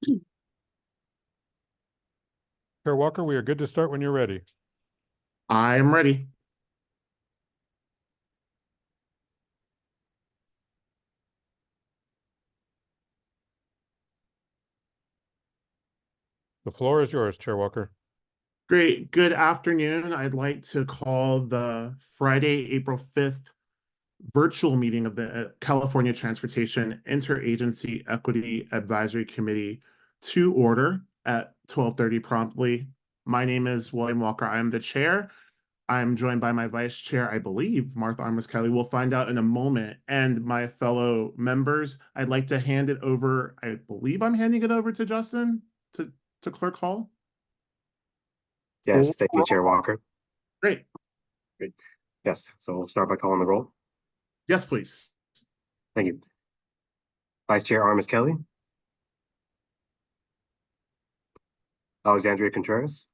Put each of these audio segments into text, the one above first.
Chair Walker, we are good to start when you're ready. I'm ready. The floor is yours, Chair Walker. Great. Good afternoon. I'd like to call the Friday, April 5th virtual meeting of the California Transportation Interagency Equity Advisory Committee to order at 12:30 promptly. My name is William Walker. I'm the chair. I'm joined by my vice chair, I believe, Martha Armas-Kelly. We'll find out in a moment. And my fellow members, I'd like to hand it over. I believe I'm handing it over to Justin to Clerk Hall. Yes, thank you, Chair Walker. Great. Great. Yes, so we'll start by calling the roll. Yes, please. Thank you. Vice Chair Armas-Kelly. Alexandria Contreras.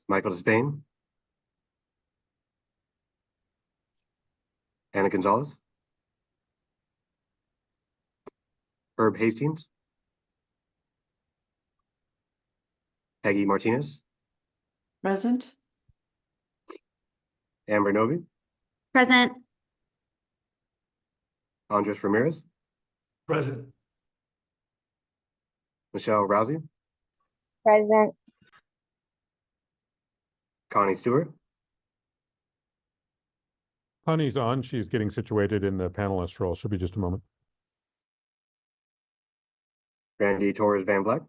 Michael Despain. Anna Gonzalez. Herb Hastings. Peggy Martinez. Present. Amber Novi. Present. Andres Ramirez. Present. Michelle Rousey. Present. Connie Stewart. Connie's on. She's getting situated in the panelist role. She'll be just a moment. Randy Torres Van Vleck.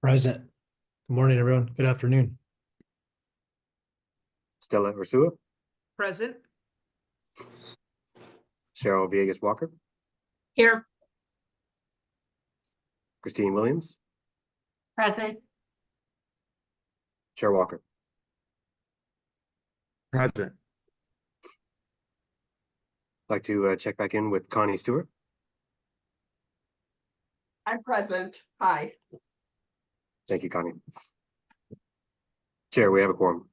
Present. Good morning, everyone. Good afternoon. Stella Ursua. Present. Cheryl Villegas Walker. Here. Christine Williams. Present. Chair Walker. Present. I'd like to check back in with Connie Stewart. I'm present. Hi. Thank you, Connie. Chair, we have a quorum.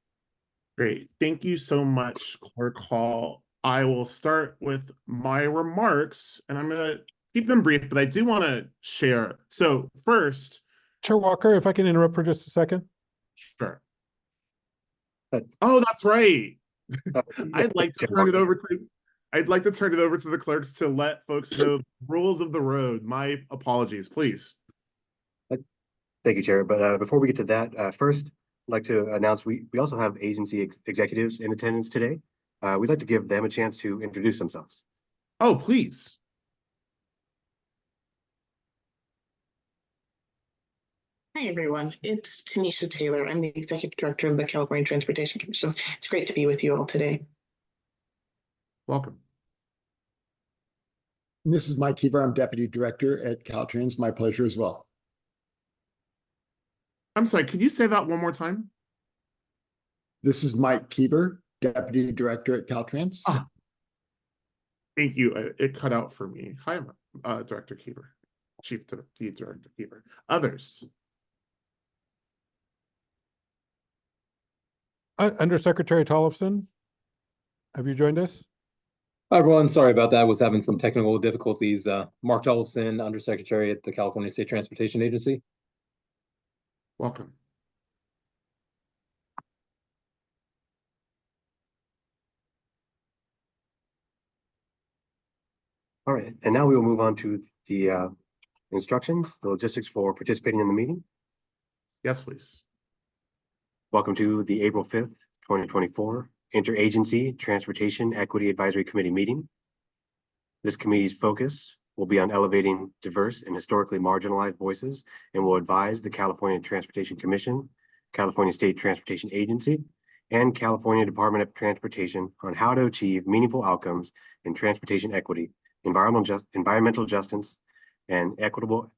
Great. Thank you so much, Clerk Hall. I will start with my remarks, and I'm going to keep them brief, but I do want to share. So first, Chair Walker, if I can interrupt for just a second. sure. Oh, that's right. Yeah, I'd like to Chair turn it Walker. over to the clerks to let folks know the rules of the road. My apologies, please. Thank you, Chair. But before we get to that, first, I'd like to announce we also have agency executives in attendance today. We'd like to give them a chance to introduce themselves. Oh, please. Hi, everyone. It's Tanisha Taylor. I'm the Executive Director of the California Transportation Commission. It's great to be with you all today. Welcome. This is Mike Keever. I'm Deputy Director at Caltrans. My pleasure as well. I'm sorry, could you say that one more time? This is Mike Keever, Deputy Director at Caltrans. Ah, thank you. It cut out for me. Hi, Director Keever, Chief Deputy Director Keever. Others? Undersecretary Tollefson, have you joined us? Hi, everyone. Sorry about that. I was having some technical difficulties. Mark Tollefson, Undersecretary at the California State Transportation Agency. Welcome. All right, and now we will move on to the instructions, the logistics for participating in the meeting. Yes, please. Welcome to the April 5th, 2024 Interagency Transportation Equity Advisory Committee meeting. This committee's focus will be on elevating diverse and historically marginalized voices and will advise the California Transportation Commission, California State Transportation Agency, and California Department of Transportation on how to achieve meaningful outcomes in transportation equity, environmental justice, and equitable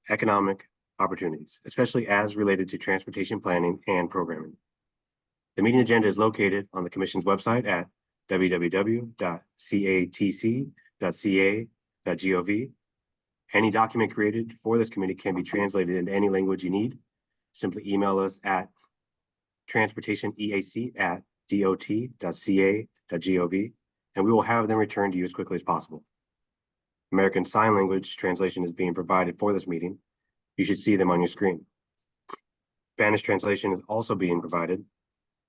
economic opportunities, especially as related to transportation planning and programming. The meeting agenda is located on the Commission's website at www.catc.ca.gov. Any document created for this committee can be translated into any language you need. Simply email us at transportationeac@dot.ca.gov, and we will have them returned to you as quickly as possible. American Sign Language translation is being provided for this meeting. You should see them on your screen. Spanish translation is also being provided.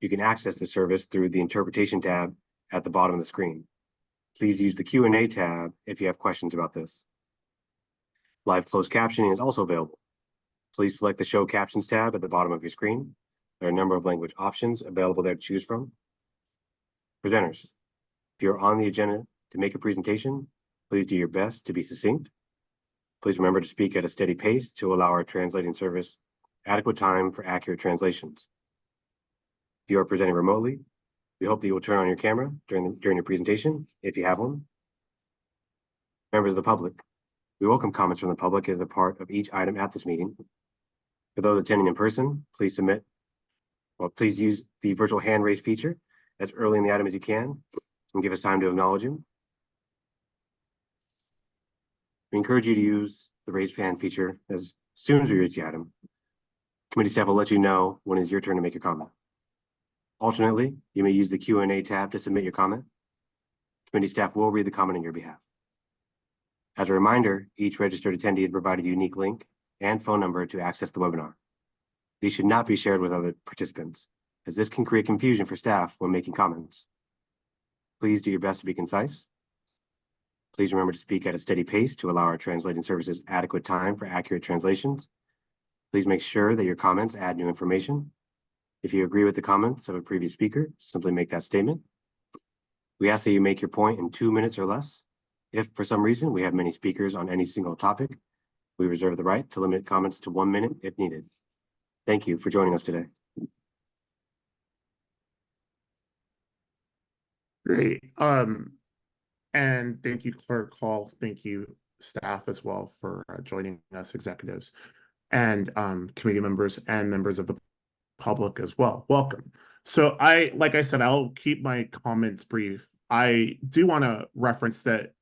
You can access the service through the Interpretation tab at the bottom of the screen. Please use the Q&A tab if you have questions about this. Live closed captioning is also available. Please select the Show Captions tab at the bottom of your screen. There are a number of language options available there to choose from. Presenters, if you're on the agenda to make a presentation, please do your best to be succinct. Please remember to speak at a steady pace to allow our translating service adequate time for accurate translations. If you are presenting remotely, we hope that you will turn on your camera during your presentation, if you have one. Members of the public, we welcome comments from the public as a part of each item at this meeting. For those attending in person, please use the virtual hand raise feature as early in the item as you can and give us time to acknowledge you. We encourage you to use the raise hand feature as soon as we reach the item. Committee staff will let you know when it's your turn to make a comment. Alternately, you may use the Q&A tab to submit your comment. Committee staff will read the comment on your behalf. As a reminder, each registered attendee is provided a unique link and phone number to access the webinar. These should not be shared with other participants, as this can create confusion for staff when making comments. Please do your best to be concise. Please remember to speak at a steady pace to allow our translating services adequate time for accurate translations. Please make sure that your comments add new information. If you agree with the comments of a previous speaker, simply make that statement. We ask that you make your point in 2 minutes or less. If for some reason we have many speakers on any single topic, we reserve the right to limit comments to 1 minute if needed. Thank you for joining us today. Great. And thank you, Clerk Hall. Thank you, staff, as well, for joining us, executives, and committee members and members of the public as well. Welcome. So like I said, I'll keep my comments brief. I do want to reference that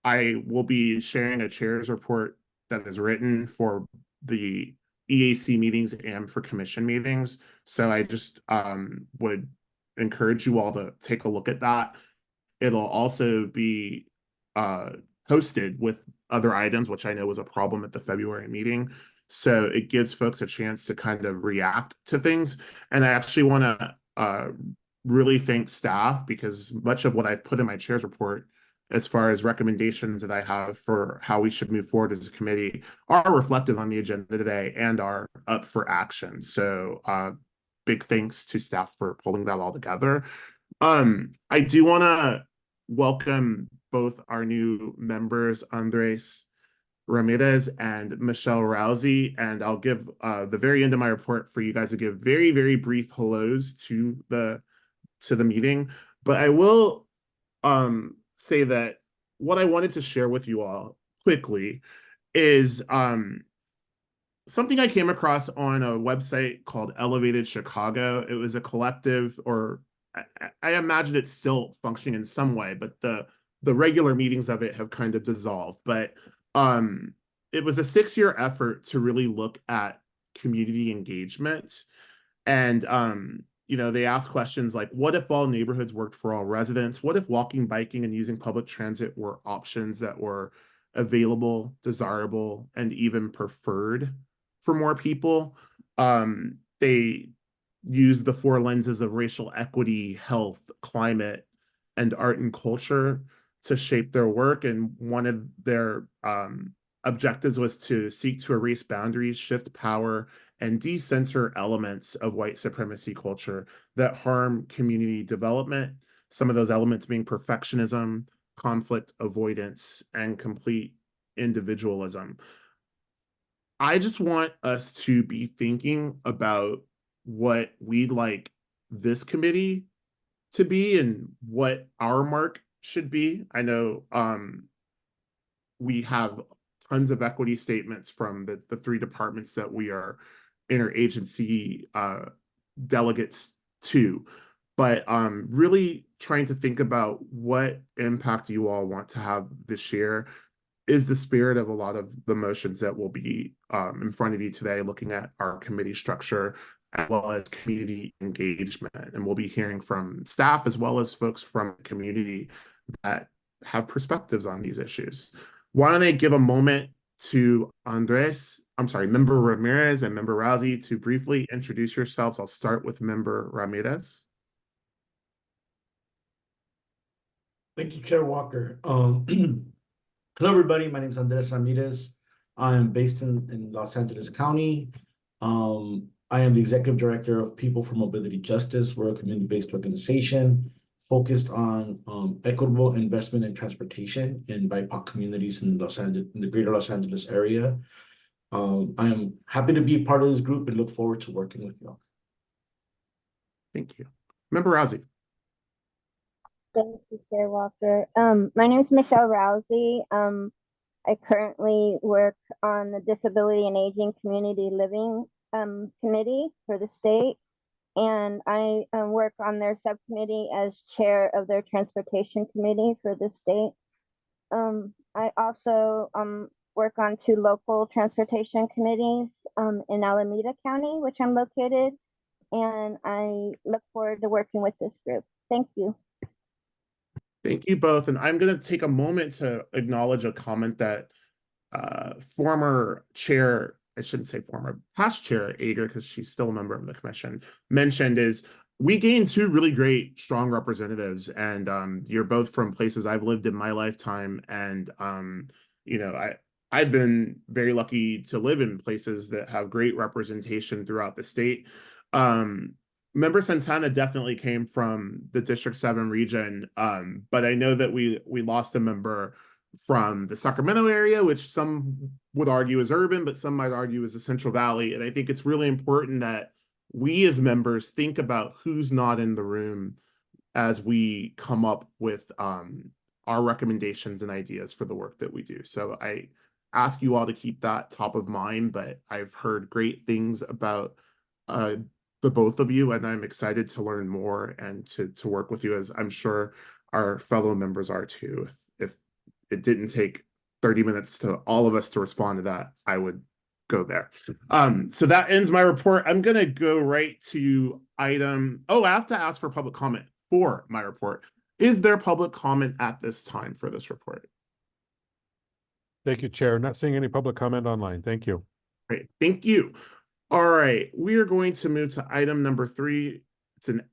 I will be sharing a chair's report that is written for the EAC meetings and for commission meetings. So I just would encourage you all to take a look at that. It'll also be posted with other items, which I know was a problem at the February meeting. So it gives folks a chance to kind of react to things. And I actually want to really thank staff, because much of what I've put in my chair's report as far as recommendations that I have for how we should move forward as a committee are reflected on the agenda today and are up for action. So big thanks to staff for pulling that all together. I do want to welcome both our new members, Andres Ramirez and Michelle Rousey, and I'll give the very end of my report for you guys to give very, very brief hellos to the meeting. But I will say that what I wanted to share with you all quickly is something I came across on a website called Elevated Chicago. It was a collective, or I imagine it's still functioning in some way, but the regular meetings of it have kind of dissolved. But it was a 6-year effort to really look at community engagement. And you know, they asked questions like, what if all neighborhoods worked for all residents? What if walking, biking, and using public transit were options that were available, desirable, and even preferred for more people? They use the 4 lenses of racial equity, health, climate, and art and culture to shape their work. And one of their objectives was to seek to erase boundaries, shift power, and decenter elements of white supremacy culture that harm community development. Some of those elements being perfectionism, conflict avoidance, and complete individualism. I just want us to be thinking about what we'd like this committee to be and what our mark should be. I know we have tons of equity statements from the 3 departments that we are interagency delegates to, but really trying to think about what impact you all want to have this year is the spirit of a lot of the motions that will be in front of you today, looking at our committee structure as well as community engagement. And we'll be hearing from staff as well as folks from the community that have perspectives on these issues. Why don't I give a moment to Member Ramirez and Member Rousey to briefly introduce yourselves. I'll start with Member Ramirez. Thank you, Chair Walker. Hello, everybody. My name is Andres Ramirez. I am based in Los Angeles County. I am the Executive Director of People for Mobility Justice. We're a community-based organization focused on equitable investment in transportation in BIPOC communities in the greater Los Angeles area. I am happy to be a part of this group and look forward to working with y'all. Thank you. Member Rousey. Thank you, Chair Walker. My name is Michelle Rousey. I currently work on the Disability and Aging Community Living Committee for the state, and I work on their subcommittee as chair of their Transportation Committee for the state. I also work on 2 local transportation committees in Alameda County, which I'm located, and I look forward to working with this group. Thank you. Thank you both. And I'm going to take a moment to acknowledge a comment that former chair, I shouldn't say former, past chair Ager, because she's still a member of the commission, mentioned is we gained 2 really great, strong representatives. And you're both from places I've lived in my lifetime. And, you know, I've been very lucky to live in places that have great representation throughout the state. Member Santana definitely came from the District 7 region, but I know that we lost a member from the Sacramento area, which some would argue is urban, but some might argue is the Central Valley. And I think it's really important that we as members think about who's not in the room as we come up with our recommendations and ideas for the work that we do. So I ask you all to keep that top of mind, but I've heard great things about the both of you, and I'm excited to learn more and to work with you, as I'm sure our fellow members are too. If it didn't take 30 minutes to all of us to respond to that, I would go there. So that ends my report. I'm gonna go right to item. Oh, I have to ask for public comment for my report. Is there public comment at this time for this report? Thank you, Chair. Not seeing any public comment online. Thank you. Great, thank you. All right, we are going to move to item number 3. It's an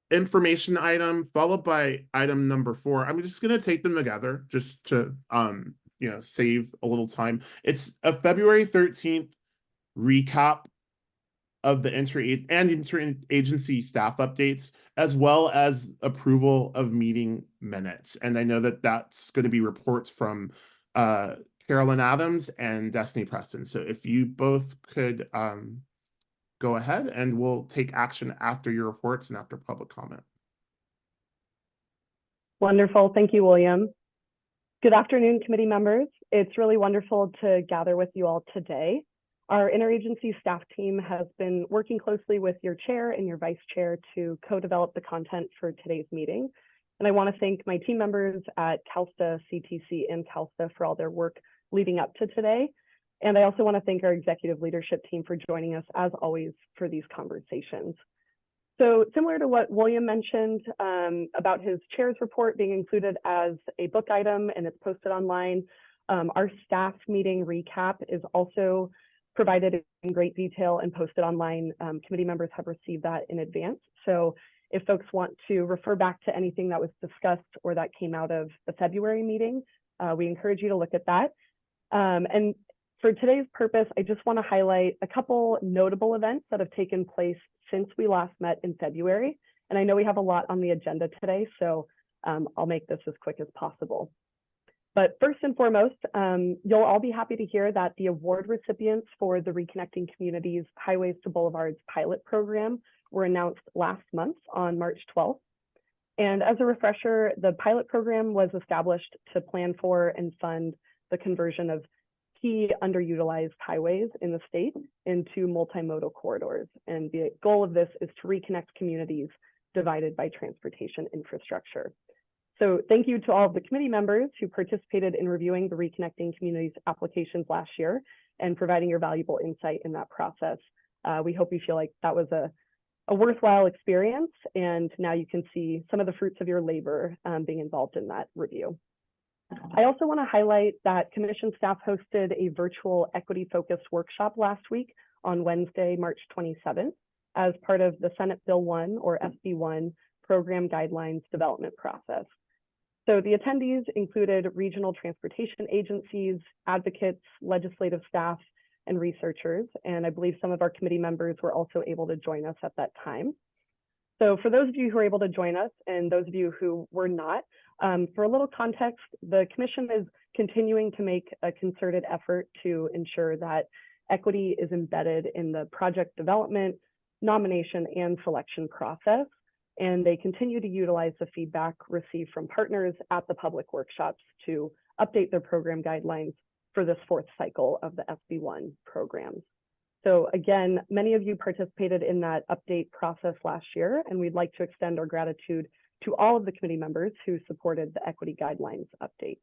information item followed by item number 4. I'm just going to take them together just to save a little time. It's a February 13th recap of the interagency staff updates, as well as approval of meeting minutes. And I know that that's going to be reports from Carolyn Adams and Destiny Preston. So if you both could go ahead, and we'll take action after your reports and after public comment. Wonderful. Thank you, William. Good afternoon, committee members. It's really wonderful to gather with you all today. Our interagency staff team has been working closely with your chair and your vice chair to co-develop the content for today's meeting. And I want to thank my team members at CalSTA, CTC, and CalSTA for all their work leading up to today. And I also want to thank our executive leadership team for joining us, as always, for these conversations. So similar to what William mentioned about his chair's report being included as a book item and it's posted online, our staff meeting recap is also provided in great detail and posted online. Committee members have received that in advance. So if folks want to refer back to anything that was discussed or that came out of the February meeting, we encourage you to look at that. And for today's purpose, I just want to highlight a couple notable events that have taken place since we last met in February. And I know we have a lot on the agenda today, so I'll make this as quick as possible. But first and foremost, you'll all be happy to hear that the award recipients for the Reconnecting Communities Highways to Boulevards pilot program were announced last month on March 12th. And as a refresher, the pilot program was established to plan for and fund the conversion of key underutilized highways in the state into multimodal corridors. And the goal of this is to reconnect communities divided by transportation infrastructure. So thank you to all of the committee members who participated in reviewing the Reconnecting Communities applications last year and providing your valuable insight in that process. We hope you feel like that was a worthwhile experience, and now you can see some of the fruits of your labor being involved in that review. I also want to highlight that Commission staff hosted a virtual equity-focused workshop last week on Wednesday, March 27th, as part of the Senate Bill 1 or SB1 program guidelines development process. So the attendees included regional transportation agencies, advocates, legislative staff, and researchers. And I believe some of our committee members were also able to join us at that time. So for those of you who were able to join us and those of you who were not, for a little context, the Commission is continuing to make a concerted effort to ensure that equity is embedded in the project development, nomination, and selection process. And they continue to utilize the feedback received from partners at the public workshops to update their program guidelines for this fourth cycle of the SB1 programs. So again, many of you participated in that update process last year, and we'd like to extend our gratitude to all of the committee members who supported the equity guidelines update.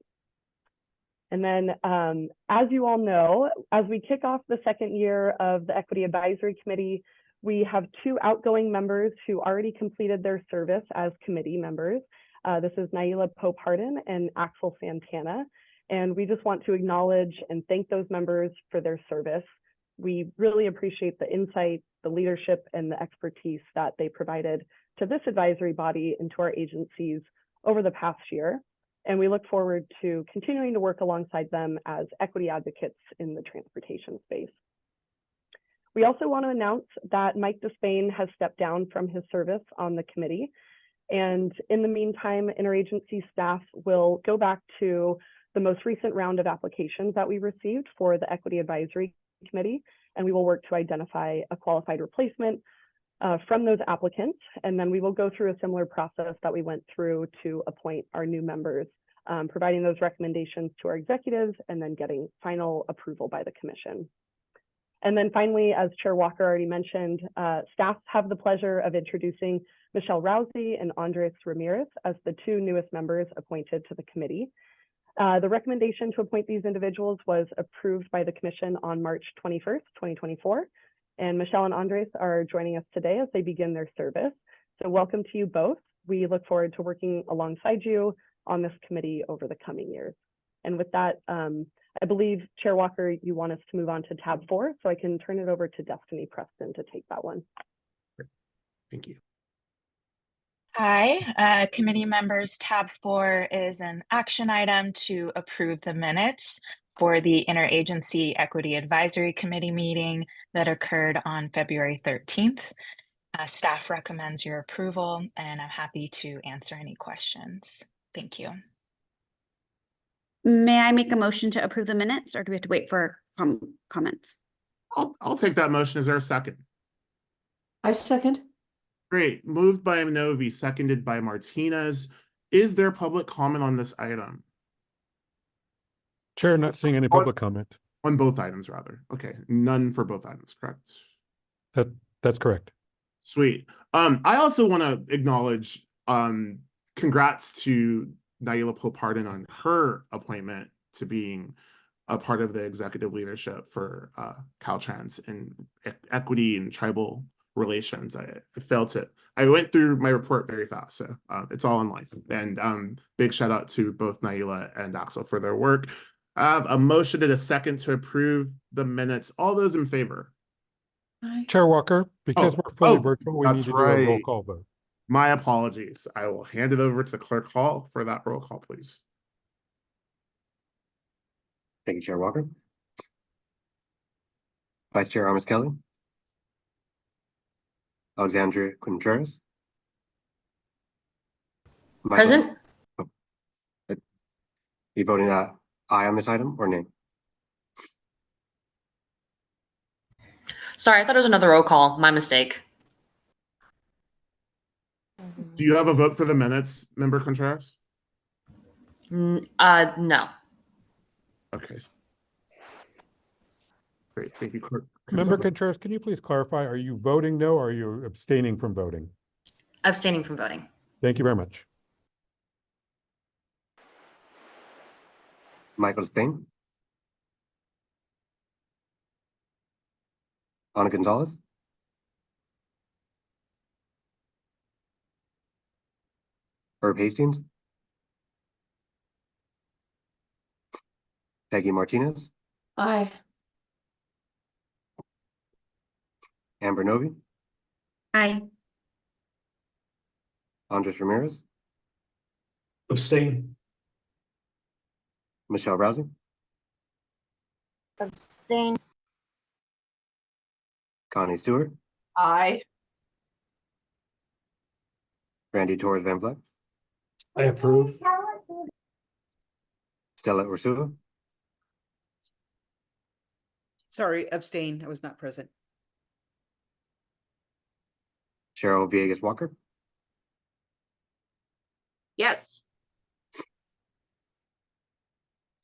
And then, as you all know, as we kick off the second year of the Equity Advisory Committee, we have two outgoing members who already completed their service as committee members. This is Naila Pope-Hardin and Axel Santana. And we just want to acknowledge and thank those members for their service. We really appreciate the insight, the leadership, and the expertise that they provided to this advisory body and to our agencies over the past year. And we look forward to continuing to work alongside them as equity advocates in the transportation space. We also want to announce that Mike Despain has stepped down from his service on the committee. And in the meantime, interagency staff will go back to the most recent round of applications that we received for the Equity Advisory Committee, and we will work to identify a qualified replacement from those applicants. And then we will go through a similar process that we went through to appoint our new members, providing those recommendations to our executives and then getting final approval by the commission. And then finally, as Chair Walker already mentioned, staff have the pleasure of introducing Michelle Rousey and Andres Ramirez as the two newest members appointed to the committee. The recommendation to appoint these individuals was approved by the commission on March 21st, 2024. And Michelle and Andres are joining us today as they begin their service. So welcome to you both. We look forward to working alongside you on this committee over the coming years. And with that, I believe, Chair Walker, you want us to move on to tab 4, so I can turn it over to Destiny Preston to take that one. Thank you. Hi, committee members. Tab 4 is an action item to approve the minutes for the Interagency Equity Advisory Committee meeting that occurred on February 13th. Staff recommends your approval, and I'm happy to answer any questions. Thank you. May I make a motion to approve the minutes, or do we have to wait for comments? I'll take that motion. Is there a second? I second. Great. Moved by Novi, seconded by Martinez. Is there public comment on this item? Chair, not seeing any public comment. On both items, rather. Okay, none for both items, correct? That's correct. Sweet. I also want to acknowledge congrats to Naila Pope-Hardin on her appointment to being a part of the executive leadership for Caltrans and equity and tribal relations. I felt it. I went through my report very fast, so it's all in life. And big shout out to both Naila and Axel for their work. I have a motion and a second to approve the minutes. All those in favor? Chair Walker, because we're fully virtual, we need to do a roll call vote. My apologies. I will hand it over to Clerk Hall for that roll call, please. Thank you, Chair Walker. Vice Chair Amos Kelly. Alexandria Contreras. Present. You voting aye on this item or nay? Sorry, I thought it was another roll call. My mistake. Do you have a vote for the minutes, Member Contreras? No. Okay. Great, thank you, Clerk. Member Contreras, can you please clarify, are you voting no, or are you abstaining from voting? Abstaining from voting. Thank you very much. Michael Spain. Ana Gonzalez. Herb Hastings. Peggy Martinez, Aye. Amber Novi, Aye. Andres Ramirez, Abstain. Michelle Rousey, Abstain. Connie Stewart, Aye. Randy Torres Van Vleck, I approve. Stella Ursula, Sorry, abstain. I was not present. Cheryl Villegas Walker, Yes.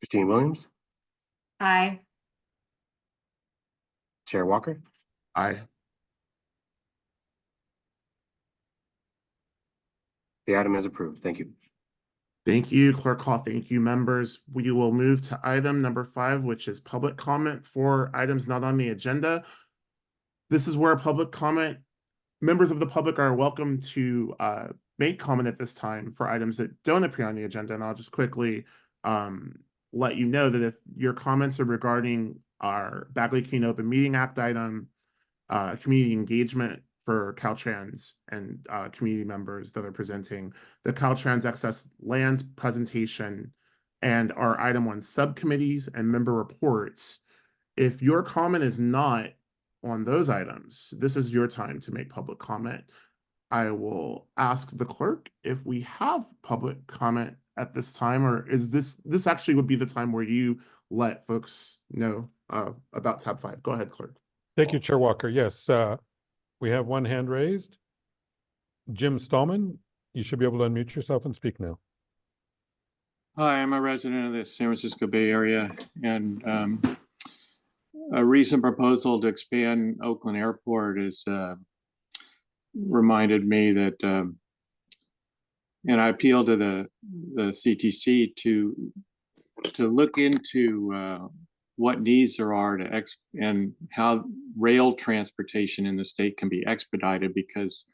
Christine Williams, Aye. Chair Walker, Aye. the item is approved. Thank you. Thank you, Clerk Hall. Thank you, members. We will move to item number 5, which is public comment for items not on the agenda. This is where public comment, members of the public are welcome to make comment at this time for items that don't appear on the agenda. And I'll just quickly let you know that if your comments are regarding our Bagley Keene Open Meeting Act item, community engagement for Caltrans and community members that are presenting, the Caltrans excess lands presentation, and our item 1 subcommittees and member reports. If your comment is not on those items, this is your time to make public comment. I will ask the clerk if we have public comment at this time, or is this actually would be the time where you let folks know about tab 5. Go ahead, clerk. Thank you, Chair Walker. Yes, we have one hand raised. Jim Stallman, you should be able to unmute yourself and speak now. Hi, I'm a resident of the San Francisco Bay Area, and a recent proposal to expand Oakland Airport has reminded me that, and I appeal to the CTC to look into what needs there are and how rail transportation in the state can be expedited, because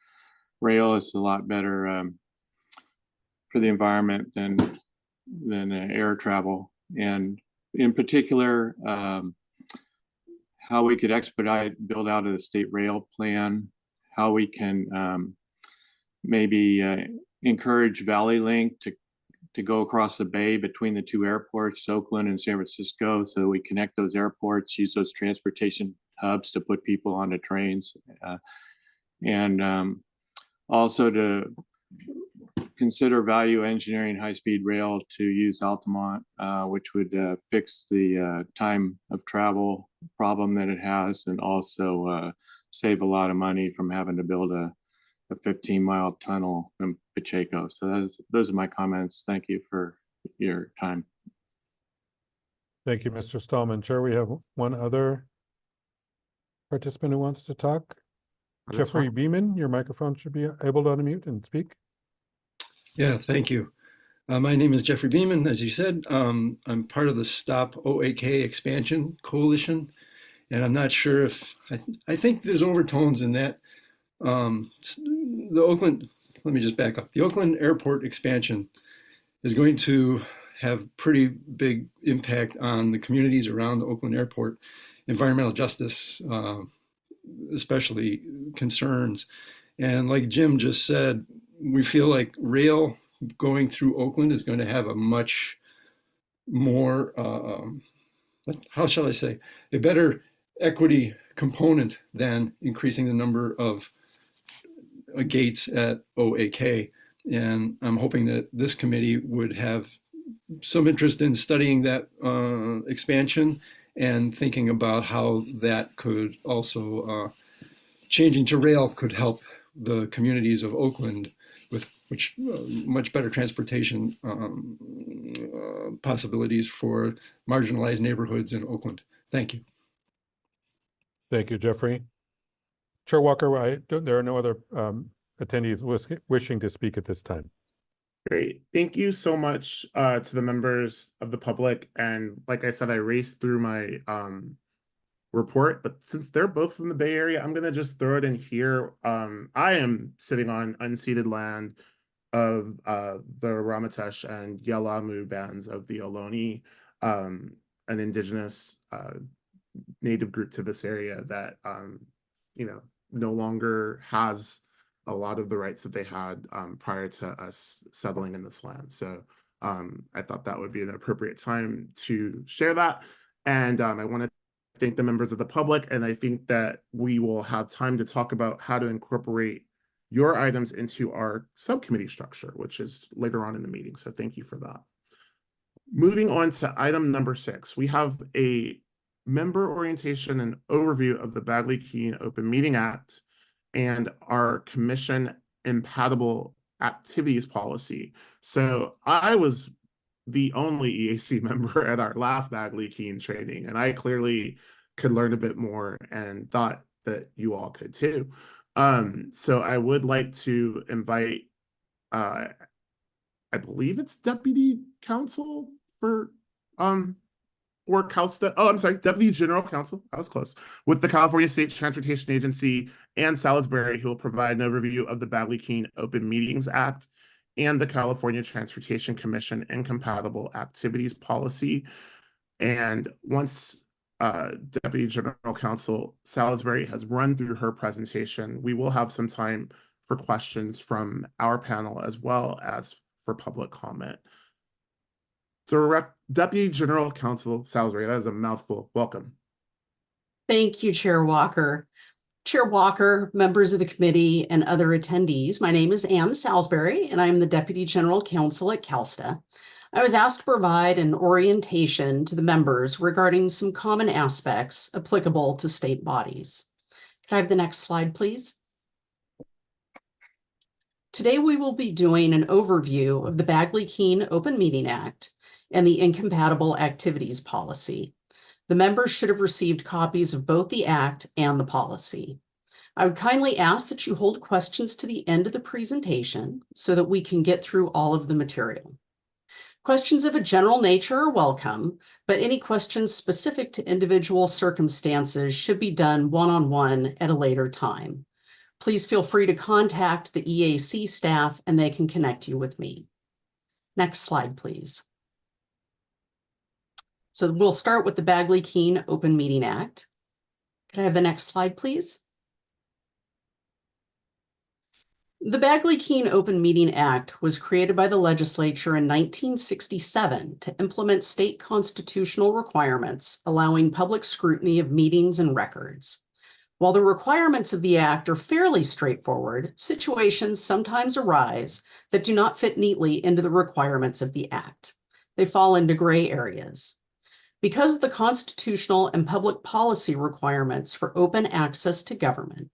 rail is a lot better for the environment than air travel. And in particular, how we could expedite build out of the state rail plan, how we can maybe encourage Valley Link to go across the bay between the 2 airports, Oakland and San Francisco, so we connect those airports, use those transportation hubs to put people onto trains, and also to consider value engineering high-speed rail to use Altamont, which would fix the time of travel problem that it has, and also save a lot of money from having to build a 15-mile tunnel in Pacheco. So those are my comments. Thank you for your time. Thank you, Mr. Stallman. Chair, we have one other participant who wants to talk. That's Jeffrey fine. Beeman, your microphone should be able to unmute and speak. Yeah, thank you. My name is Jeffrey Beeman. As you said, I'm part of the Stop OAK Expansion Coalition, and I'm not sure if I think there's overtones in that. The Oakland, let me just back up. The Oakland Airport expansion is going to have pretty big impact on the communities around the Oakland Airport. Environmental justice, especially concerns. And like Jim just said, we feel like rail going through Oakland is going to have a much more, how shall I say, a better equity component than increasing the number of gates at OAK. And I'm hoping that this committee would have some interest in studying that expansion and thinking about how that could also, changing to rail could help the communities of Oakland with much better transportation possibilities for marginalized neighborhoods in Oakland. Thank you. Thank you, Jeffrey. Chair Walker, there are no other attendees wishing to speak at this time. Great. Thank you so much to the members of the public. And like I said, I raced through my report, but since they're both from the Bay Area, I'm going to just throw it in here. I am sitting on unceded land of the Ramatesh and Yelamu bands of the Ohlone an indigenous native group to this area that no longer has a lot of the rights that they had prior to us settling in this land. So I thought that would be an appropriate time to share that. And I want to thank the members of the public, and I think that we will have time to talk about how to incorporate your items into our subcommittee structure, which is later on in the meeting. So thank you for that. Moving on to item number 6, we have a member orientation and overview of the Bagley-Keene Open Meeting Act and our commission compatible activities policy. So I was the only EAC member at our last Bagley-Keene training, and I clearly could learn a bit more and thought that you all could too. So I would like to invite, I believe it's Deputy Counsel for CalSTA. Oh, I'm sorry, Deputy General Counsel. I was close. With the California State Transportation Agency and Salisbury, who will provide an overview of the Bagley-Keene Open Meetings Act and the California Transportation Commission Incompatible Activities Policy. And once Deputy General Counsel Salisbury has run through her presentation, we will have some time for questions from our panel as well as for public comment. Deputy General Counsel Salisbury, that is a mouthful. Welcome. Thank you, Chair Walker. Chair Walker, members of the committee, and other attendees, my name is Ann Salisbury, and I am the Deputy General Counsel at CalSTA. I was asked to provide an orientation to the members regarding some common aspects applicable to state bodies. Can I have the next slide, please? Today, we will be doing an overview of the Bagley-Keene Open Meeting Act and the Incompatible Activities Policy. The members should have received copies of both the Act and the policy. I would kindly ask that you hold questions to the end of the presentation so that we can get through all of the material. Questions of a general nature are welcome, but any questions specific to individual circumstances should be done one-on-one at a later time. Please feel free to contact the EAC staff and they can connect you with me. Next slide, please. So we'll start with the Bagley-Keene Open Meeting Act. Can I have the next slide, please? The Bagley-Keene Open Meeting Act was created by the legislature in 1967 to implement state constitutional requirements allowing public scrutiny of meetings and records. While the requirements of the Act are fairly straightforward, situations sometimes arise that do not fit neatly into the requirements of the Act. They fall into gray areas. Because of the constitutional and public policy requirements for open access to government,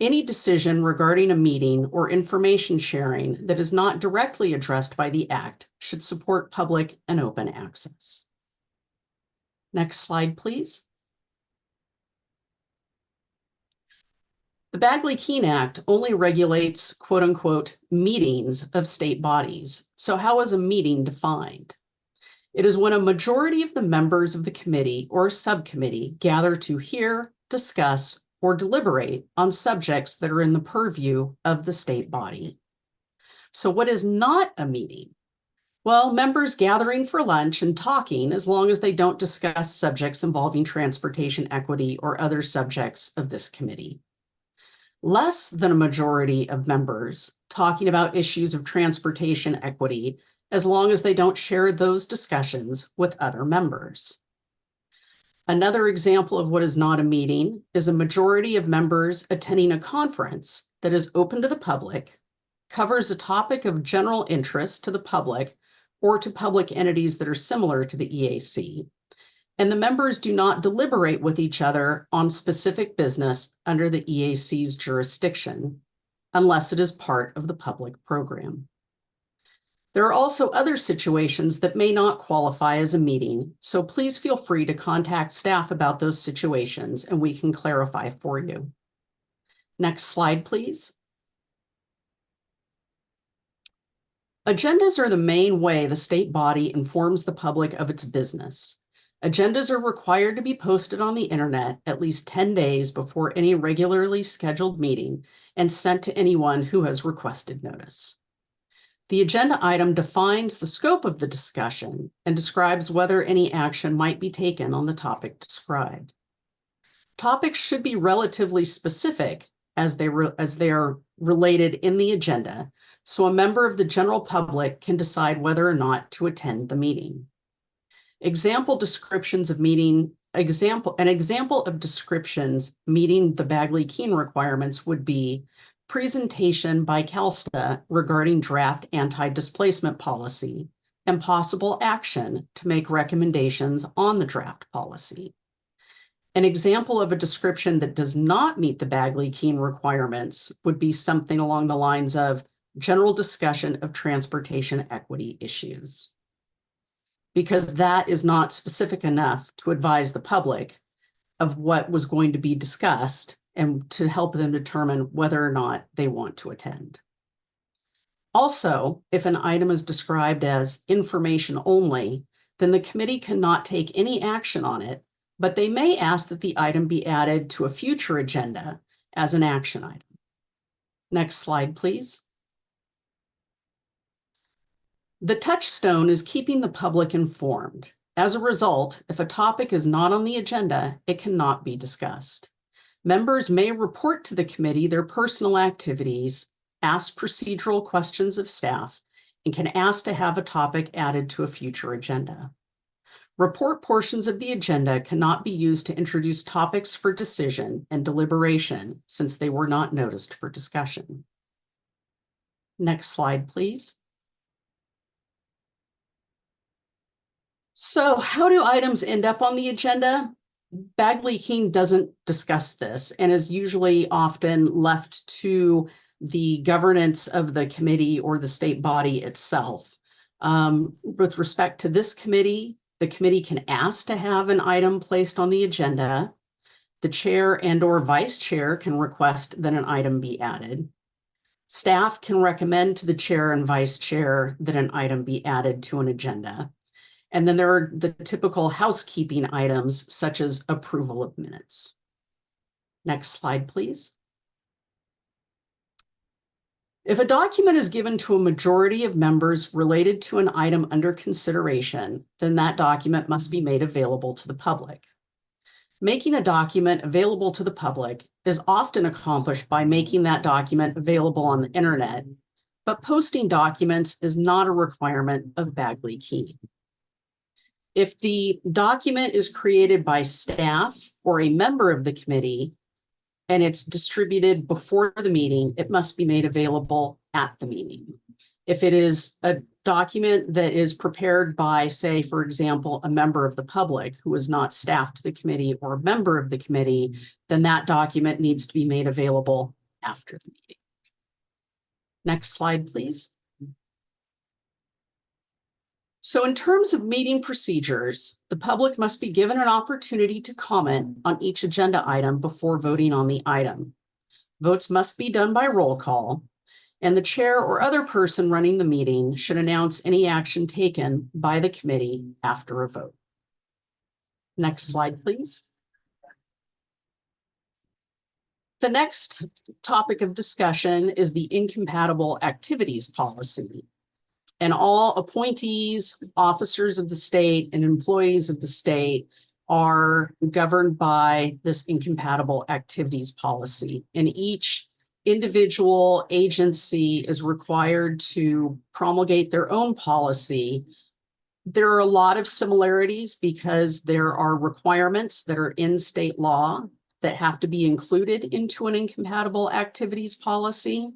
any decision regarding a meeting or information sharing that is not directly addressed by the Act should support public and open access. Next slide, please. The Bagley-Keene Act only regulates quote-unquote meetings of state bodies. So how is a meeting defined? It is when a majority of the members of the committee or subcommittee gather to hear, discuss, or deliberate on subjects that are in the purview of the state body. So what is not a meeting? Well, members gathering for lunch and talking as long as they don't discuss subjects involving transportation equity or other subjects of this committee. Less than a majority of members talking about issues of transportation equity as long as they don't share those discussions with other members. Another example of what is not a meeting is a majority of members attending a conference that is open to the public, covers a topic of general interest to the public or to public entities that are similar to the EAC, and the members do not deliberate with each other on specific business under the EAC's jurisdiction, unless it is part of the public program. There are also other situations that may not qualify as a meeting, so please feel free to contact staff about those situations and we can clarify for you. Next slide, please. Agendas are the main way the state body informs the public of its business. Agendas are required to be posted on the internet at least 10 days before any regularly scheduled meeting and sent to anyone who has requested notice. The agenda item defines the scope of the discussion and describes whether any action might be taken on the topic described. Topics should be relatively specific as they are related in the agenda, so a member of the general public can decide whether or not to attend the meeting. An example of descriptions meeting the Bagley-Keene requirements would be presentation by CalSTA regarding draft anti-displacement policy and possible action to make recommendations on the draft policy. An example of a description that does not meet the Bagley-Keene requirements would be something along the lines of general discussion of transportation equity issues, because that is not specific enough to advise the public of what was going to be discussed and to help them determine whether or not they want to attend. Also, if an item is described as information only, then the committee cannot take any action on it, but they may ask that the item be added to a future agenda as an action item. Next slide, please. The touchstone is keeping the public informed. As a result, if a topic is not on the agenda, it cannot be discussed. Members may report to the committee their personal activities, ask procedural questions of staff, and can ask to have a topic added to a future agenda. Report portions of the agenda cannot be used to introduce topics for decision and deliberation since they were not noticed for discussion. Next slide, please. So how do items end up on the agenda? Bagley-Keene doesn't discuss this and is usually often left to the governance of the committee or the state body itself. With respect to this committee, the committee can ask to have an item placed on the agenda. The chair and/or vice chair can request that an item be added. Staff can recommend to the chair and vice chair that an item be added to an agenda. And then there are the typical housekeeping items such as approval of minutes. Next slide, please. If a document is given to a majority of members related to an item under consideration, then that document must be made available to the public. Making a document available to the public is often accomplished by making that document available on the internet, but posting documents is not a requirement of Bagley-Keene. If the document is created by staff or a member of the committee, and it's distributed before the meeting, it must be made available at the meeting. If it is a document that is prepared by, say, for example, a member of the public who is not staff to the committee or a member of the committee, then that document needs to be made available after the meeting. Next slide, please. So in terms of meeting procedures, the public must be given an opportunity to comment on each agenda item before voting on the item. Votes must be done by roll call, and the chair or other person running the meeting should announce any action taken by the committee after a vote. Next slide, please. The next topic of discussion is the incompatible activities policy. And all appointees, officers of the state, and employees of the state are governed by this incompatible activities policy. And each individual agency is required to promulgate their own policy. There are a lot of similarities because there are requirements that are in state law that have to be included into an incompatible activities policy.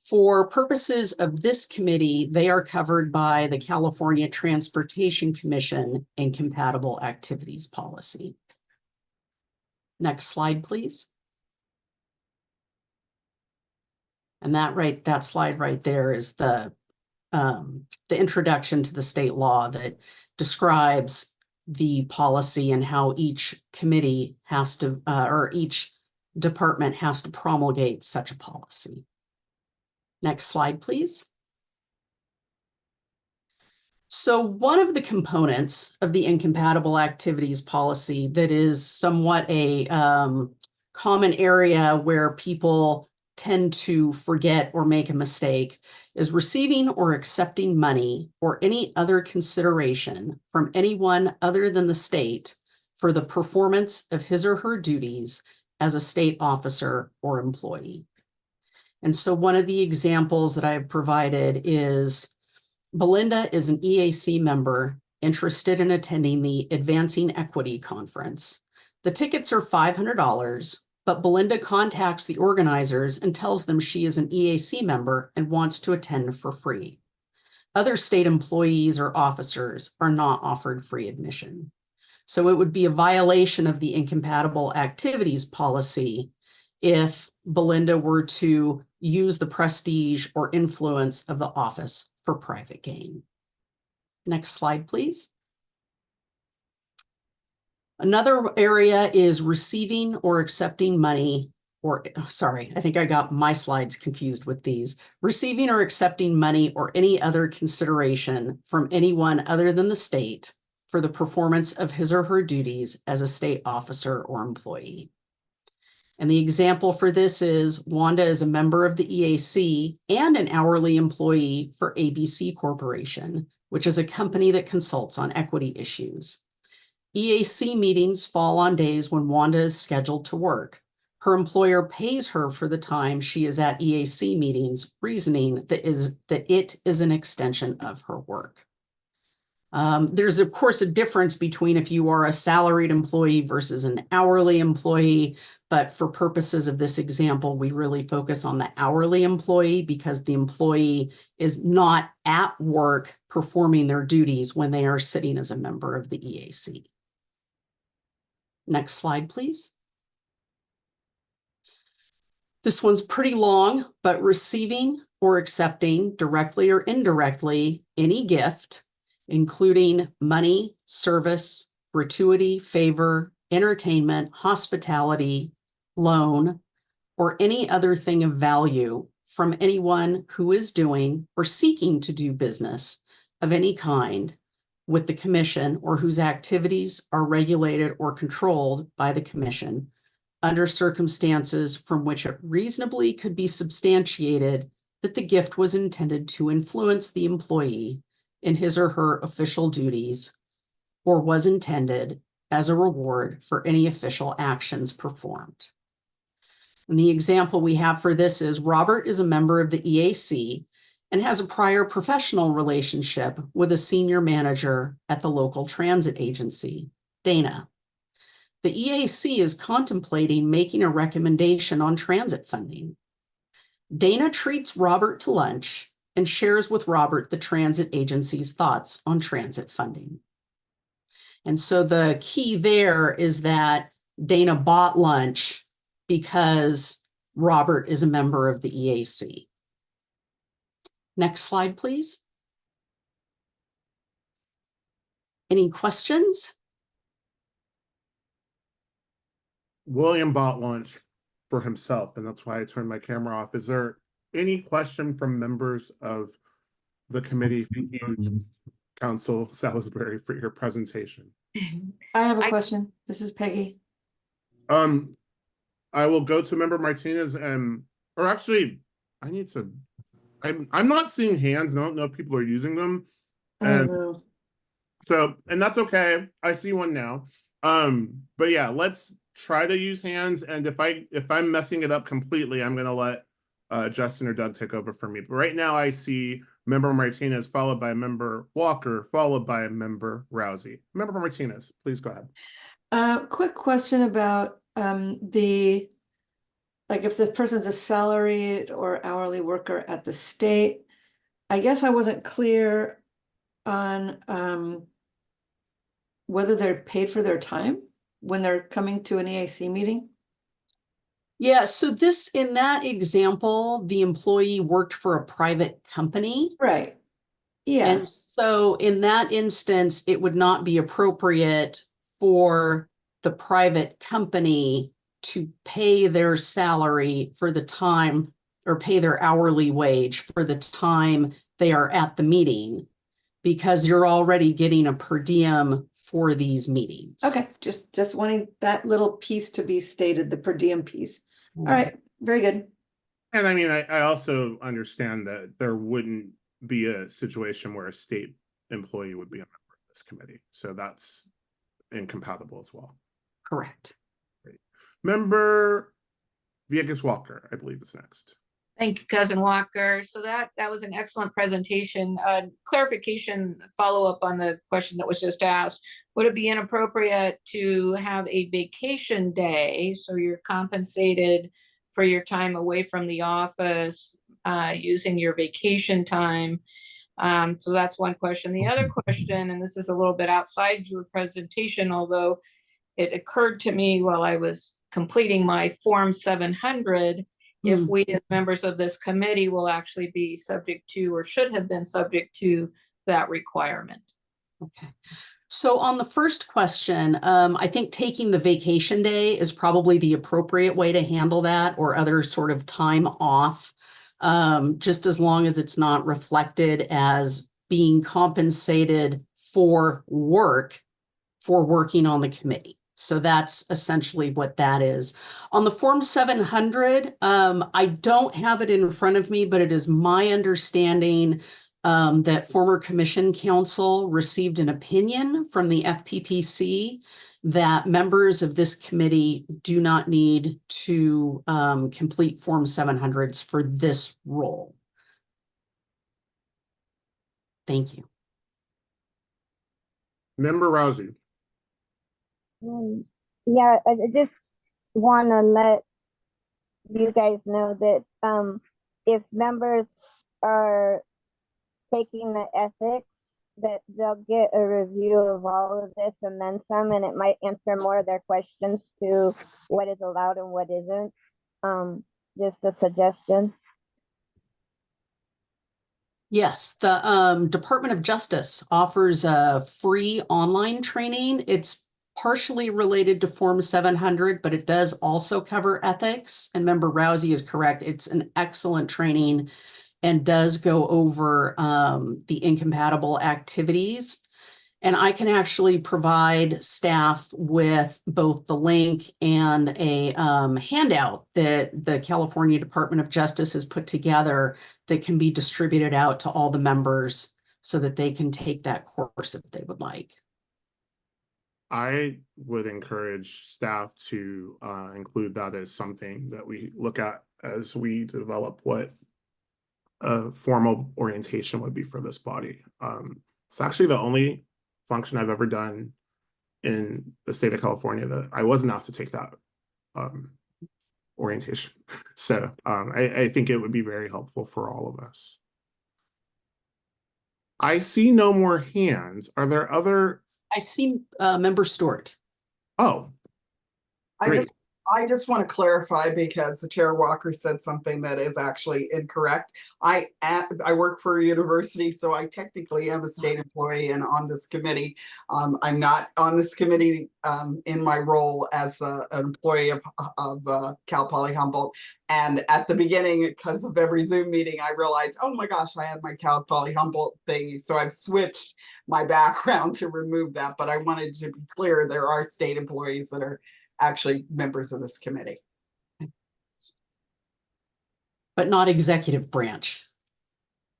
For purposes of this committee, they are covered by the California Transportation Commission Incompatible Activities Policy. Next slide, please. And that slide right there is the introduction to the state law that describes the policy and how each committee has to, or each department has to promulgate such a policy. Next slide, please. So one of the components of the incompatible activities policy that is somewhat a common area where people tend to forget or make a mistake is receiving or accepting money or any other consideration from anyone other than the state for the performance of his or her duties as a state officer or employee. And so one of the examples that I have provided is Belinda is an EAC member interested in attending the Advancing Equity Conference. The tickets are $500, but Belinda contacts the organizers and tells them she is an EAC member and wants to attend for free. Other state employees or officers are not offered free admission. So it would be a violation of the incompatible activities policy if Belinda were to use the prestige or influence of the office for private gain. Next slide, please. Another area is receiving or accepting money, or sorry, I think I got my slides confused with these. Receiving or accepting money or any other consideration from anyone other than the state for the performance of his or her duties as a state officer or employee. And the example for this is Wanda is a member of the EAC and an hourly employee for ABC Corporation, which is a company that consults on equity issues. EAC meetings fall on days when Wanda is scheduled to work. Her employer pays her for the time she is at EAC meetings, reasoning that it is an extension of her work. There's, of course, a difference between if you are a salaried employee versus an hourly employee, but for purposes of this example, we really focus on the hourly employee because the employee is not at work performing their duties when they are sitting as a member of the EAC. Next slide, please. This one's pretty long, but receiving or accepting directly or indirectly any gift, including money, service, gratuity, favor, entertainment, hospitality, loan, or any other thing of value from anyone who is doing or seeking to do business of any kind with the commission or whose activities are regulated or controlled by the commission under circumstances from which it reasonably could be substantiated that the gift was intended to influence the employee in his or her official duties or was intended as a reward for any official actions performed. And the example we have for this is Robert is a member of the EAC and has a prior professional relationship with a senior manager at the local transit agency, Dana. The EAC is contemplating making a recommendation on transit funding. Dana treats Robert to lunch and shares with Robert the transit agency's thoughts on transit funding. And so the key there is that Dana bought lunch because Robert is a member of the EAC. Next slide, please. Any questions? William bought lunch for himself, and that's why I turned my camera off. Is there any question from members of the committee? Thank you, Council Salisbury, for your presentation. I have a question. This is Peggy. I will go to Member Martinez and, or actually, I need to. I'm not seeing hands. And I don't know if people are using them, and so, and that's okay. I see one now. But yeah, let's try to use hands. And if I'm messing it up completely, I'm gonna let Justin or Doug take over for me. But right now, I see Member Martinez followed by Member Walker, followed by Member Rousey. Member Martinez, please go ahead. Quick question about like if the person's a salaried or hourly worker at the state. I guess I wasn't clear on whether they're paid for their time when they're coming to an EAC meeting. Yeah, so this, in that example, the employee worked for a private company. Right. Yeah. And so in that instance, it would not be appropriate for the private company to pay their salary for the time or pay their hourly wage for the time they are at the meeting, because you're already getting a per diem for these meetings. Okay, just wanting that little piece to be stated, the per diem piece. All right, very good. And I mean, I also understand that there wouldn't be a situation where a state employee would be a member of this committee. So that's incompatible as well. Correct. Great. Member Villegas Walker, I believe, is next. Thank you, Cousin Walker. So that was an excellent presentation. Clarification, follow up on the question that was just asked. Would it be inappropriate to have a vacation day so you're compensated for your time away from the office using your vacation time? So that's one question. The other question, and this is a little bit outside your presentation, although it occurred to me while I was completing my Form 700, if we as members of this committee will actually be subject to or should have been subject to that requirement. Okay. So on the first question, I think taking the vacation day is probably the appropriate way to handle that, or other sort of time off, just as long as it's not reflected as being compensated for work for working on the committee. So that's essentially what that is. On the Form 700, I don't have it in front of me, but it is my understanding that former commission counsel received an opinion from the FPPC that members of this committee do not need to complete Form 700s for this role. Thank you. Member Rousey. Yeah, I just want to let you guys know that if members are taking the ethics, that they'll get a review of all of this and then some, and it might answer more of their questions to what is allowed and what isn't. Just a suggestion. Yes, the Department of Justice offers a free online training. It's partially related to Form 700, but it does also cover ethics. And Member Rousey is correct. It's an excellent training and does go over the incompatible activities. And I can actually provide staff with both the link and a handout that the California Department of Justice has put together that can be distributed out to all the members so that they can take that course if they would like. I would encourage staff to include that as something that we look at as we develop what a formal orientation would be for this body. It's actually the only function I've ever done in the state of California that I wasn't asked to take that orientation. So I think it would be very helpful for all of us. I see no more hands. Are there other? I see Member Stewart. Oh, great. I just want to clarify, because the Chair Walker said something that is actually incorrect. I work for a university, so I technically am a state employee and on this committee. I'm not on this committee in my role as an employee of Cal Poly Humboldt. And at the beginning, because of every Zoom meeting, I realized, oh my gosh, I had my Cal Poly Humboldt thing. So I've switched my background to remove that. But I wanted to be clear, there are state employees that are actually members of this committee. But not executive branch.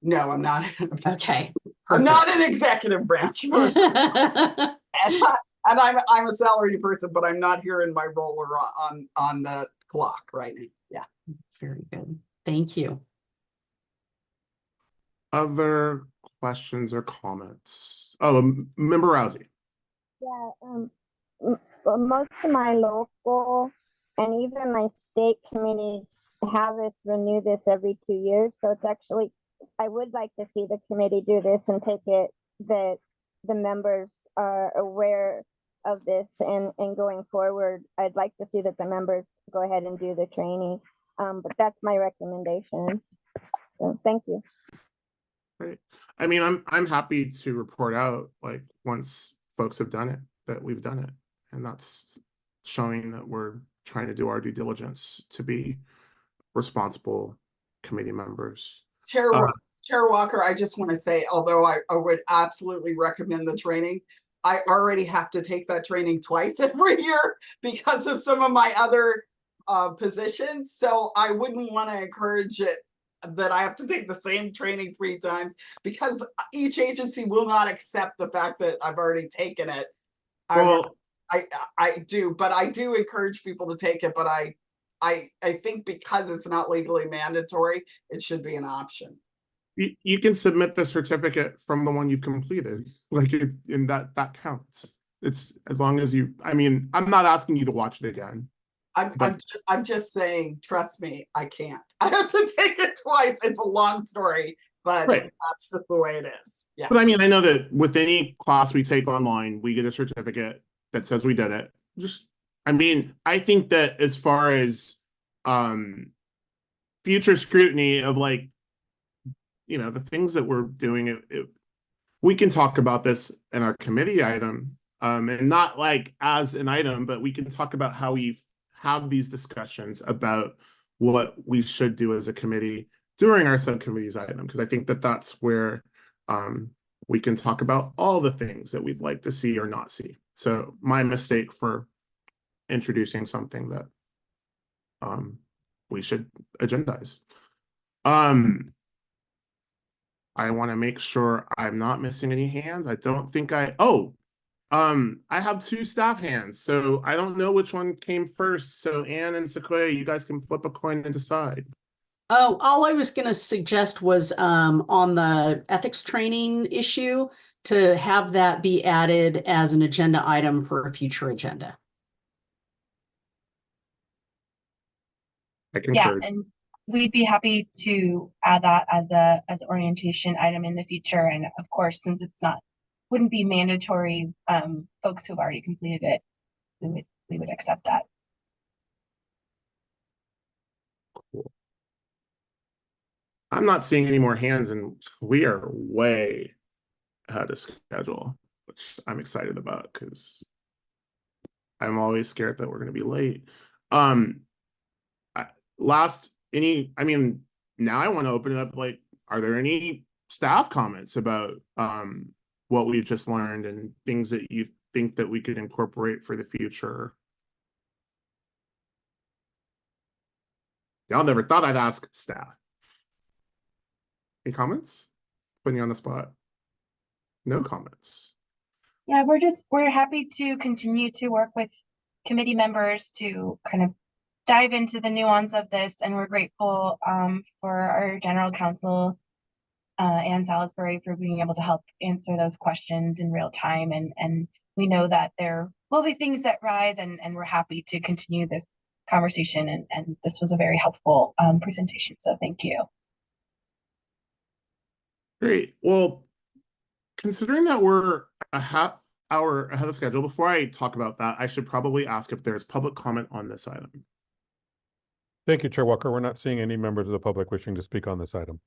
No, I'm not. Okay. I'm not an executive branch person. and I'm a salaried person, but I'm not here in my role or on the clock right now. Yeah. Very good. Thank you. Other questions or comments? Oh, Member Rousey. Yeah, most of my local and even my state committees have us renew this every 2 years. So it's actually, I would like to see the committee do this and take it that the members are aware of this, and going forward, I'd like to see that the members go ahead and do the training. But that's my recommendation. So thank you. Great. I mean, I'm happy to report out, like, once folks have done it, that we've done it. And that's showing that we're trying to do our due diligence to be responsible committee members. Chair Walker, I just want to say, although I would absolutely recommend the training, I already have to take that training twice every year because of some of my other positions, so I wouldn't want to encourage it that I have to take the same training 3 times, because each agency will not accept the fact that I've already taken it. Well, I do, but I do encourage people to take it, but I think because it's not legally mandatory, it should be an option. you can submit the certificate from the one you've completed, like in that counts. It's as long as you, I mean, I'm not asking you to watch it again. I'm just saying, trust me, I can't. I have to take it twice. It's a long story, but Right. that's just the way it is. Yeah. But I mean, I know that with any class we take online, we get a certificate that says we did it. I mean, I think that as far as future scrutiny of, like, you know, the things that we're doing, we can talk about this in our committee item, and not like as an item, but we can talk about how we have these discussions about what we should do as a committee during our subcommittees item, because I think that that's where we can talk about all the things that we'd like to see or not see. So my mistake for introducing something that we should agendize. I want to make sure I'm not missing any hands. I don't think I have 2 staff hands, so I don't know which one came first. So Anne and Sequoia, you guys can flip a coin and decide. Oh, all I was going to suggest was on the ethics training issue to have that be added as an agenda item for a future agenda. I concur. Yeah, and we'd be happy to add that as orientation item in the future. And of course, since it's wouldn't be mandatory, folks who've already completed it, we would accept that. Cool. I'm not seeing any more hands, and we are way ahead of schedule, which I'm excited about because I'm always scared that we're going to be late. Now I want to open it up. Like, are there any staff comments about what we've just learned and things that you think that we could incorporate for the future? Y'all never thought I'd ask staff. Any comments? Putting you on the spot. No comments. Yeah, we're happy to continue to work with committee members to kind of dive into the nuance of this, and we're grateful for our general counsel, Ann Salisbury, for being able to help answer those questions in real time. And we know that there will be things that rise, and we're happy to continue this conversation. And this was a very helpful presentation. So thank you. Great. Well, considering that we're a half hour ahead of schedule, before I talk about that, I should probably ask if there's public comment on this item. Thank you, Chair Walker. We're not seeing any members of the public wishing to speak on this item.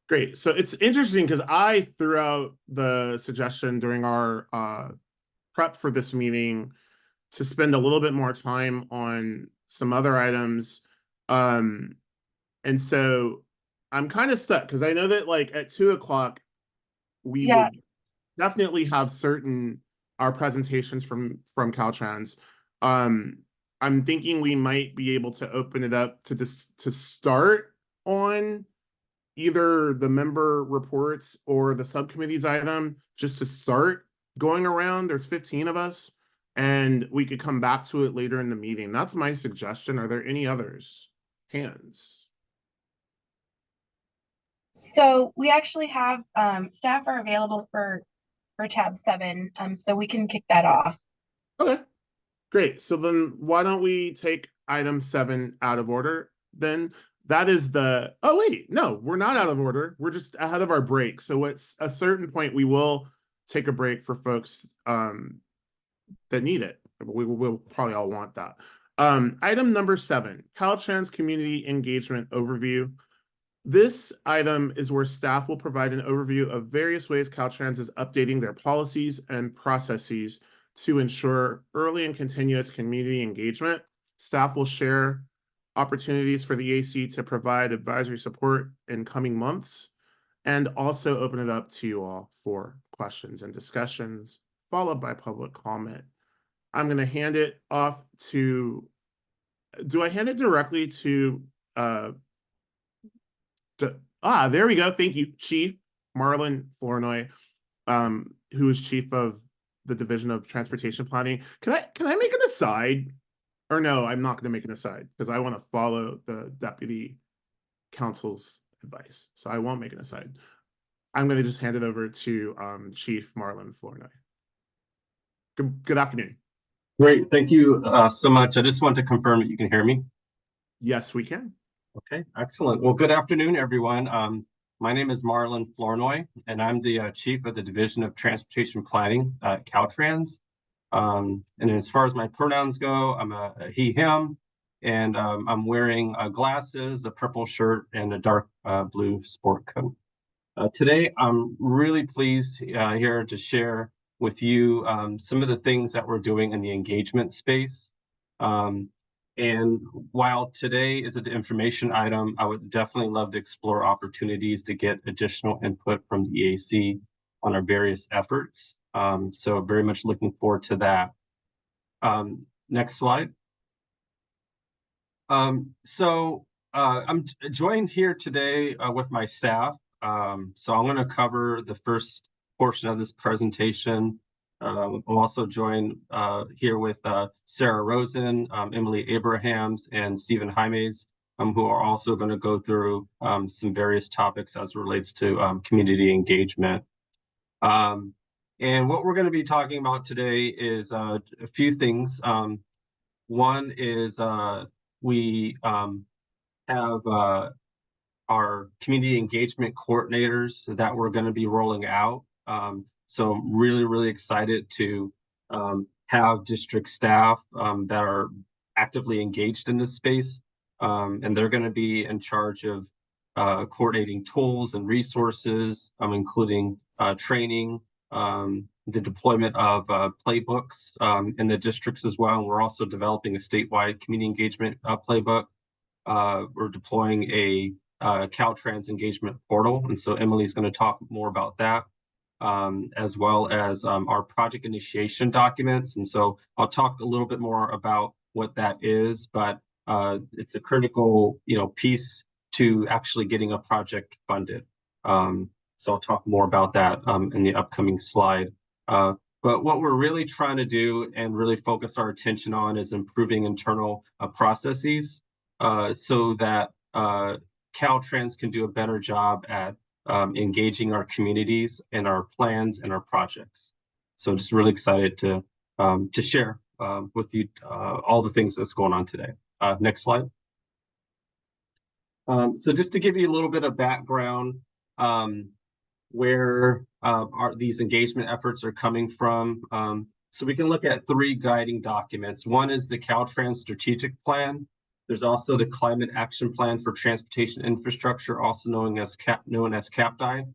Great. So it's interesting because I threw out the suggestion during our prep for this meeting to spend a little bit more time on some other items. And so I'm kind of stuck because I know that, like, at 2 o'clock, we would definitely have our presentations from Caltrans. I'm thinking we might be able to open it up to start on either the member reports or the subcommittees item, just to start going around. There's 15 of us, and we could come back to it later in the meeting. That's my suggestion. Are there any others? Hands? So we actually have staff are available for tab 7, so we can kick that off. Okay, great. So then why don't we take item 7 out of order then? That is oh wait, no, we're not out of order. We're just ahead of our break. So at a certain point, we will take a break for folks that need it. We'll probably all want that. Item number 7, Caltrans Community Engagement Overview. This item is where staff will provide an overview of various ways Caltrans is updating their policies and processes to ensure early and continuous community engagement. Staff will share opportunities for the EAC to provide advisory support in coming months, and also open it up to you all for questions and discussions, followed by public comment. I'm going to hand it off to do I hand it directly to, there we go. Thank you, Chief Marlon Flournoy, who is Chief of the Division of Transportation Planning. Can I make an aside? Or no, I'm not going to make an aside because I want to follow the Deputy Counsel's advice. So I won't make an aside. I'm going to just hand it over to Chief Marlon Flournoy. Good afternoon. Great, thank you so much. I just want to confirm that you can hear me. Yes, we can. Okay, excellent. Well, good afternoon, everyone. My name is Marlon Flournoy, and I'm the Chief of the Division of Transportation Planning at Caltrans. And as far as my pronouns go, I'm a he, him, and I'm wearing glasses, a purple shirt, and a dark blue sport coat. Today, I'm really pleased here to share with you some of the things that we're doing in the engagement space. And while today is an information item, I would definitely love to explore opportunities to get additional input from the EAC on our various efforts. So very much looking forward to that. Next slide. I'm joined here today with my staff. So I'm going to cover the first portion of this presentation. I'm also joined here with Sarah Rosen, Emily Abrahams, and Stephen Jaimes, who are also going to go through some various topics as it relates to community engagement. And what we're going to be talking about today is a few things. One is we have our community engagement coordinators that we're going to be rolling out. So I'm really excited to have district staff that are actively engaged in this space. And they're going to be in charge of coordinating tools and resources, including training, the deployment of playbooks in the districts as well. And we're also developing a statewide community engagement playbook. We're deploying a Caltrans engagement portal. And so Emily's going to talk more about that, as well as our project initiation documents. And so I'll talk a little bit more about what that is, but it's a critical, piece to actually getting a project funded. So I'll talk more about that in the upcoming slide. But what we're really trying to do and really focus our attention on is improving internal processes so that Caltrans can do a better job at engaging our communities and our plans and our projects. So I'm just really excited to share with you all the things that's going on today. Next slide. So just to give you a little bit of background, where these engagement efforts are coming from. So we can look at three guiding documents. One is the Caltrans Strategic Plan. There's also the Climate Action Plan for Transportation Infrastructure, also known as CAPDI.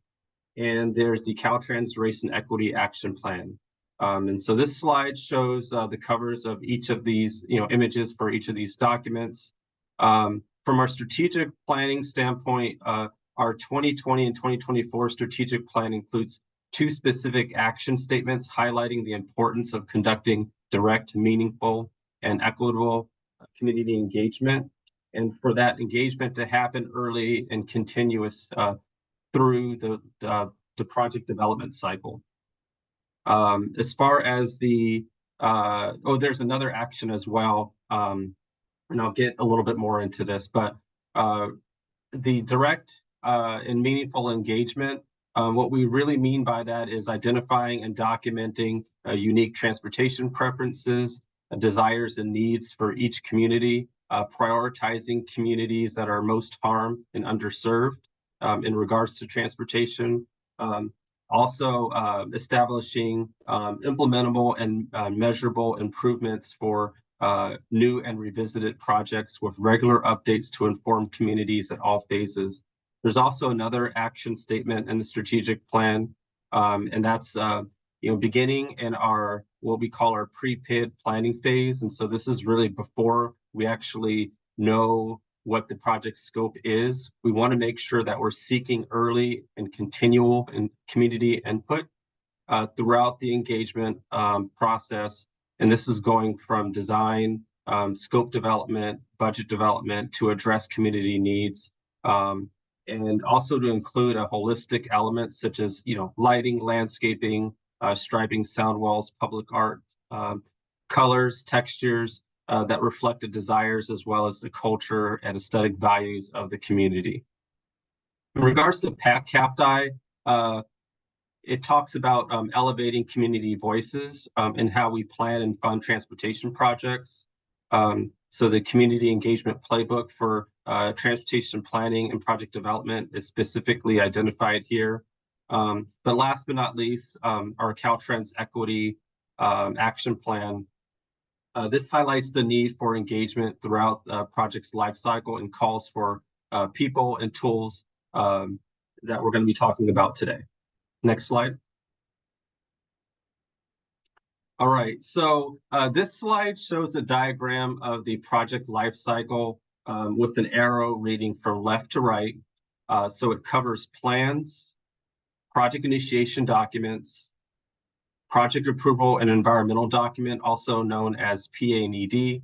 And there's the Caltrans Race and Equity Action Plan. And so this slide shows the covers of each of these, images for each of these documents. From our strategic planning standpoint, our 2020 and 2024 strategic plan includes two specific action statements highlighting the importance of conducting direct, meaningful, and equitable community engagement, and for that engagement to happen early and continuous through the project development cycle. As far as the, there's another action as well, and I'll get a little bit more into this, but the direct and meaningful engagement, what we really mean by that is identifying and documenting unique transportation preferences, desires and needs for each community, prioritizing communities that are most harmed and underserved in regards to transportation. Also establishing implementable and measurable improvements for new and revisited projects with regular updates to inform communities at all phases. There's also another action statement in the strategic plan, and that's beginning in our what we call our pre-PID planning phase. And so this is really before we actually know what the project scope is. We want to make sure that we're seeking early and continual and community input throughout the engagement process. And this is going from design scope development, budget development to address community needs, and also to include a holistic element such as, lighting, landscaping, striping, sound walls, public art, colors, textures that reflect the desires as well as the culture and aesthetic values of the community. In regards to CAPTI, it talks about elevating community voices and how we plan and fund transportation projects. So the community engagement playbook for transportation planning and project development is specifically identified here. But last but not least, our Caltrans Equity Action Plan. This highlights the need for engagement throughout the project's lifecycle and calls for people and tools that we're going to be talking about today. Next slide. All right, so this slide shows a diagram of the project lifecycle with an arrow reading from left to right. So it covers plans, project initiation documents, project approval and environmental document, also known as PA&ED.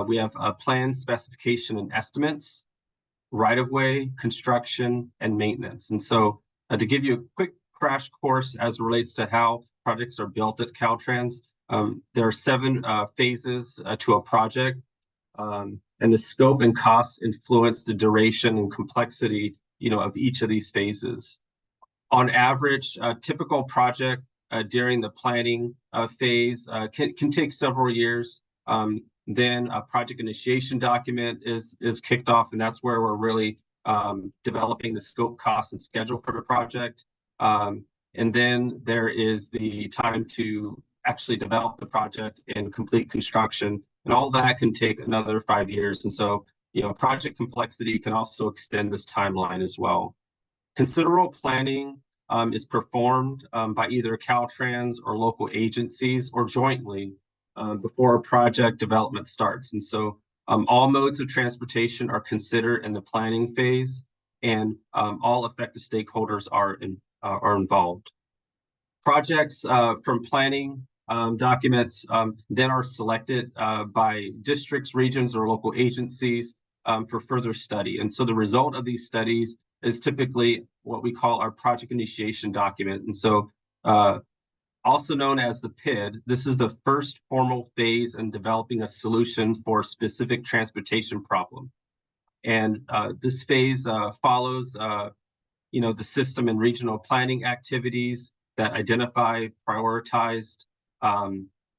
We have plan, specification, and estimates, right-of-way, construction, and maintenance. And so to give you a quick crash course as it relates to how projects are built at Caltrans, there are 7 phases to a project, and the scope and cost influence the duration and complexity, of each of these phases. On average, a typical project during the planning phase can take several years. Then a project initiation document is kicked off, and that's where we're really developing the scope, cost, and schedule for the project. And then there is the time to actually develop the project and complete construction, and all that can take another 5 years. And so, project complexity can also extend this timeline as well. Considerable planning is performed by either Caltrans or local agencies or jointly before a project development starts. And so all modes of transportation are considered in the planning phase, and all affected stakeholders are involved. Projects from planning documents then are selected by districts, regions, or local agencies for further study. And so the result of these studies is typically what we call our project initiation document. And so also known as the PID, this is the first formal phase in developing a solution for a specific transportation problem. And this phase follows the system and regional planning activities that identify prioritized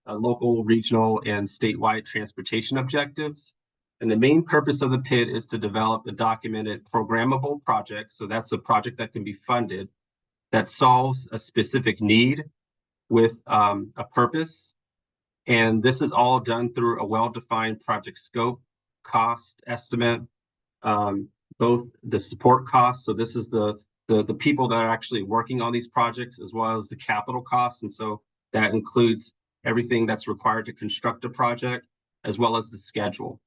local, regional, and statewide transportation objectives. And the main purpose of the PID is to develop a documented programmable project. So that's a project that can be funded that solves a specific need with a purpose. And this is all done through a well-defined project scope, cost estimate, both the support costs. So this is the people that are actually working on these projects, as well as the capital costs. And so that includes everything that's required to construct a project, as well as the schedule.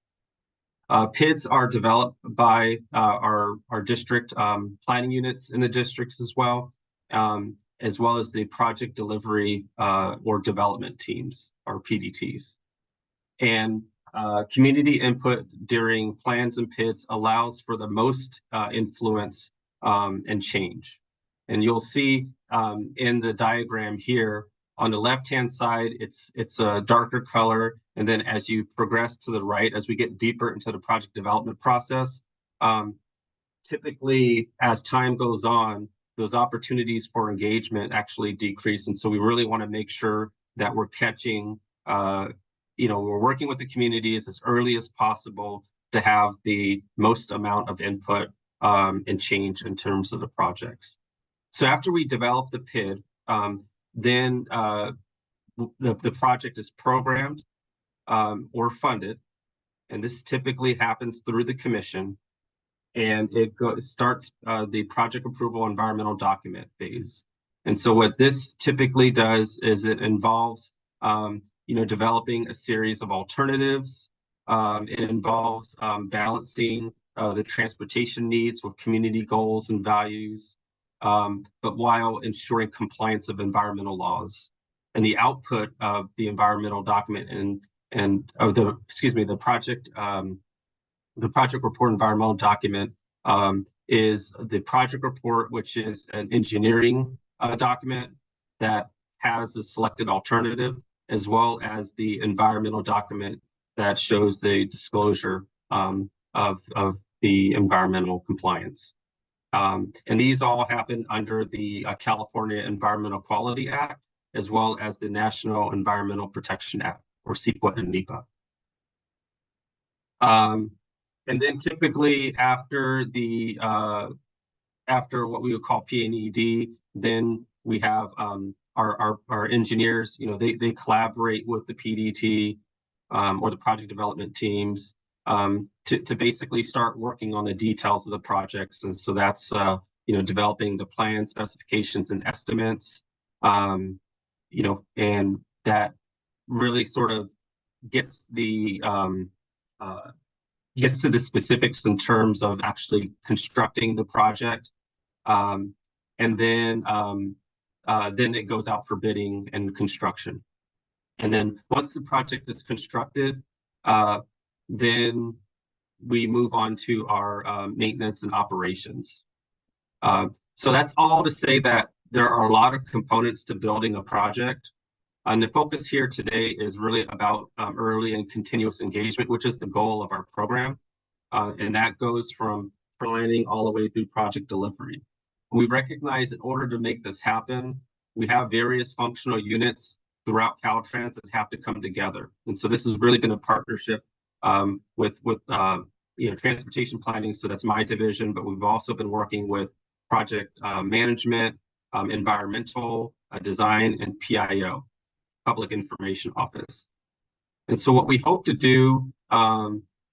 PIDs are developed by our district planning units in the districts as well as the project delivery or development teams, or PDTs. And community input during plans and PIDs allows for the most influence and change. And you'll see in the diagram here, on the left-hand side, it's a darker color. And then as you progress to the right, as we get deeper into the project development process, typically as time goes on, those opportunities for engagement actually decrease. And so we really want to make sure that we're catching, we're working with the communities as early as possible to have the most amount of input and change in terms of the projects. So after we develop the PID, then the project is programmed or funded, and this typically happens through the commission, and it starts the project approval environmental document phase. And so what this typically does is it involves developing a series of alternatives. It involves balancing the transportation needs with community goals and values, but while ensuring compliance of environmental laws. And the output of the environmental document the project report environmental document is the project report, which is an engineering document that has the selected alternative, as well as the environmental document that shows the disclosure of the environmental compliance. And these all happen under the California Environmental Quality Act, as well as the National Environmental Protection Act, or CEQA and NEPA. And then typically after what we would call P&ED, then we have our engineers, they collaborate with the PDT or the project development teams to basically start working on the details of the projects. And so that's, developing the plan, specifications, and estimates, and that really sort of gets to the specifics in terms of actually constructing the project. And then it goes out for bidding and construction. And then once the project is constructed, then we move on to our maintenance and operations. So that's all to say that there are a lot of components to building a project. And the focus here today is really about early and continuous engagement, which is the goal of our program. And that goes from planning all the way through project delivery. We recognize in order to make this happen, we have various functional units throughout Caltrans that have to come together. And so this has really been a partnership with transportation planning. So that's my division, but we've also been working with project management, environmental design, and PIO, Public Information Office. And so what we hope to do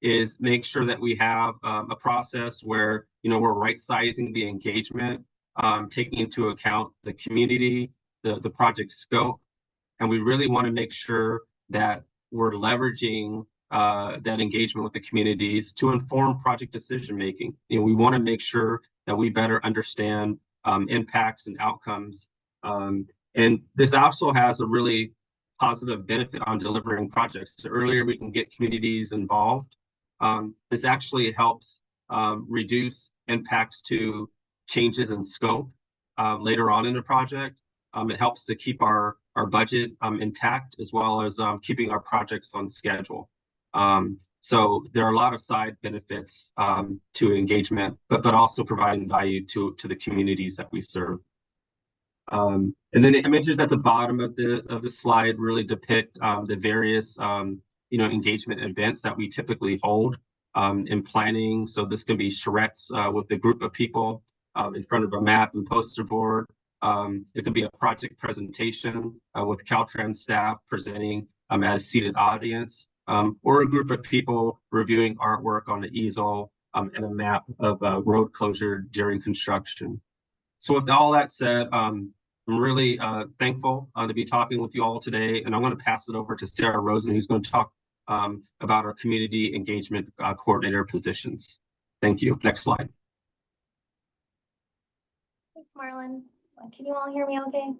is make sure that we have a process where we're right-sizing the engagement, taking into account the community, the project scope, and we really want to make sure that we're leveraging that engagement with the communities to inform project decision making. We want to make sure that we better understand impacts and outcomes, and this also has a really positive benefit on delivering projects. The earlier we can get communities involved, this actually helps reduce impacts to changes in scope later on in the project. It helps to keep our budget intact, as well as keeping our projects on schedule. So there are a lot of side benefits to engagement, but also providing value to the communities that we serve. And then the images at the bottom of the slide really depict the various engagement events that we typically hold in planning. So this can be charrettes with a group of people in front of a map and poster board. It could be a project presentation with Caltrans staff presenting at a seated audience, or a group of people reviewing artwork on the easel and a map of road closure during construction. So with all that said, I'm really thankful to be talking with you all today, and I'm going to pass it over to Sarah Rosen, who's going to talk about our community engagement coordinator positions. Thank you. Next slide. Thanks, Marlon. Can you all hear me okay?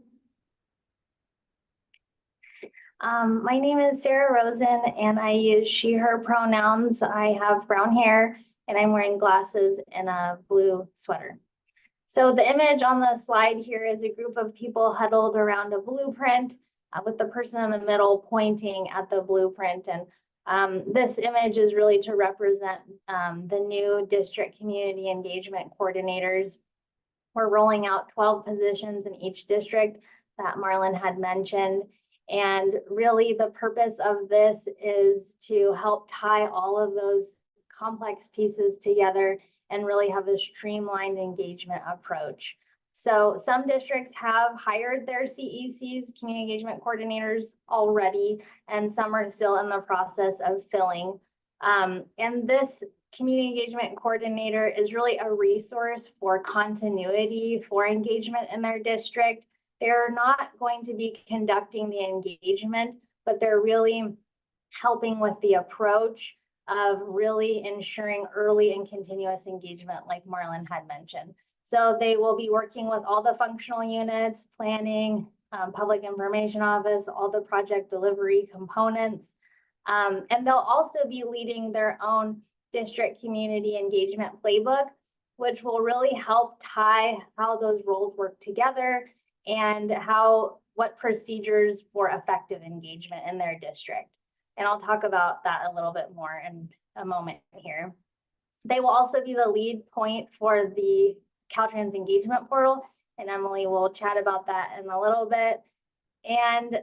My name is Sarah Rosen, and I use she, her pronouns. I have brown hair, and I'm wearing glasses and a blue sweater. So the image on the slide here is a group of people huddled around a blueprint with the person in the middle pointing at the blueprint. And this image is really to represent the new district community engagement coordinators. We're rolling out 12 positions in each district that Marlon had mentioned. And really the purpose of this is to help tie all of those complex pieces together and really have a streamlined engagement approach. So some districts have hired their CECs, community engagement coordinators, already, and some are still in the process of filling. And this community engagement coordinator is really a resource for continuity for engagement in their district. They're not going to be conducting the engagement, but they're really helping with the approach of really ensuring early and continuous engagement, like Marlon had mentioned. So they will be working with all the functional units, planning, public information office, all the project delivery components. And they'll also be leading their own district community engagement playbook, which will really help tie how those roles work together and what procedures for effective engagement in their district. And I'll talk about that a little bit more in a moment here. They will also be the lead point for the Caltrans engagement portal, and Emily will chat about that in a little bit. And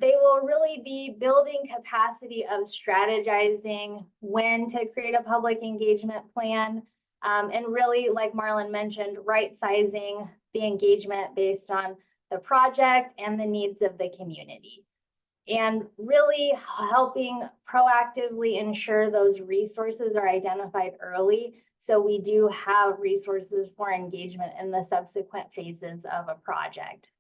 they will really be building capacity of strategizing when to create a public engagement plan, and really, like Marlon mentioned, right-sizing the engagement based on the project and the needs of the community. And really helping proactively ensure those resources are identified early, so we do have resources for engagement in the subsequent phases of a project.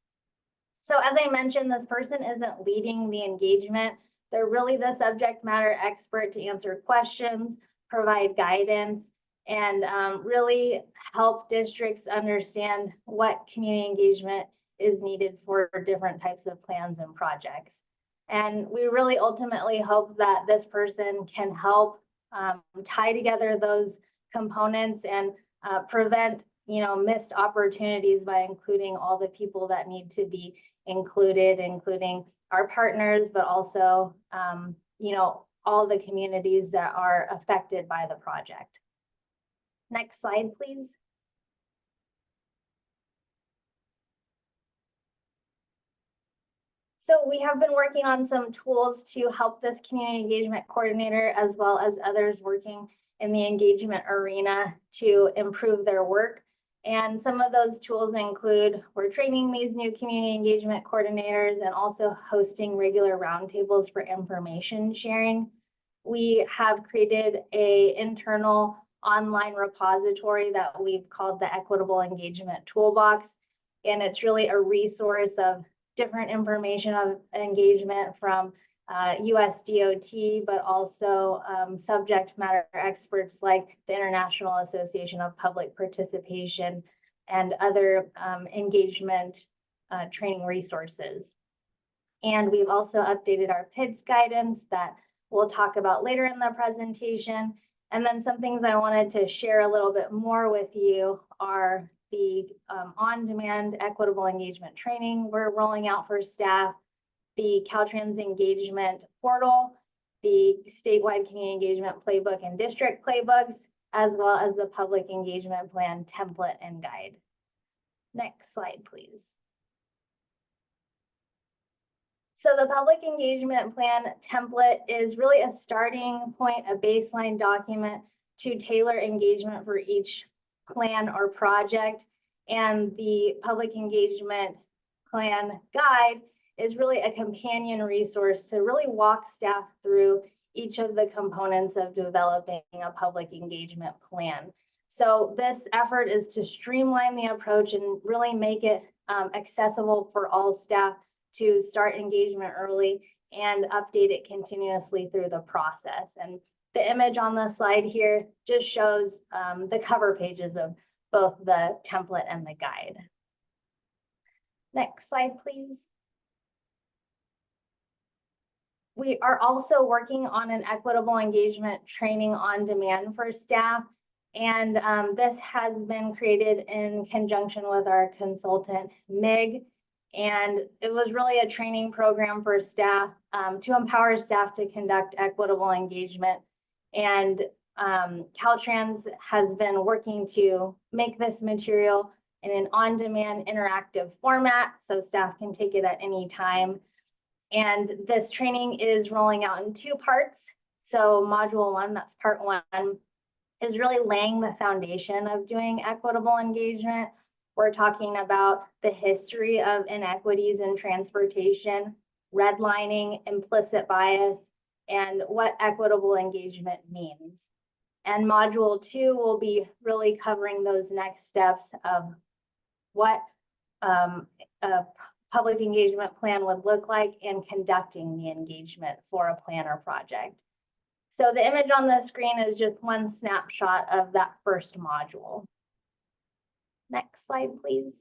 So as I mentioned, this person isn't leading the engagement. They're really the subject matter expert to answer questions, provide guidance, and really help districts understand what community engagement is needed for different types of plans and projects. And we really ultimately hope that this person can help tie together those components and prevent, missed opportunities by including all the people that need to be included, including our partners, but also, all the communities that are affected by the project. Next slide, please. So we have been working on some tools to help this community engagement coordinator, as well as others working in the engagement arena, to improve their work. And some of those tools include, we're training these new community engagement coordinators and also hosting regular roundtables for information sharing. We have created an internal online repository that we've called the Equitable Engagement Toolbox. And it's really a resource of different information of engagement from USDOT, but also subject matter experts like the International Association of Public Participation and other engagement training resources. And we've also updated our pitch guidance that we'll talk about later in the presentation. And then some things I wanted to share a little bit more with you are the on-demand equitable engagement training we're rolling out for staff, the Caltrans engagement portal, the statewide community engagement playbook and district playbooks, as well as the public engagement plan template and guide. Next slide, please. So the public engagement plan template is really a starting point, a baseline document to tailor engagement for each plan or project. And the public engagement plan guide is really a companion resource to really walk staff through each of the components of developing a public engagement plan. So this effort is to streamline the approach and really make it accessible for all staff to start engagement early and update it continuously through the process. And the image on the slide here just shows the cover pages of both the template and the guide. Next slide, please. We are also working on an equitable engagement training on demand for staff. And this has been created in conjunction with our consultant, MIG. And it was really a training program for staff to empower staff to conduct equitable engagement. And Caltrans has been working to make this material in an on-demand interactive format so staff can take it at any time. And this training is rolling out in 2 parts. So module 1, that's part 1, is really laying the foundation of doing equitable engagement. We're talking about the history of inequities in transportation, redlining, implicit bias, and what equitable engagement means. And module 2 will be really covering those next steps of what a public engagement plan would look like and conducting the engagement for a plan or project. So the image on the screen is just one snapshot of that first module. Next slide, please.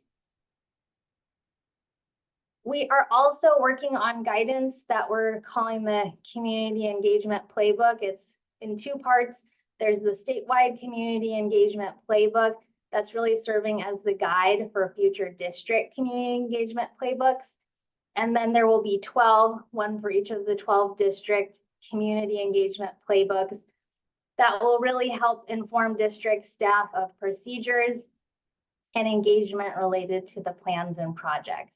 We are also working on guidance that we're calling the Community Engagement Playbook. It's in two parts. There's the statewide Community Engagement Playbook that's really serving as the guide for future district community engagement playbooks. And then there will be 12, one for each of the 12 district community engagement playbooks that will really help inform district staff of procedures and engagement related to the plans and projects.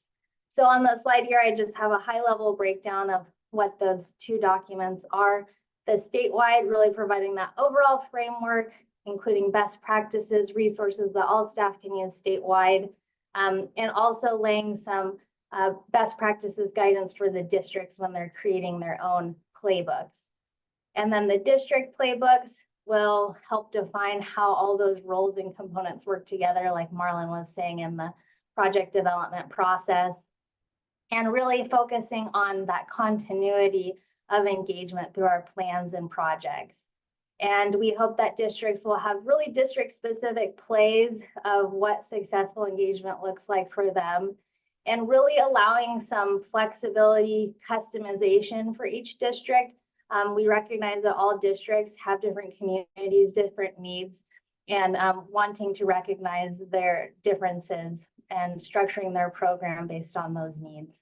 So on the slide here, I just have a high-level breakdown of what those two documents are. The statewide really providing that overall framework, including best practices, resources that all staff can use statewide, and also laying some best practices guidance for the districts when they're creating their own playbooks. And then the district playbooks will help define how all those roles and components work together, like Marlon was saying, in the project development process, and really focusing on that continuity of engagement through our plans and projects. And we hope that districts will have really district-specific plays of what successful engagement looks like for them, and really allowing some flexibility, customization for each district. We recognize that all districts have different communities, different needs, and wanting to recognize their differences and structuring their program based on those needs.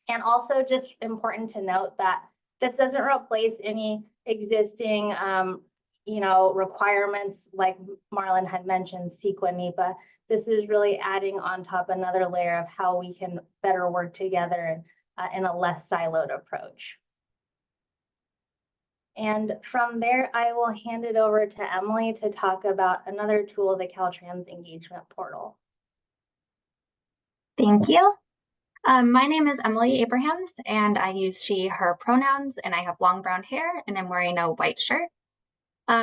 And also just important to note that this doesn't replace any existing requirements like Marlon had mentioned, CEQA, NEPA. This is really adding on top another layer of how we can better work together in a less siloed approach. And from there, I will hand it over to Emily to talk about another tool, the Caltrans Engagement Portal. Thank you. My name is Emily Abrahams, and I use she, her pronouns, and I have long brown hair, and I'm wearing a white shirt.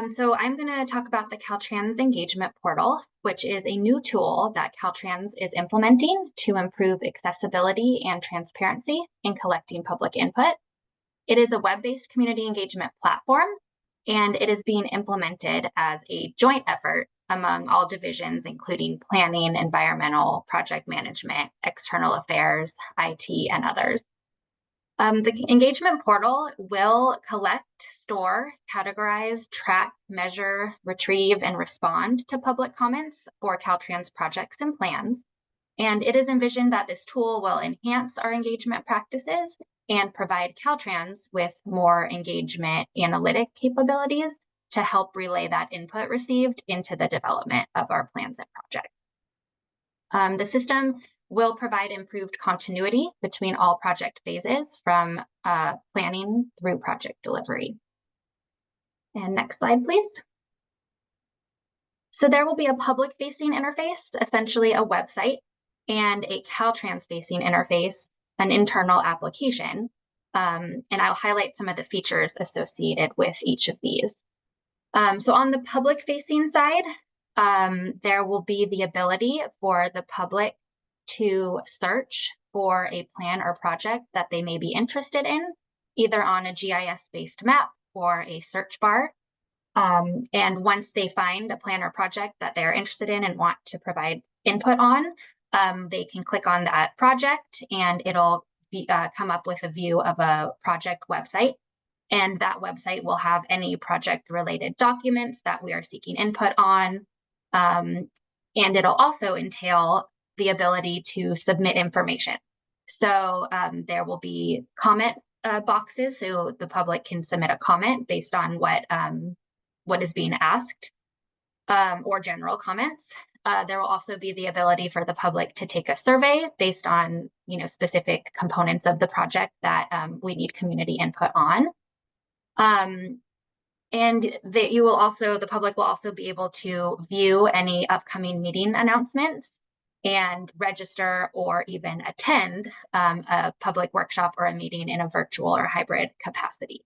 So I'm going to talk about the Caltrans Engagement Portal, which is a new tool that Caltrans is implementing to improve accessibility and transparency in collecting public input. It is a web-based community engagement platform, and it is being implemented as a joint effort among all divisions, including planning, environmental, project management, external affairs, IT, and others. The engagement portal will collect, store, categorize, track, measure, retrieve, and respond to public comments for Caltrans projects and plans. And it is envisioned that this tool will enhance our engagement practices and provide Caltrans with more engagement analytic capabilities to help relay that input received into the development of our plans and projects. The system will provide improved continuity between all project phases from planning through project delivery. And next slide, please. So there will be a public-facing interface, essentially a website, and a Caltrans-facing interface, an internal application. And I'll highlight some of the features associated with each of these. So on the public-facing side, there will be the ability for the public to search for a plan or project that they may be interested in, either on a GIS-based map or a search bar. And once they find a plan or project that they're interested in and want to provide input on, they can click on that project and it'll come up with a view of a project website. And that website will have any project-related documents that we are seeking input on. And it'll also entail the ability to submit information. So there will be comment boxes, so the public can submit a comment based on what is being asked, or general comments. There will also be the ability for the public to take a survey based on specific components of the project that we need community input on. And that the public will also be able to view any upcoming meeting announcements and register or even attend a public workshop or a meeting in a virtual or hybrid capacity.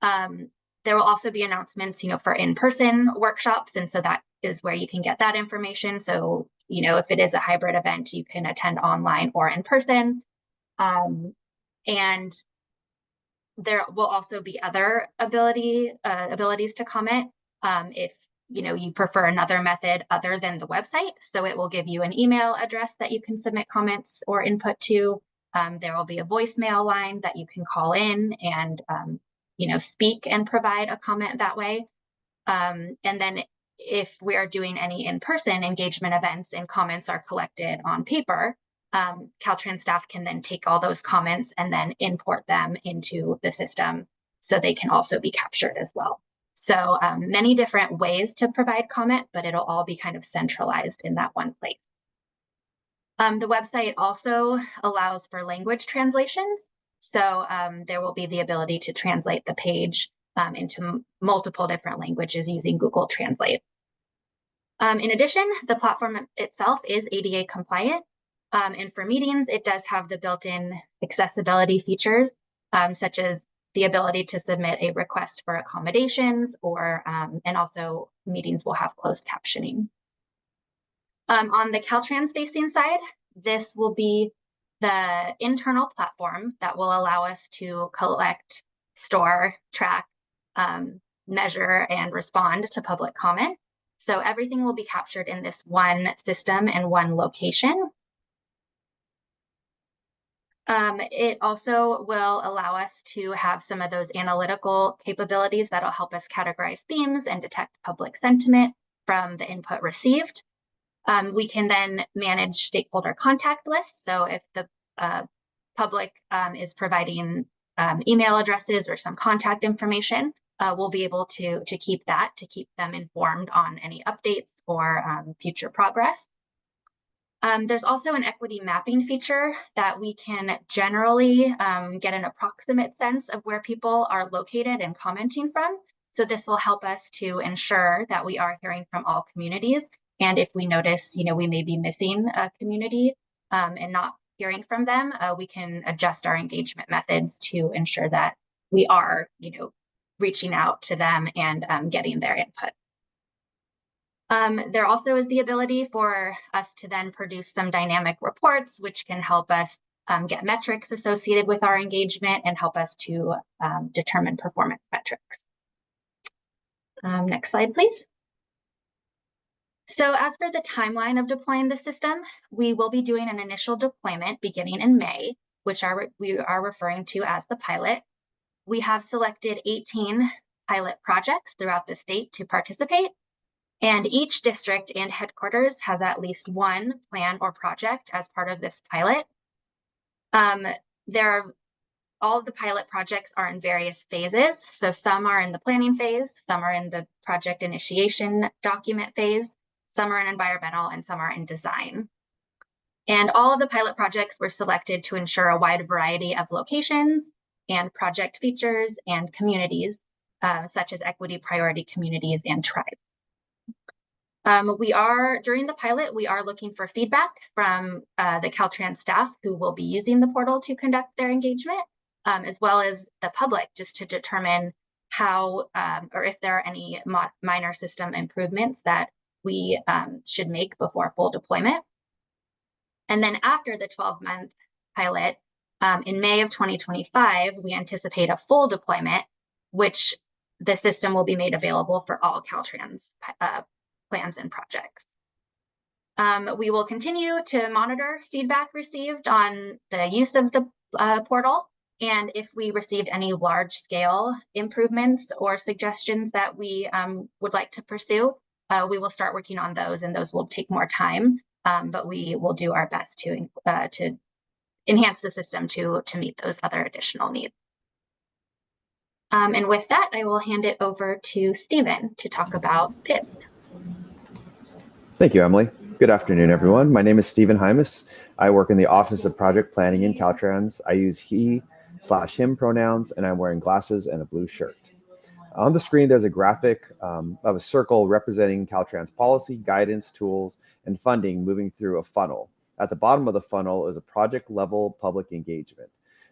There will also be announcements, for in-person workshops, and so that is where you can get that information. So, if it is a hybrid event, you can attend online or in person. And there will also be other abilities to comment if you prefer another method other than the website. So it will give you an email address that you can submit comments or input to, There will be a voicemail line that you can call in and, speak and provide a comment that way. And then if we are doing any in-person engagement events and comments are collected on paper, Caltrans staff can then take all those comments and then import them into the system so they can also be captured as well. So many different ways to provide comment, but it'll all be kind of centralized in that one place. The website also allows for language translations. So there will be the ability to translate the page into multiple different languages using Google Translate. In addition, the platform itself is ADA compliant. And for meetings, it does have the built-in accessibility features, such as the ability to submit a request for accommodations, or and also meetings will have closed captioning. On the Caltrans facing side, this will be the internal platform that will allow us to collect, store, track, measure, and respond to public comment. So everything will be captured in this one system and one location. It also will allow us to have some of those analytical capabilities that'll help us categorize themes and detect public sentiment from the input received. We can then manage stakeholder contact lists. So if the public is providing email addresses or some contact information, we'll be able to keep that, to keep them informed on any updates or future progress. There's also an equity mapping feature that we can generally get an approximate sense of where people are located and commenting from. So this will help us to ensure that we are hearing from all communities. And if we notice, we may be missing a community and not hearing from them, we can adjust our engagement methods to ensure that we are, reaching out to them and getting their input. There also is the ability for us to then produce some dynamic reports, which can help us get metrics associated with our engagement and help us to determine performance metrics. Next slide, please. So as for the timeline of deploying the system, we will be doing an initial deployment beginning in May, which we are referring to as the pilot. We have selected 18 pilot projects throughout the state to participate, and each district and headquarters has at least one plan or project as part of this pilot. All of the pilot projects are in various phases. So some are in the planning phase, some are in the project initiation document phase, some are in environmental, and some are in design. And all of the pilot projects were selected to ensure a wide variety of locations and project features and communities, such as equity priority communities and tribes. During the pilot, we are looking for feedback from the Caltrans staff who will be using the portal to conduct their engagement, as well as the public, just to determine how or if there are any minor system improvements that we should make before full deployment. And then after the 12-month pilot, in May of 2025, we anticipate a full deployment, which the system will be made available for all Caltrans plans and projects. We will continue to monitor feedback received on the use of the portal, and if we received any large-scale improvements or suggestions that we would like to pursue, we will start working on those, and those will take more time, but we will do our best to enhance the system to meet those other additional needs. And with that, I will hand it over to Stephen to talk about PIDs. Thank you, Emily. Good afternoon, everyone. My name is Stephen Hymas. I work in the Office of Project Planning in Caltrans. I use he/him pronouns, and I'm wearing glasses and a blue shirt. On the screen, there's a graphic of a circle representing Caltrans policy, guidance, tools, and funding moving through a funnel. At the bottom of the funnel is a project-level public engagement.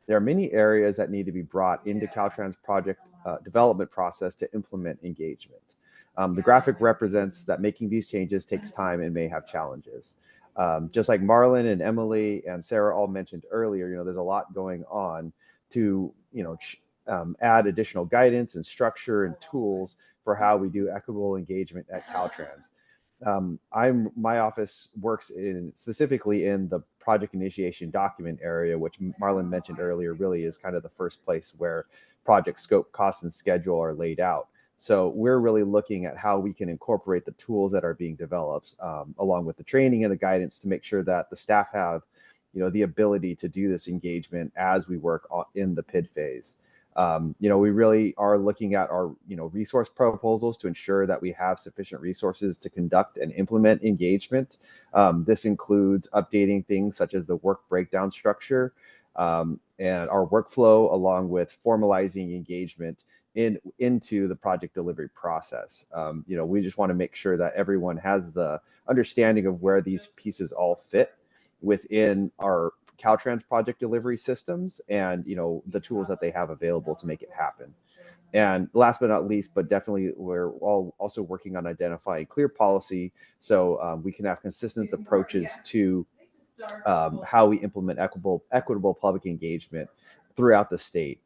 There are many areas that need to be brought into Caltrans project development process to implement engagement. The graphic represents that making these changes takes time and may have challenges. Just like Marlon and Emily and Sarah all mentioned earlier, there's a lot going on to, add additional guidance and structure and tools for how we do equitable engagement at Caltrans. my office works specifically in the project initiation document area, which Marlon mentioned earlier, really is kind of the first place where project scope, cost, and schedule are laid out. So we're really looking at how we can incorporate the tools that are being developed, along with the training and the guidance, to make sure that the staff have, the ability to do this engagement as we work in the PID phase. We really are looking at our, resource proposals to ensure that we have sufficient resources to conduct and implement engagement. This includes updating things such as the work breakdown structure and our workflow, along with formalizing engagement into the project delivery process. We just want to make sure that everyone has the understanding of where these pieces all fit within our Caltrans project delivery systems, and the tools that they have available to make it happen. And last but not least, but definitely, we're all also working on identifying clear policy so we can have consistent approaches to how we implement equitable public engagement throughout the state.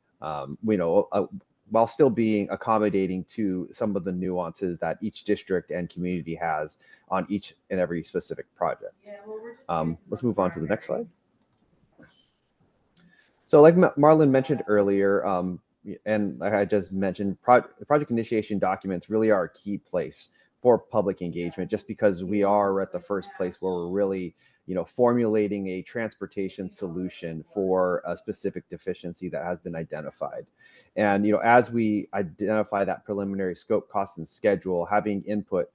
While still being accommodating to some of the nuances that each district and community has on each and every specific project. Let's move on to the next slide. So like Marlon mentioned earlier, and like I just mentioned, project initiation documents really are a key place for public engagement, just because we are at the first place where we're really, formulating a transportation solution for a specific deficiency that has been identified. And, as we identify that preliminary scope, cost, and schedule, having input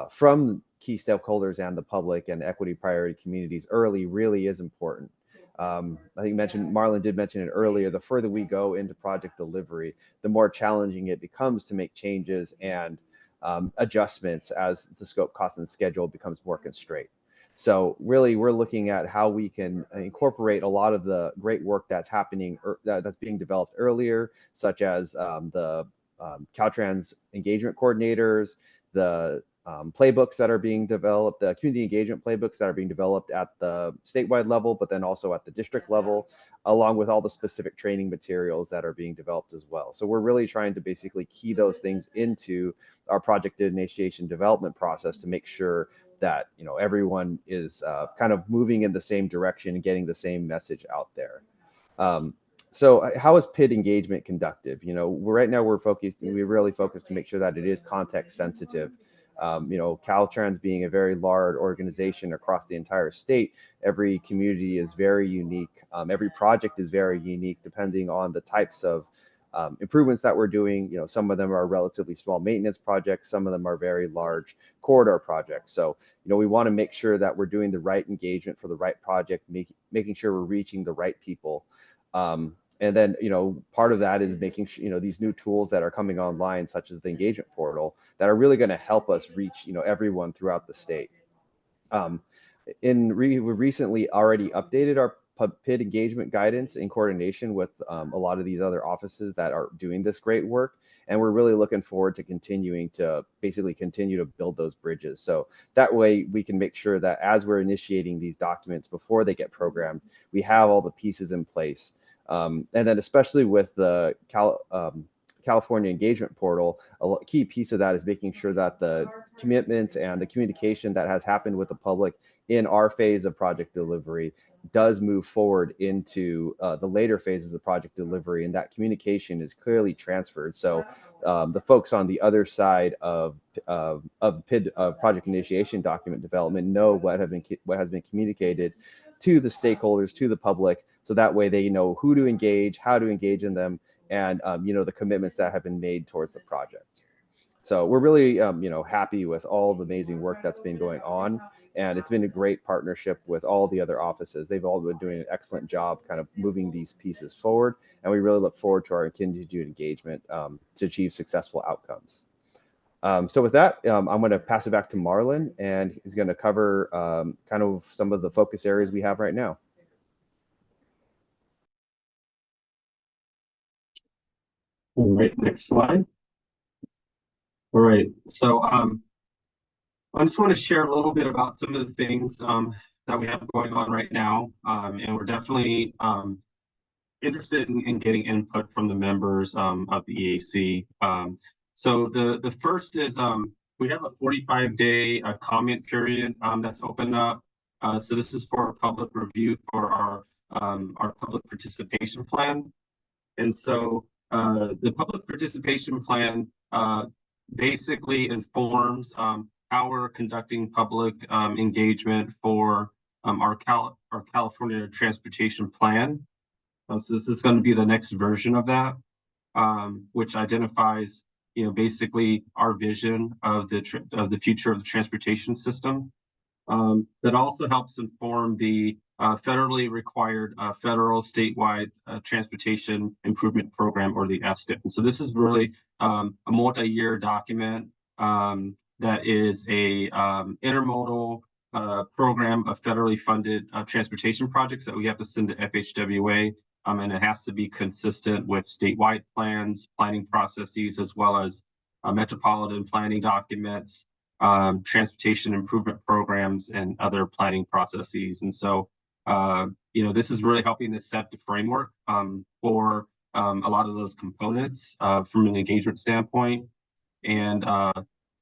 from key stakeholders and the public and equity priority communities early really is important. I think Marlon did mention it earlier, the further we go into project delivery, the more challenging it becomes to make changes and adjustments as the scope, cost, and schedule becomes more constrained. So really, we're looking at how we can incorporate a lot of the great work that's happening, that's being developed earlier, such as the Caltrans engagement coordinators, the playbooks that are being developed, the community engagement playbooks that are being developed at the statewide level, but then also at the district level, along with all the specific training materials that are being developed as well. So we're really trying to basically key those things into our project initiation development process to make sure that everyone is kind of moving in the same direction and getting the same message out there. So how is PID engagement conducted? Right now we're really focused to make sure that it is context sensitive. Caltrans being a very large organization across the entire state, every community is very unique. Every project is very unique depending on the types of improvements that we're doing. Some of them are relatively small maintenance projects. Some of them are very large corridor projects. So, we want to make sure that we're doing the right engagement for the right project, making sure we're reaching the right people. And then, part of that is making sure, these new tools that are coming online, such as the engagement portal, that are really going to help us reach, everyone throughout the state. We recently already updated our PID engagement guidance in coordination with a lot of these other offices that are doing this great work. And we're really looking forward to continue to build those bridges. So that way we can make sure that as we're initiating these documents before they get programmed, we have all the pieces in place. And then especially with the California engagement portal, a key piece of that is making sure that the commitments and the communication that has happened with the public in our phase of project delivery does move forward into the later phases of project delivery, and that communication is clearly transferred. So the folks on the other side of PID project initiation document development know what has been communicated to the stakeholders, to the public, so that way they know who to engage, how to engage in them, and the commitments that have been made towards the project. So we're really happy with all the amazing work that's been going on, and it's been a great partnership with all the other offices. They've all been doing an excellent job kind of moving these pieces forward, and we really look forward to our continued engagement to achieve successful outcomes. So with that, I'm going to pass it back to Marlon, and he's going to cover kind of some of the focus areas we have right now. All right, next slide. All right, so I just want to share a little bit about some of the things that we have going on right now, and we're definitely interested in getting input from the members of the EAC. So the first is we have a 45-day comment period that's open up. So this is for public review for our public participation plan. And so the public participation plan basically informs how we're conducting public engagement for our California transportation plan. So this is going to be the next version of that, which identifies, basically our vision of the future of the transportation system. That also helps inform the federally required federal statewide transportation improvement program, or the FSTIP. And so this is really a multi-year document that is a intermodal program of federally funded transportation projects that we have to send to FHWA. And it has to be consistent with statewide plans, planning processes, as well as metropolitan planning documents, transportation improvement programs, and other planning processes. And so, this is really helping to set the framework for a lot of those components from an engagement standpoint. And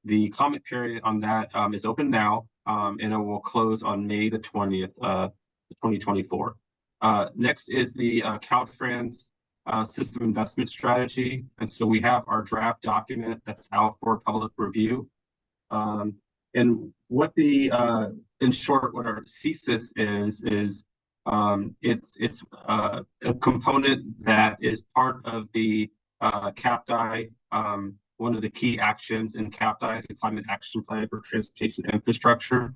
the comment period on that is open now, and it will close on May the 20th, 2024. Next is the Caltrans system investment strategy. And so we have our draft document that's out for public review. And what in short, what our thesis is it's a component that is part of the CAPDI, one of the key actions in CAPDI, the Climate Action Plan for Transportation Infrastructure.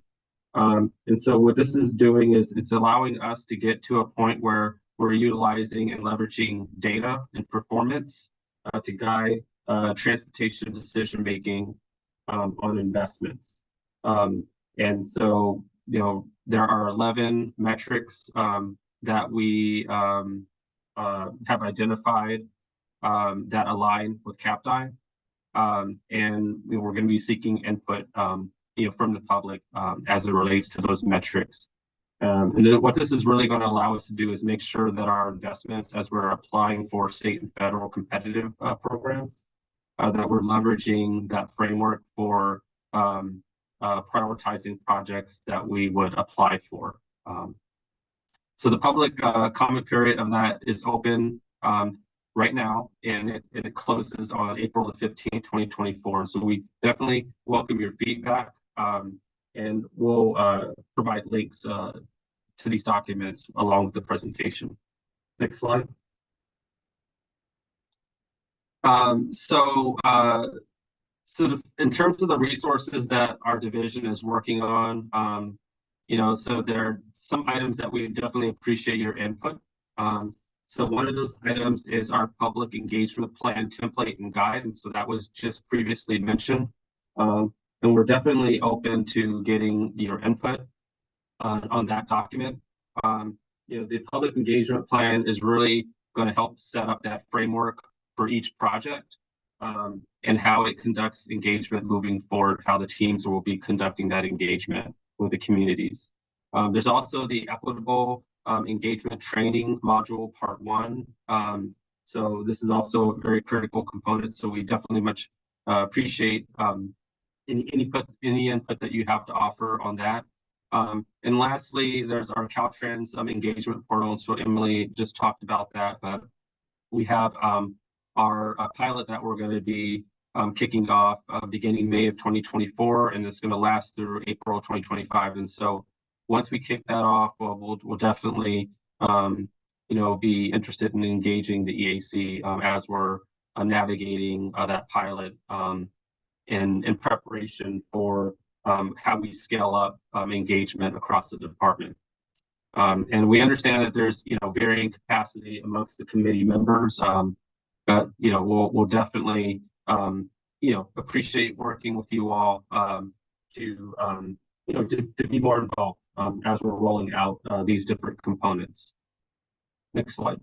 And so what this is doing is it's allowing us to get to a point where we're utilizing and leveraging data and performance to guide transportation decision making on investments. And so, there are 11 metrics that we have identified that align with CAPDI. And we're going to be seeking input from the public as it relates to those metrics. And then what this is really going to allow us to do is make sure that our investments, as we're applying for state and federal competitive programs, that we're leveraging that framework for prioritizing projects that we would apply for. So the public comment period of that is open right now, and it closes on April the 15th, 2024. So we definitely welcome your feedback, and we'll provide links to these documents along with the presentation. Next slide. So in terms of the resources that our division is working on, so there are some items that we definitely appreciate your input. So one of those items is our public engagement plan template and guide. And so that was just previously mentioned. And we're definitely open to getting your input on that document. The public engagement plan is really going to help set up that framework for each project, and how it conducts engagement moving forward, how the teams will be conducting that engagement with the communities. There's also the equitable engagement training module part 1. So this is also a very critical component. So we definitely much appreciate any input that you have to offer on that. And lastly, there's our Caltrans engagement portal. So Emily just talked about that, but we have our pilot that we're going to be kicking off beginning May of 2024, and it's going to last through April 2025. And so once we kick that off, we'll definitely be interested in engaging the EAC as we're navigating that pilot in preparation for how we scale up engagement across the department. And we understand that there's varying capacity amongst the committee members, but we'll definitely appreciate working with you all to be more involved as we're rolling out these different components. Next slide.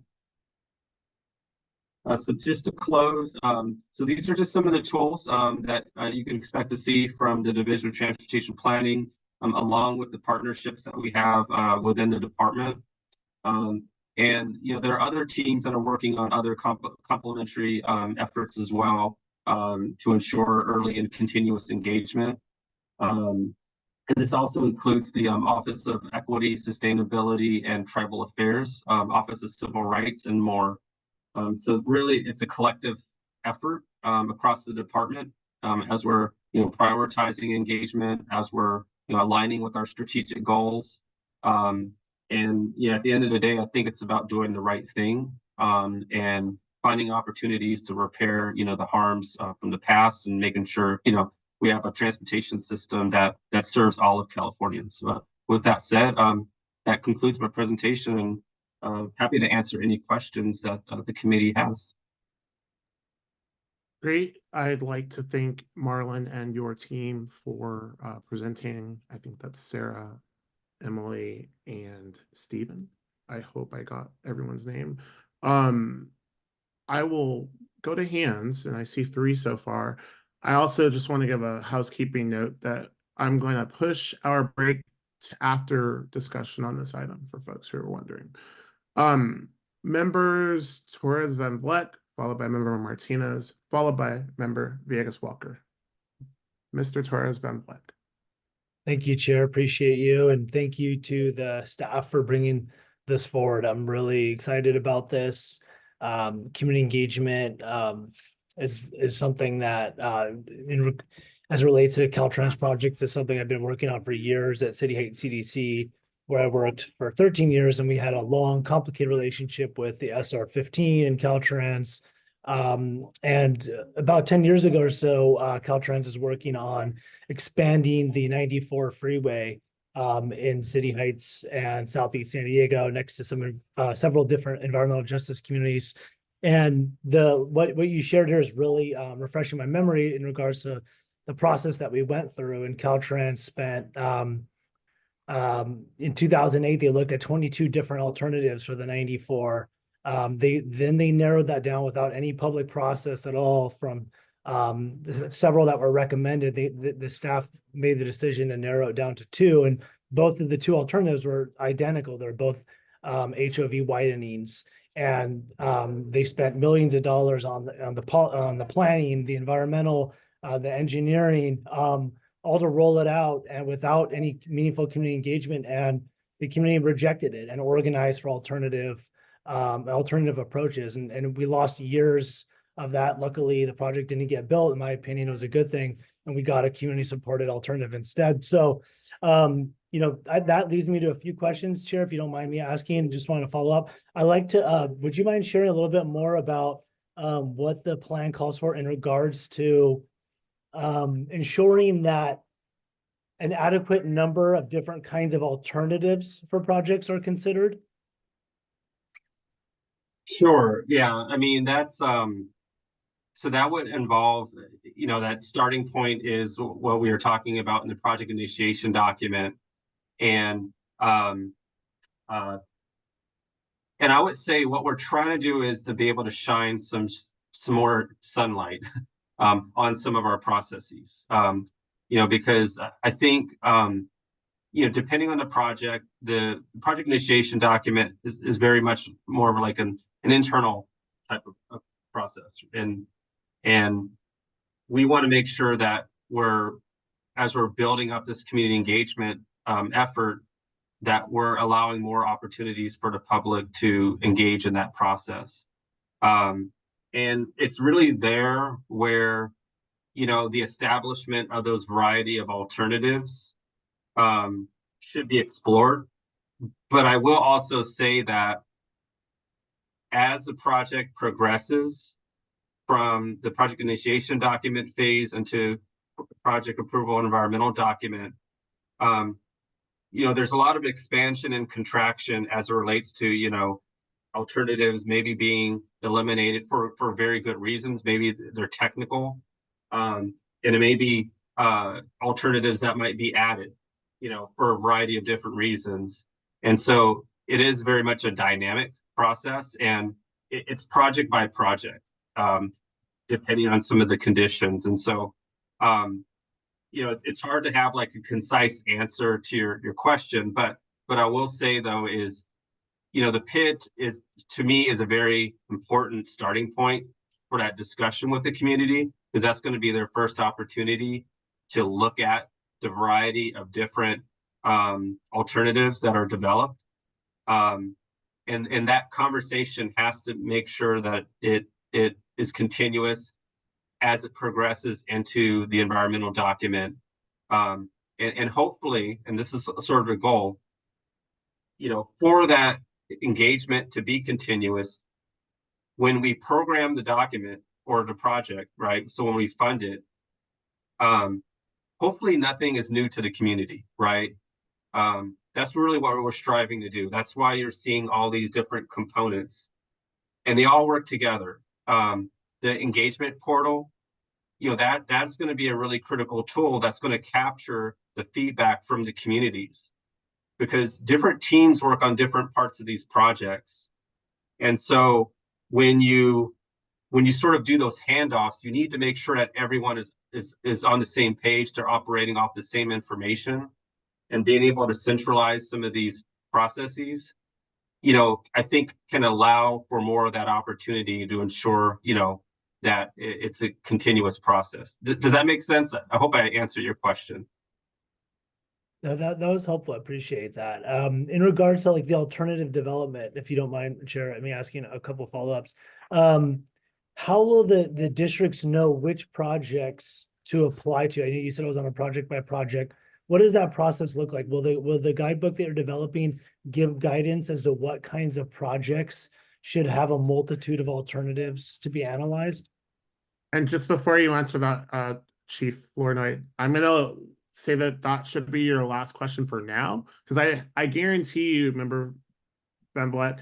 So just to close, so these are just some of the tools that you can expect to see from the Division of Transportation Planning, along with the partnerships that we have within the department. And there are other teams that are working on other complementary efforts as well. to ensure early and continuous engagement. And this also includes the Office of Equity, Sustainability, and Tribal Affairs, Office of Civil Rights, and more. So really, it's a collective effort across the department as we're prioritizing engagement, as we're aligning with our strategic goals. And at the end of the day, I think it's about doing the right thing and finding opportunities to repair the harms from the past, and making sure we have a transportation system that serves all of Californians. With that said, that concludes my presentation, and happy to answer any questions that the committee has. Great. I'd like to thank Marlon and your team for presenting. I think that's Sarah, Emily, and Stephen. I hope I got everyone's name. I will go to hands, and I see 3 so far. I also just want to give a housekeeping note that I'm going to push our break to after discussion on this item for folks who are wondering. Members Torres Van Vleck, followed by Member Martinez, followed by Member Villegas Walker. Mr. Torres Van Vleck. Thank you, Chair. Appreciate you. And thank you to the staff for bringing this forward. I'm really excited about this. Community engagement is something that as it relates to Caltrans projects is something I've been working on for years at City Heights CDC, where I worked for 13 years, and we had a long, complicated relationship with the SR15 and Caltrans. And about 10 years ago or so, Caltrans is working on expanding the 94 freeway in City Heights and Southeast San Diego, next to several different environmental justice communities. And what you shared here is really refreshing my memory in regards to the process that we went through. And Caltrans spent in 2008, they looked at 22 different alternatives for the 94. They narrowed that down without any public process at all. From several that were recommended, the staff made the decision to narrow it down to 2, and both of the 2 alternatives were identical. They're both HOV widenings, and they spent millions of dollars on the planning, the environmental, the engineering, all to roll it out, and without any meaningful community engagement. And the community rejected it and organized for alternative approaches, and we lost years of that. Luckily, the project didn't get built. In my opinion, it was a good thing, and we got a community supported alternative instead. So that leads me to a few questions, Chair, if you don't mind me asking. Just want to follow up. I'd like to would you mind sharing a little bit more about what the plan calls for in regards to ensuring that an adequate number of different kinds of alternatives for projects are considered? Sure. Yeah. I mean, that's so that would involve, that starting point is what we were talking about in the project initiation document. And I would say what we're trying to do is to be able to shine some more sunlight on some of our processes. Because I think depending on the project initiation document is very much more of like an internal type of process, and we want to make sure that as we're building up this community engagement effort, that we're allowing more opportunities for the public to engage in that process. And it's really there where the establishment of those variety of alternatives should be explored. But I will also say that as the project progresses from the project initiation document phase into project approval and environmental document, there's a lot of expansion and contraction as it relates to, alternatives maybe being eliminated for very good reasons. Maybe they're technical, and it may be alternatives that might be added, for a variety of different reasons. And so it is very much a dynamic process, and it's project by project, depending on some of the conditions. And so, it's hard to have like a concise answer to your question, but I will say though is, the PIT to me is a very important starting point for that discussion with the community. because that's going to be their first opportunity to look at the variety of different alternatives that are developed. And that conversation has to make sure that it is continuous as it progresses into the environmental document. And hopefully, and this is sort of a goal, for that engagement to be continuous, when we program the document or the project, right? So when we fund it, hopefully nothing is new to the community, right? That's really what we're striving to do. That's why you're seeing all these different components, and they all work together. The engagement portal, that's going to be a really critical tool that's going to capture the feedback from the communities, because different teams work on different parts of these projects. And so when you sort of do those handoffs, you need to make sure that everyone is on the same page. They're operating off the same information, and being able to centralize some of these processes, I think can allow for more of that opportunity to ensure, that it's a continuous process. Does that make sense? I hope I answered your question. No, that was helpful. I appreciate that. In regards to like the alternative development, if you don't mind, Chair, me asking a couple follow-ups. How will the districts know which projects to apply to? I know you said it was on a project by project. What does that process look like? Will the guidebook that you're developing give guidance as to what kinds of projects should have a multitude of alternatives to be analyzed? And just before you answer that, Chief Flournoy, I'm gonna say that should be your last question for now, because I guarantee you, Member Van Vliet,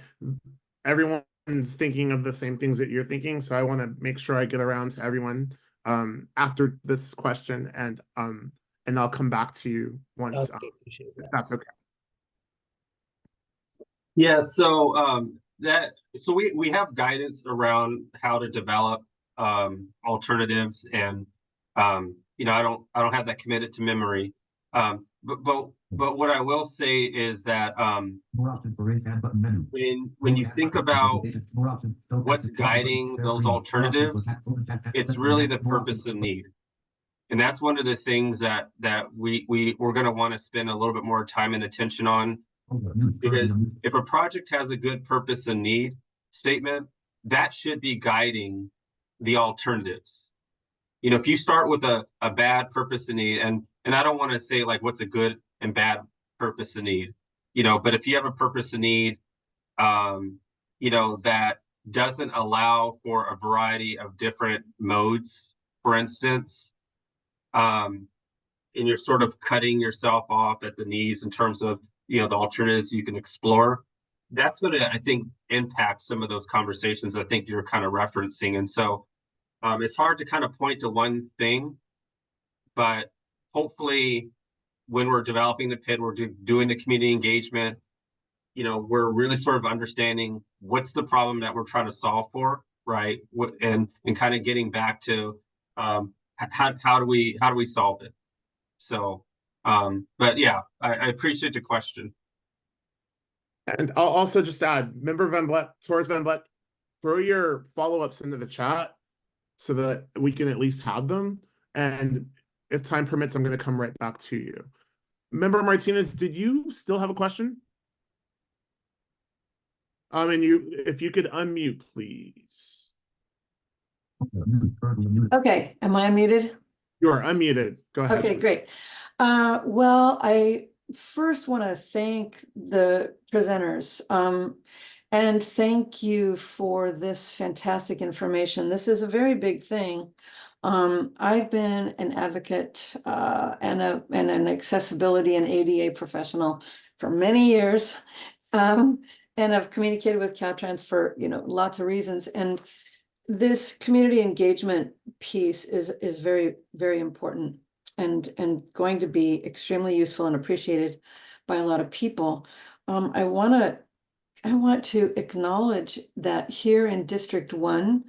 everyone's thinking of the same things that you're thinking. So I want to make sure I get around to everyone after this question, and I'll come back to you once, if that's okay. Yeah, so we have guidance around how to develop alternatives, and I don't have that committed to memory. But what I will say is that when you think about what's guiding those alternatives, it's really the purpose and need. And that's one of the things that we're going to want to spend a little bit more time and attention on, because if a project has a good purpose and need statement, that should be guiding the alternatives. If you start with a bad purpose and need, and I don't want to say like what's a good and bad purpose and need, but if you have a purpose and need, that doesn't allow for a variety of different modes, for instance, and you're sort of cutting yourself off at the knees in terms of, the alternatives you can explore, that's going to, I think, impact some of those conversations I think you're kind of referencing. And so it's hard to kind of point to one thing, but hopefully when we're developing the PID, we're doing the community engagement, we're really sort of understanding what's the problem that we're trying to solve for, right? And kind of getting back to how do we solve it? So, but yeah, I appreciate the question. And I'll also just add, Member Van Vliet, Torres Van Vliet, throw your follow-ups into the chat so that we can at least have them. And if time permits, I'm going to come right back to you. Member Martinez, did you still have a question? And if you could unmute, please. Okay, am I unmuted? You are unmuted. Go ahead. Okay, great. Well, I first want to thank the presenters and thank you for this fantastic information. This is a very big thing. I've been an advocate and an accessibility and ADA professional for many years, and I've communicated with Caltrans for lots of reasons. And this community engagement piece is very, very important and going to be extremely useful and appreciated by a lot of people. I want to acknowledge that here in District 1,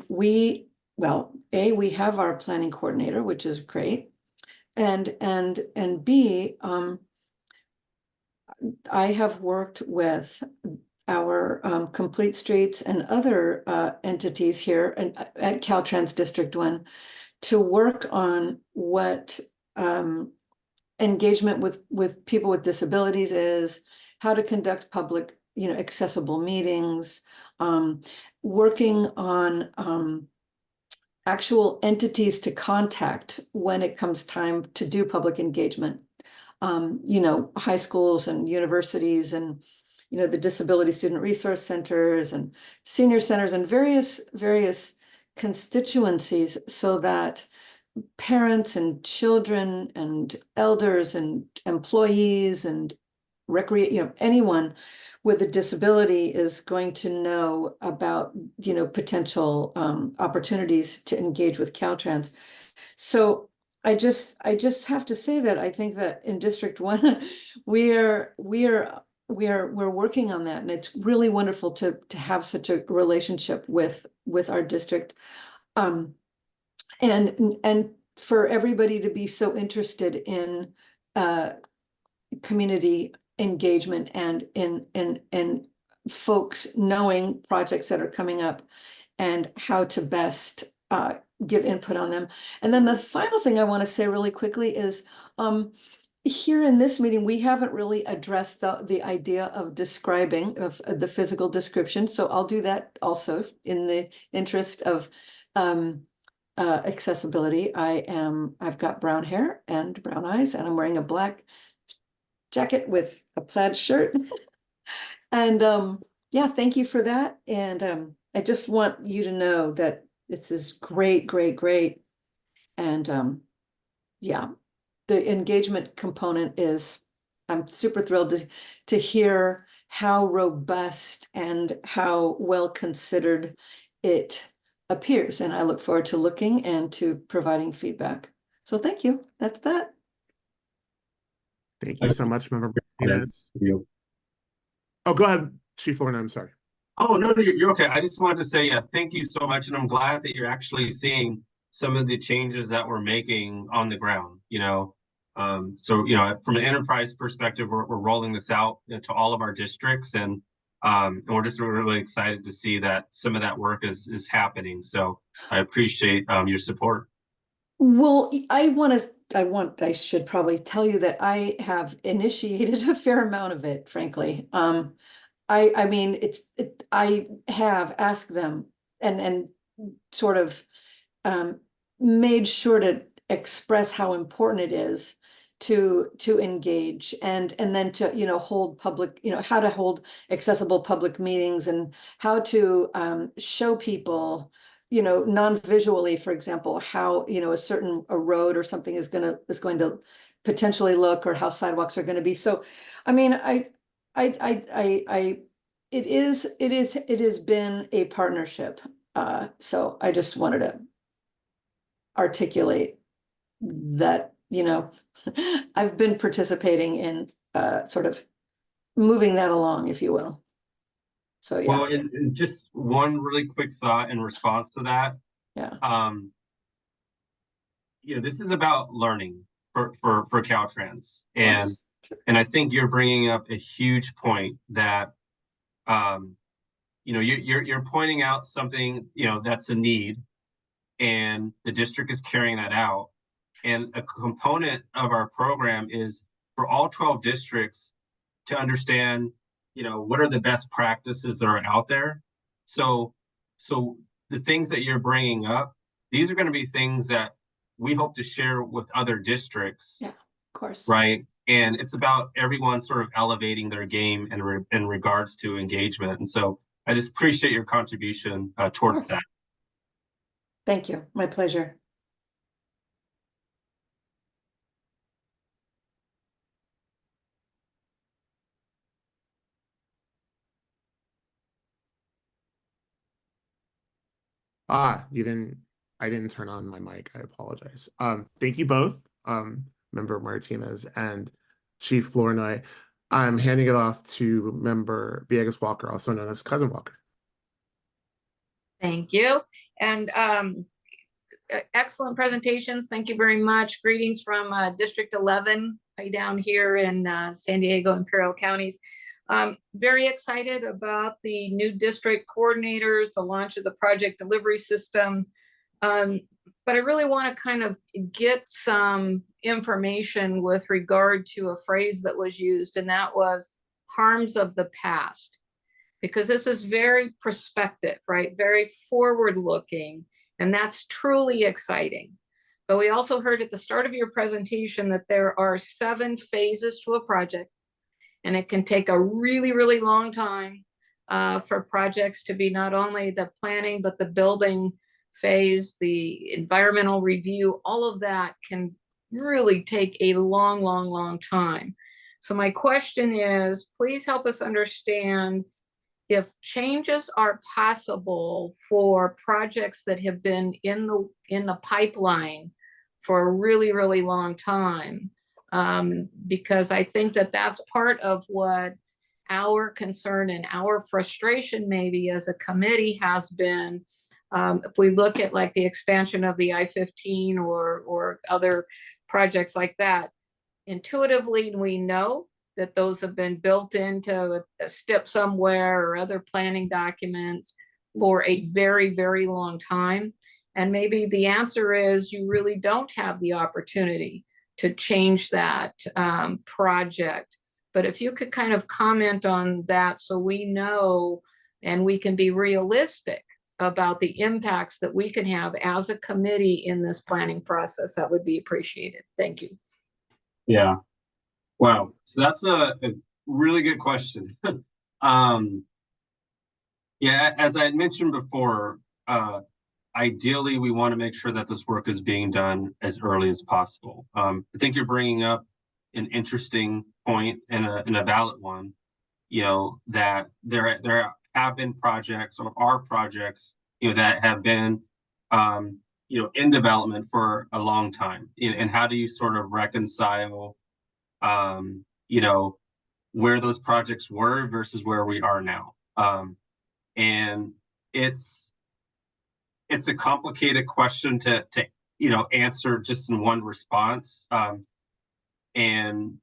we have our planning coordinator, which is great, and B, I have worked with Complete Streets and other entities here at Caltrans District 1 to work on what engagement with people with disabilities is, how to conduct public, accessible meetings, working on actual entities to contact when it comes time to do public engagement. High schools and universities and, the disability student resource centers and senior centers and various constituencies, so that parents and children and elders and employees and anyone with a disability is going to know about, potential opportunities to engage with Caltrans. So I just have to say that I think that in District 1, we're working on that, and it's really wonderful to have such a relationship with our district. And for everybody to be so interested in community engagement and in folks knowing projects that are coming up and how to best give input on them. And then the final thing I want to say really quickly is here in this meeting, we haven't really addressed the idea of describing of the physical description. So I'll do that also in the interest of accessibility. I've got brown hair and brown eyes, and I'm wearing a black jacket with a plaid shirt. And yeah, thank you for that. And I just want you to know that this is great, great, great. And yeah, the engagement component is, I'm super thrilled to hear how robust and how well considered it appears. And I look forward to looking and to providing feedback. So thank you. That's that. Thank you so much, Member Martinez. Oh, go ahead, Chief Lorna, I'm sorry. Oh, no, you're okay. I just wanted to say, thank you so much. And I'm glad that you're actually seeing some of the changes that we're making on the ground, So, from an enterprise perspective, we're rolling this out to all of our districts, and we're just really excited to see that some of that work is happening. So I appreciate your support. Well, I should probably tell you that I have initiated a fair amount of it, frankly. I mean, I have asked them and sort of made sure to express how important it is to engage and then to hold public, how to hold accessible public meetings and how to show people, non-visually, for example, how a road or something is going to potentially look, or how sidewalks are going to be. So I mean, it has been a partnership. So I just wanted to articulate that, I've been participating in sort of moving that along, if you will. So yeah. Well, and just one really quick thought in response to that. Yeah. This is about learning for Caltrans, and I think you're bringing up a huge point that, you're pointing out something, that's a need, and the district is carrying that out. And a component of our program is for all 12 districts to understand, what are the best practices that are out there. So the things that you're bringing up, these are going to be things that we hope to share with other districts. Yeah, of course. Right. And it's about everyone sort of elevating their game in regards to engagement. And so I just appreciate your contribution towards that. Thank you. My pleasure. I didn't turn on my mic. I apologize. Thank you both, Member Martinez and Chief Flournoy. I'm handing it off to Member Villegas Walker, also known as Cousin Walker. Thank you. And excellent presentations. Thank you very much. Greetings from District 11 down here in San Diego, Imperial counties. Very excited about the new district coordinators, the launch of the project delivery system. But I really want to kind of get some information with regard to a phrase that was used, and that was harms of the past. Because this is very prospective, right? Very forward-looking, and that's truly exciting. But we also heard at the start of your presentation that there are 7 phases to a project, and it can take a really, really long time for projects to be not only the planning, but the building phase, the environmental review, all of that can really take a long, long, long time. So my question is, please help us understand if changes are possible for projects that have been in the pipeline for a really, really long time, because I think that that's part of what our concern and our frustration maybe as a committee has been. If we look at like the expansion of the I-15 or other projects like that, intuitively we know that those have been built into a step somewhere or other planning documents for a very, very long time. And maybe the answer is you really don't have the opportunity to change that project. But if you could kind of comment on that so we know and we can be realistic about the impacts that we can have as a committee in this planning process, that would be appreciated. Thank you. Yeah. Wow. So that's a really good question. Yeah, as I had mentioned before, ideally, we want to make sure that this work is being done as early as possible. I think you're bringing up an interesting point and a valid one, you know, that there have been projects or are projects, you know, that have been, you know, in development for a long time. And how do you sort of reconcile, you know, where those projects were versus where we are now? And it's a complicated question to you know, answer just in one response. And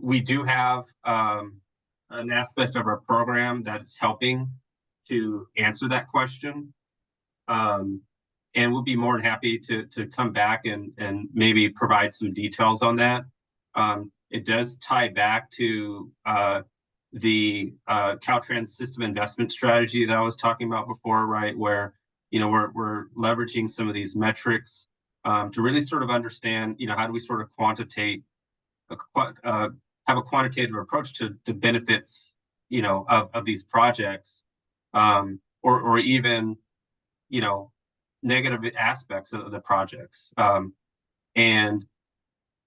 we do have an aspect of our program that is helping to answer that question. And we'll be more than happy to come back and maybe provide some details on that. It does tie back to the Caltrans system investment strategy that I was talking about before, right? Where, you know, we're leveraging some of these metrics to really sort of understand, you know, how do we sort of have a quantitative approach to benefits, you know, of these projects, or even, you know, negative aspects of the projects.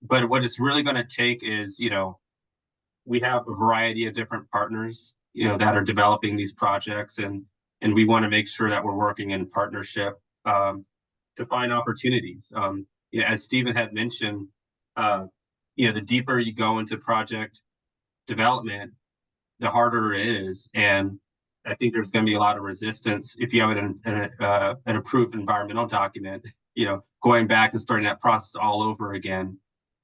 But what it's really going to take is, you know, we have a variety of different partners, you know, that are developing these projects, and we want to make sure that we're working in partnership to find opportunities. You know, as Stephen had mentioned, you know, the deeper you go into project development, the harder it is. And I think there's going to be a lot of resistance if you have an approved environmental document, you know, going back and starting that process all over again.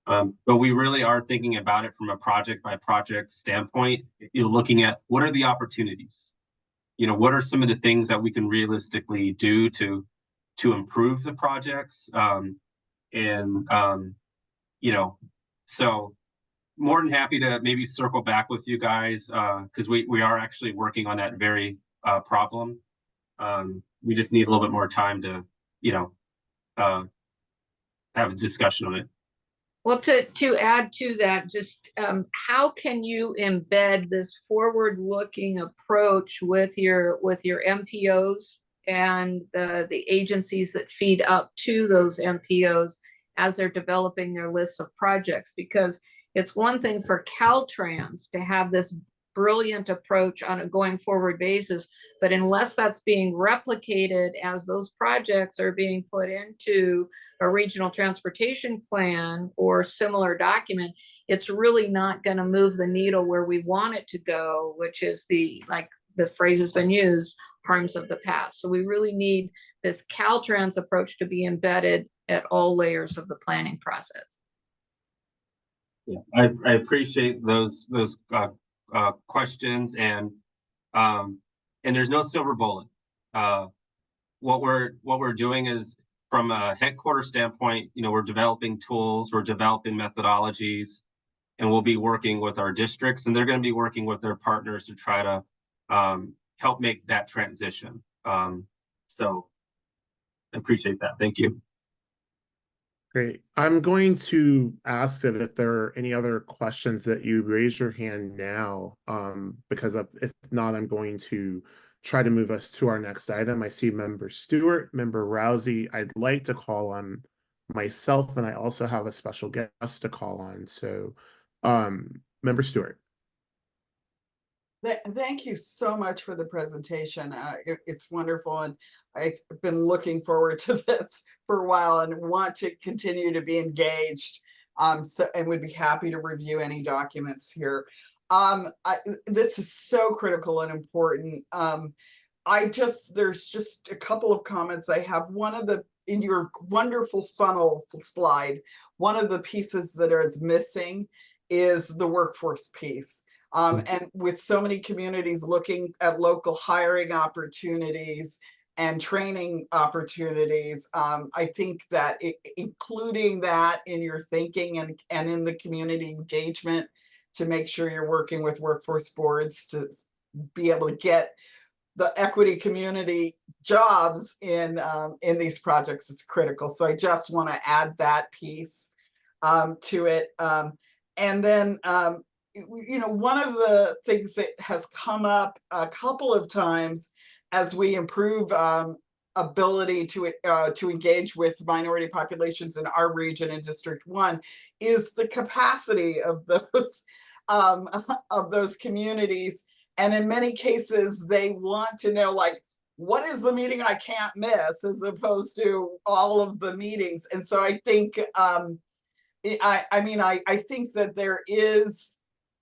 But we really are thinking about it from a project by project standpoint. You're looking at what are the opportunities, you know, what are some of the things that we can realistically do to improve the projects, you know, so more than happy to maybe circle back with you guys, because we are actually working on that very problem. We just need a little bit more time to, you know, have a discussion on it. Well, to add to that, just how can you embed this forward-looking approach with your MPOs and the agencies that feed up to those MPOs as they're developing their lists of projects? Because it's one thing for Caltrans to have this brilliant approach on a going forward basis, but unless that's being replicated as those projects are being put into a regional transportation plan or similar document, it's really not going to move the needle where we want it to go, which is like the phrase has been used, harms of the past. So we really need this Caltrans approach to be embedded at all layers of the planning process. Yeah, I appreciate those questions, and there's no silver bullet. What we're doing is, from a headquarters standpoint, we're developing tools, we're developing methodologies, and we'll be working with our districts, and they're going to be working with their partners to try to help make that transition. So I appreciate that. Thank you. Great. I'm going to ask that if there are any other questions that you raise your hand now, because if not, I'm going to try to move us to our next item. I see Member Stewart, Member Rousey. I'd like to call on myself, and I also have a special guest to call on. So, Member Stewart. Thank you so much for the presentation. It's wonderful, and I've been looking forward to this for a while and want to continue to be engaged. And would be happy to review any documents here. This is so critical and important. There's just a couple of comments I have. In your wonderful funnel slide, one of the pieces that is missing is the workforce piece. And with so many communities looking at local hiring opportunities and training opportunities, I think that including that in your thinking and in the community engagement to make sure you're working with workforce boards to be able to get the equity community jobs in these projects is critical. So I just want to add that piece to it. And then one of the things that has come up a couple of times as we improve ability to engage with minority populations in our region in District 1 is the capacity of those communities. And in many cases, they want to know, like, what is the meeting I can't miss, as opposed to all of the meetings. And so I think, I think that there is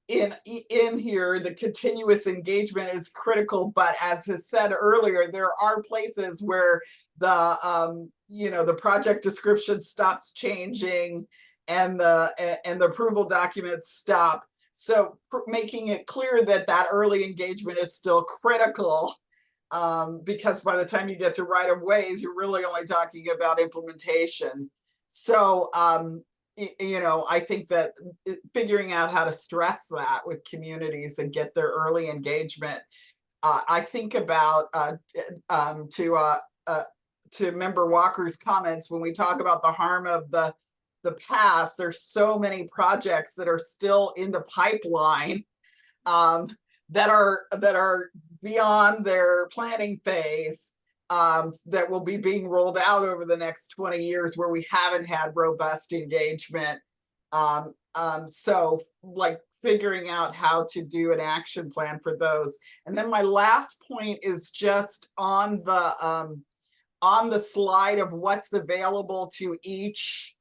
in here, the continuous engagement is critical, but as has said earlier, there are places where the project description stops changing and the approval documents stop. So making it clear that early engagement is still critical, because by the time you get to right of ways, you're really only talking about implementation. So I think that figuring out how to stress that with communities and get their early engagement. I think about to Member Walker's comments, when we talk about the harm of the past, there's so many projects that are still in the pipeline that are beyond their planning phase, that will be being rolled out over the next 20 years where we haven't had robust engagement. So like figuring out how to do an action plan for those. And then my last point is just on the slide of what's available to each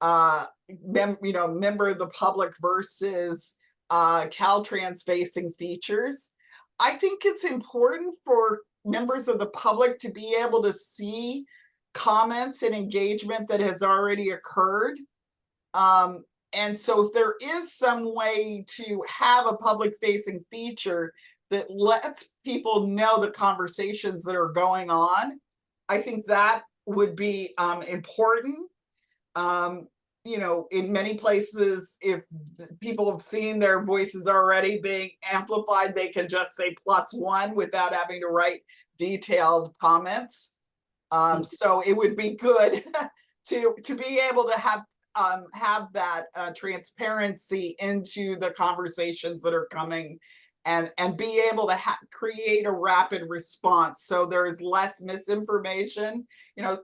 member of the public versus Caltrans facing features. I think it's important for members of the public to be able to see comments and engagement that has already occurred. And so if there is some way to have a public facing feature that lets people know the conversations that are going on, I think that would be important. In many places, if people have seen their voices already being amplified, they can just say +1 without having to write detailed comments. So it would be good to be able to have that transparency into the conversations that are coming, and be able to create a rapid response so there's less misinformation.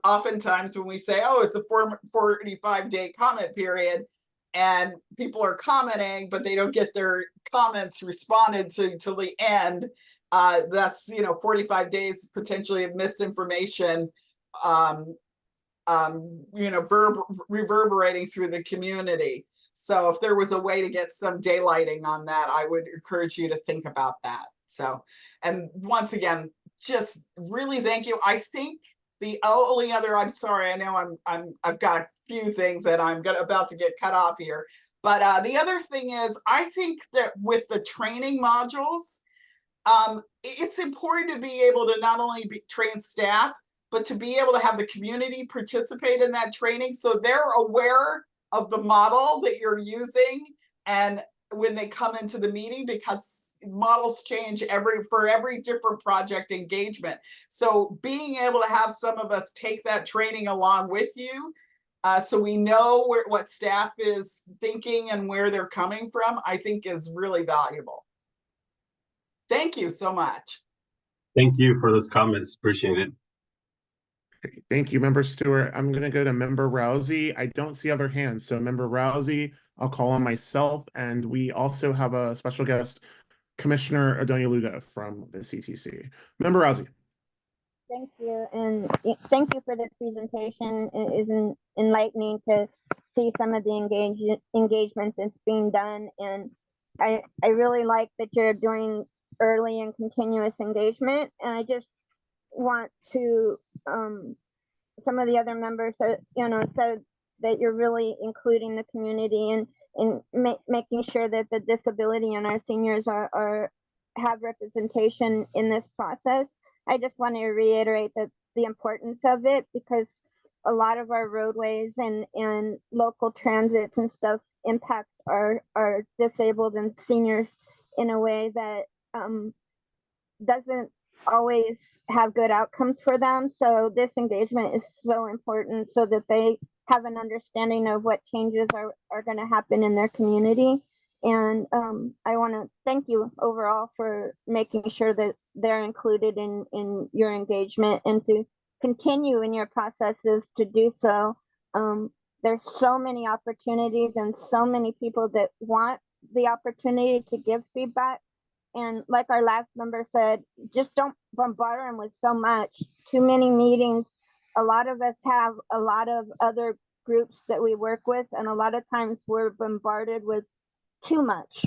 Oftentimes when we say, oh, it's a 45-day comment period, and people are commenting, but they don't get their comments responded to till the end, that's 45 days potentially of misinformation, reverberating through the community. So if there was a way to get some daylighting on that, I would encourage you to think about that. So, and once again, just really thank you. I think the only other, I'm sorry, I know I've got a few things that I'm about to get cut off here, But the other thing is, I think that with the training modules, it's important to be able to not only train staff, but to be able to have the community participate in that training so they're aware of the model that you're using and when they come into the meeting, because models change for every different project engagement. So being able to have some of us take that training along with you, so we know what staff is thinking and where they're coming from, I think is really valuable. Thank you so much. Thank you for those comments. Appreciate it. Okay, thank you, Member Stewart. I'm going to go to Member Rousey. I don't see other hands. So Member Rousey, I'll call on myself. And we also have a special guest, Commissioner Adonia Lugo from the CTC. Member Rousey. Thank you, and thank you for the presentation. It is enlightening to see some of the engagement that's being done, and I really like that you're doing early and continuous engagement. And I just want to some of the other members said that you're really including the community and making sure that the disability and our seniors have representation in this process. I just want to reiterate that the importance of it, because a lot of our roadways and local transits and stuff impact our disabled and seniors in a way that doesn't always have good outcomes for them. So this engagement is so important so that they have an understanding of what changes are going to happen in their community. And I want to thank you overall for making sure that they're included in your engagement and to continue in your processes to do so. There's so many opportunities and so many people that want the opportunity to give feedback. And like our last member said, just don't bombard them with so much, too many meetings. A lot of us have a lot of other groups that we work with, and a lot of times we're bombarded with too much.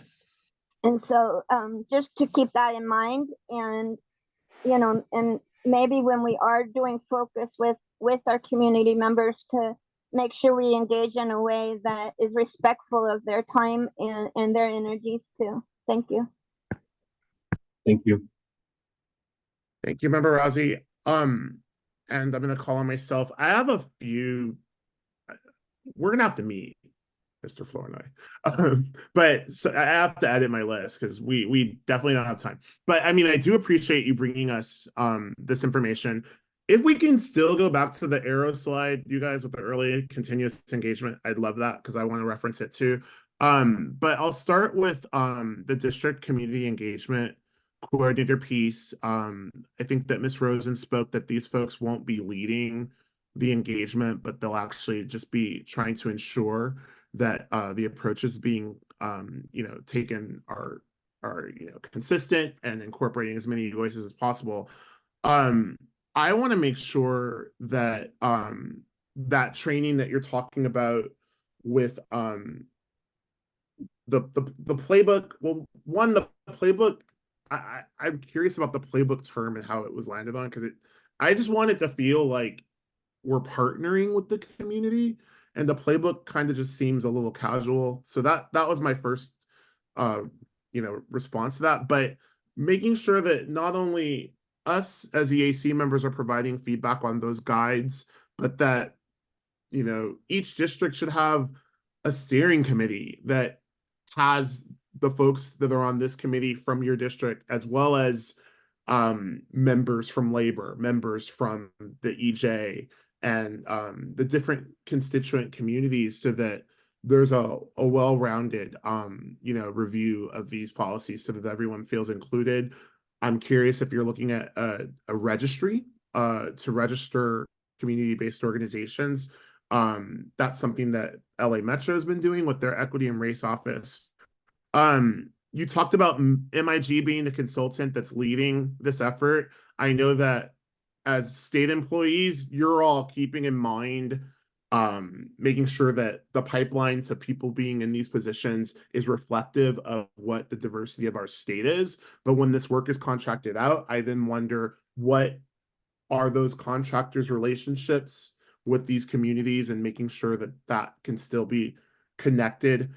And so just to keep that in mind, and and maybe when we are doing focus with our community members, to make sure we engage in a way that is respectful of their time and their energies too. Thank you. Thank you. Thank you, Member Rousey. And I'm going to call on myself. I have a few. We're going to have to meet, Mr. Flournoy. But so I have to edit my list because we definitely don't have time. But I mean, I do appreciate you bringing us this information. If we can still go back to the arrow slide, you guys, with the early continuous engagement, I'd love that because I want to reference it too. But I'll start with the district community engagement coordinator piece. I think that Ms. Rosen spoke that these folks won't be leading the engagement, but they'll actually just be trying to ensure that the approaches being taken are consistent and incorporating as many voices as possible. I want to make sure that that training that you're talking about with the playbook, well, one, the playbook, I'm curious about the playbook term and how it was landed on, because I just want it to feel like we're partnering with the community, and the playbook kind of just seems a little casual. So that was my first response to that. But making sure that not only us as EAC members are providing feedback on those guides, but that each district should have a steering committee that has the folks that are on this committee from your district, as well as members from labor, members from the EJ, and the different constituent communities, so that there's a well-rounded review of these policies so that everyone feels included. I'm curious if you're looking at a registry to register community-based organizations. That's something that LA Metro has been doing with their equity and race office. You talked about MIG being the consultant that's leading this effort. I know that as state employees, you're all keeping in mind making sure that the pipeline to people being in these positions is reflective of what the diversity of our state is. But when this work is contracted out, I then wonder, what are those contractors' relationships with these communities, and making sure that that can still be connected.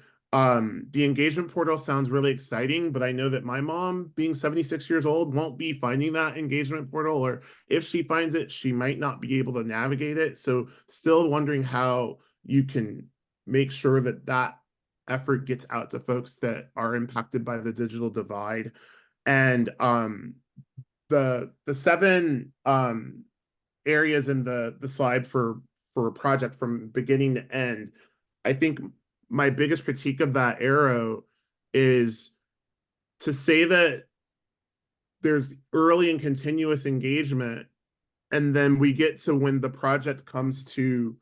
The engagement portal sounds really exciting, but I know that my mom, being 76 years old, won't be finding that engagement portal, or if she finds it, she might not be able to navigate it. So still wondering how you can make sure that that effort gets out to folks that are impacted by the digital divide. And the 7 areas in the slide for a project from beginning to end, I think my biggest critique of that arrow is to say that there's early and continuous engagement, and then we get to when the project comes to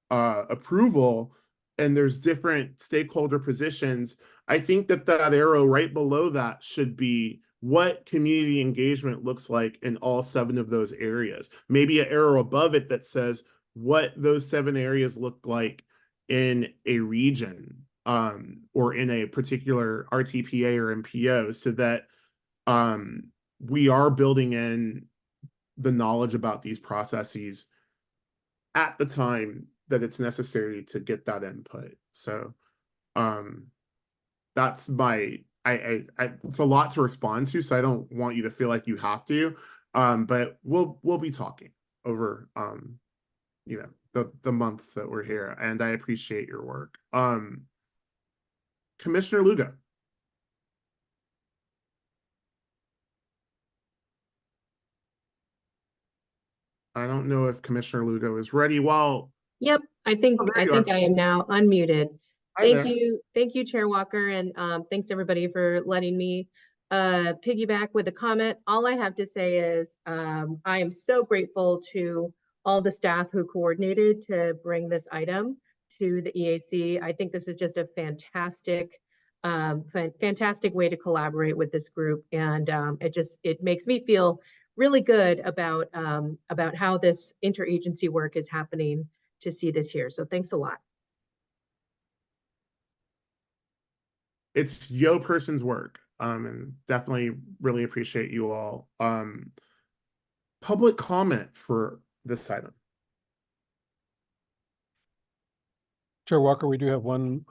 approval and there's different stakeholder positions. I think that that arrow right below that should be what community engagement looks like in all 7 of those areas. Maybe an arrow above it that says what those 7 areas look like in a region, or in a particular RTPA or MPO, so that we are building in the knowledge about these processes at the time that it's necessary to get that input. So that's my it's a lot to respond to, so I don't want you to feel like you have to, but we'll be talking over you know, the months that we're here, and I appreciate your work. Commissioner Lugo. I don't know if Commissioner Lugo is ready. Well, Yep, I think there you are. I am now unmuted. Hi there. Thank you, Chair Walker, and thanks everybody for letting me piggyback with a comment. All I have to say is I am so grateful to all the staff who coordinated to bring this item to the EAC. I think this is just a fantastic way to collaborate with this group, and it makes me feel really good about how this interagency work is happening to see this here. So thanks a lot. It's yo person's work, and definitely really appreciate you all. Public comment for this item. Chair Walker, we do have one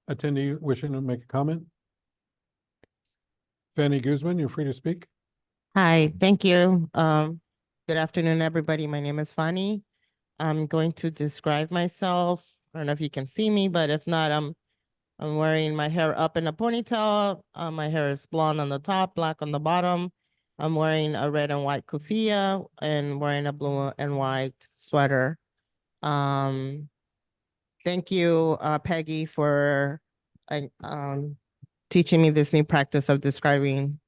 attendee wishing to make a comment. Fanny Guzman, you're free to speak. Hi, thank you. Good afternoon, everybody. My name is Fanny. I'm going to describe myself. I don't know if you can see me, but if not, I'm wearing my hair up in a ponytail. My hair is blonde on the top, black on the bottom. I'm wearing a red and white kufiya and wearing a blue and white sweater. Thank you, Peggy, for teaching me this new practice of describing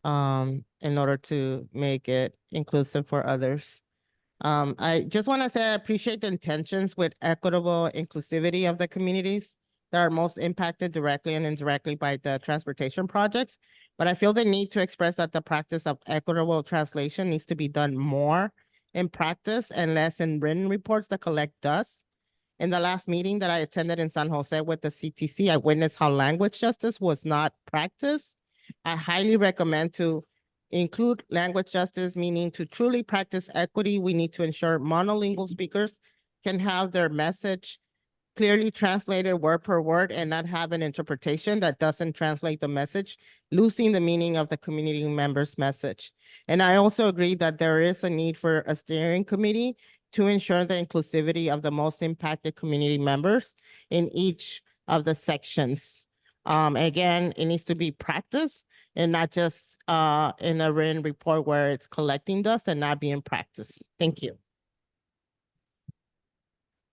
in order to make it inclusive for others. I just want to say I appreciate the intentions with equitable inclusivity of the communities that are most impacted directly and indirectly by the transportation projects. But I feel the need to express that the practice of equitable translation needs to be done more in practice and less in written reports that collect dust. In the last meeting that I attended in San Jose with the CTC, I witnessed how language justice was not practiced. I highly recommend to include language justice, meaning to truly practice equity. We need to ensure monolingual speakers can have their message clearly translated word per word and not have an interpretation that doesn't translate the message, losing the meaning of the community member's message. And I also agree that there is a need for a steering committee to ensure the inclusivity of the most impacted community members in each of the sections. Again, it needs to be practiced and not just in a written report where it's collecting dust and not being practiced. Thank you.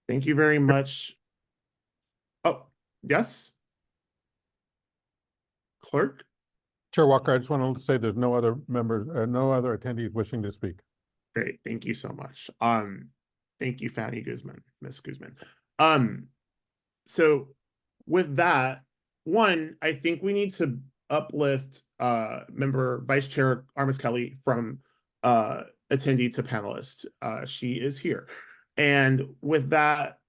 Thank you very much. Oh, yes. Clerk? Chair Walker, I just want to say there's no other members, no other attendees wishing to speak. Great, thank you so much. Thank you, Fanny Guzman, Miss Guzman. So with that, one, I think we need to uplift member Vice Chair Armis Kelly from attendee to panelist. She is here. And with that,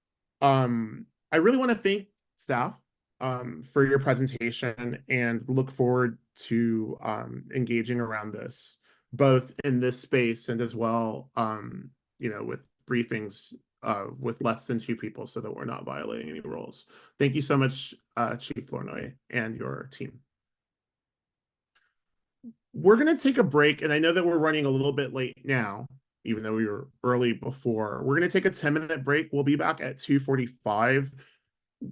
I really want to thank staff for your presentation and look forward to engaging around this, both in this space and as well with briefings with less than 2 people so that we're not violating any rules. Thank you so much, Chief Flournoy and your team. We're going to take a break, and I know that we're running a little bit late now, even though we were early before. We're going to take a 10-minute break. We'll be back at 2:45.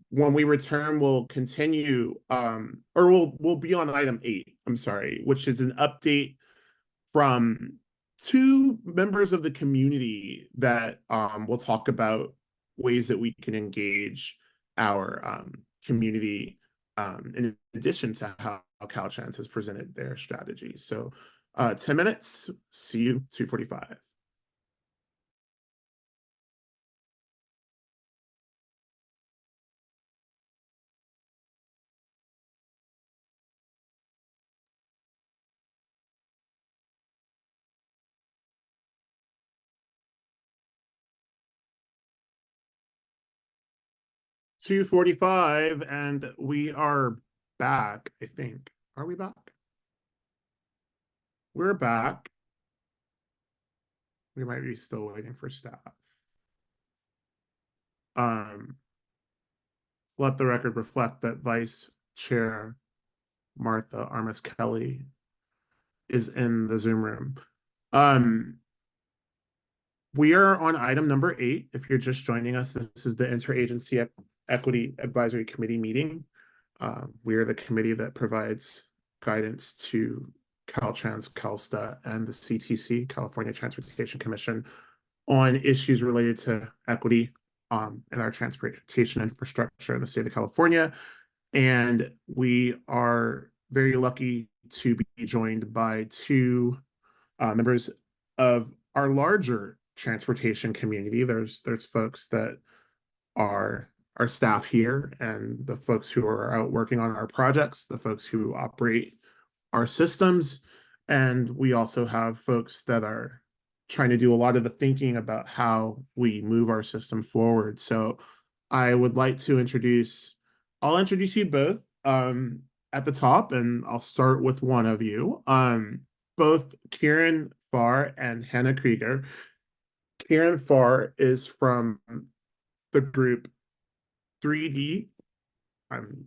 When we return, we'll continue, or we'll be on item 8, I'm sorry, which is an update from 2 members of the community that will talk about ways that we can engage our community in addition to how Caltrans has presented their strategy. So 10 minutes, see you 2:45. $2:45, and we are back, I think. Are we back? We're back. We might be still waiting for staff. Let the record reflect that Vice Chair Martha Armas Kelly is in the Zoom room. We are on item number 8. If you're just joining us, this is the Interagency Equity Advisory Committee meeting. We are the committee that provides guidance to Caltrans, CalSTA, and the CTC, California Transportation Commission, on issues related to equity in our transportation infrastructure in the state of California. And we are very lucky to be joined by 2 members of our larger transportation community. There's folks that are our staff here, and the folks who are out working on our projects, the folks who operate our systems, and we also have folks that are trying to do a lot of the thinking about how we move our system forward. So I would like to I'll introduce you both at the top, and I'll start with one of you. Both Kieran Farr and Hannah Krieger. Kieran Farr is from the group 3D. I'm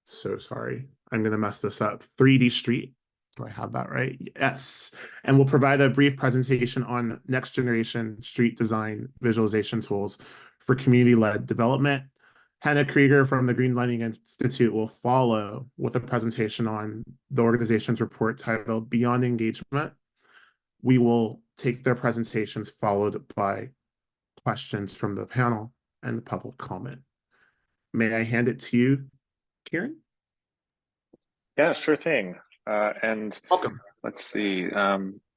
so sorry. I'm going to mess this up. 3D Street. Do I have that right? Yes. And we'll provide a brief presentation on next generation street design visualization tools for community-led development. Hannah Krieger from the Green Lighting Institute will follow with a presentation on the organization's report titled Beyond Engagement. We will take their presentations followed by questions from the panel and the public comment. May I hand it to you, Kieran? Yeah, sure thing. And welcome. Let's see.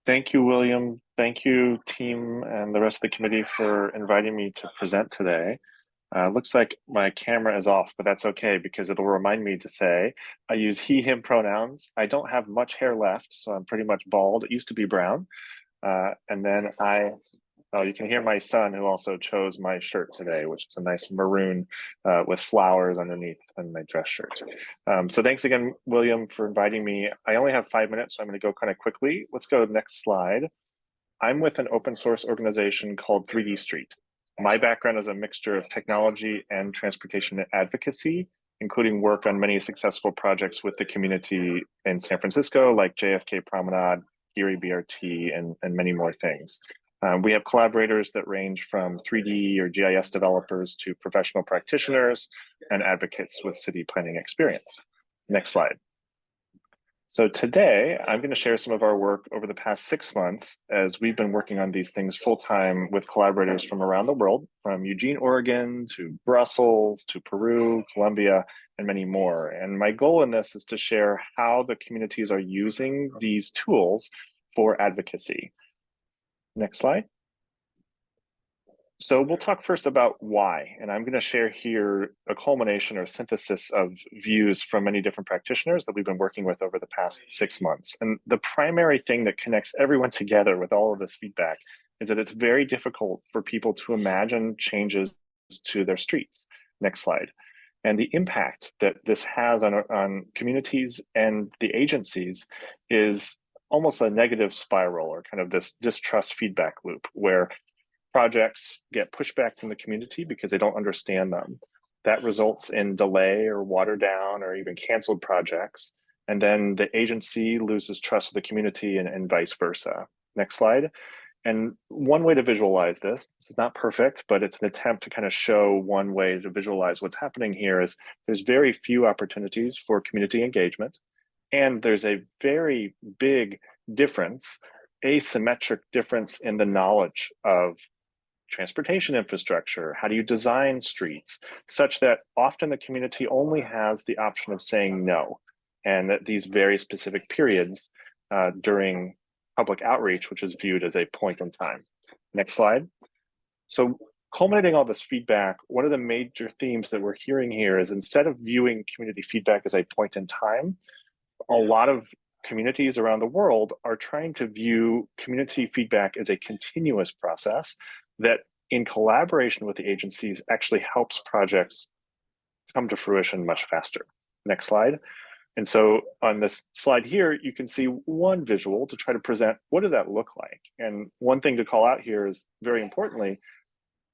Thank you, William. Thank you, team, and the rest of the committee for inviting me to present today. Looks like my camera is off, but that's okay because it'll remind me to say I use he, him pronouns. I don't have much hair left, so I'm pretty much bald. It used to be brown. And then you can hear my son who also chose my shirt today, which is a nice maroon with flowers underneath on my dress shirt. So thanks again, William, for inviting me. I only have 5 minutes, so I'm going to go kind of quickly. Let's go to the next slide. I'm with an open source organization called 3D Street. My background is a mixture of technology and transportation advocacy, including work on many successful projects with the community in San Francisco, like JFK Promenade, Erie BRT, and many more things. We have collaborators that range from 3D or GIS developers to professional practitioners and advocates with city planning experience. Next slide. So today, I'm going to share some of our work over the past 6 months as we've been working on these things full-time with collaborators from around the world, from Eugene, Oregon, to Brussels, to Peru, Colombia, and many more. And my goal in this is to share how the communities are using these tools for advocacy. Next slide. So we'll talk first about why, and I'm going to share here a culmination or synthesis of views from many different practitioners that we've been working with over the past 6 months. And the primary thing that connects everyone together with all of this feedback is that it's very difficult for people to imagine changes to their streets. Next slide. And the impact that this has on communities and the agencies is almost a negative spiral, or kind of this distrust feedback loop, where projects get pushback from the community because they don't understand them. That results in delay or watered down or even canceled projects. And then the agency loses trust of the community and vice versa. Next slide. And one way to visualize this is not perfect, but it's an attempt to kind of show one way to visualize what's happening here is there's very few opportunities for community engagement. And there's a very big difference, asymmetric difference in the knowledge of transportation infrastructure. How do you design streets such that often the community only has the option of saying no, and at these very specific periods during public outreach, which is viewed as a point in time. Next slide. So culminating all this feedback, one of the major themes that we're hearing here is instead of viewing community feedback as a point in time, a lot of communities around the world are trying to view community feedback as a continuous process that in collaboration with the agencies actually helps projects come to fruition much faster. Next slide. And so on this slide here, you can see one visual to try to present what does that look like. And one thing to call out here is very importantly,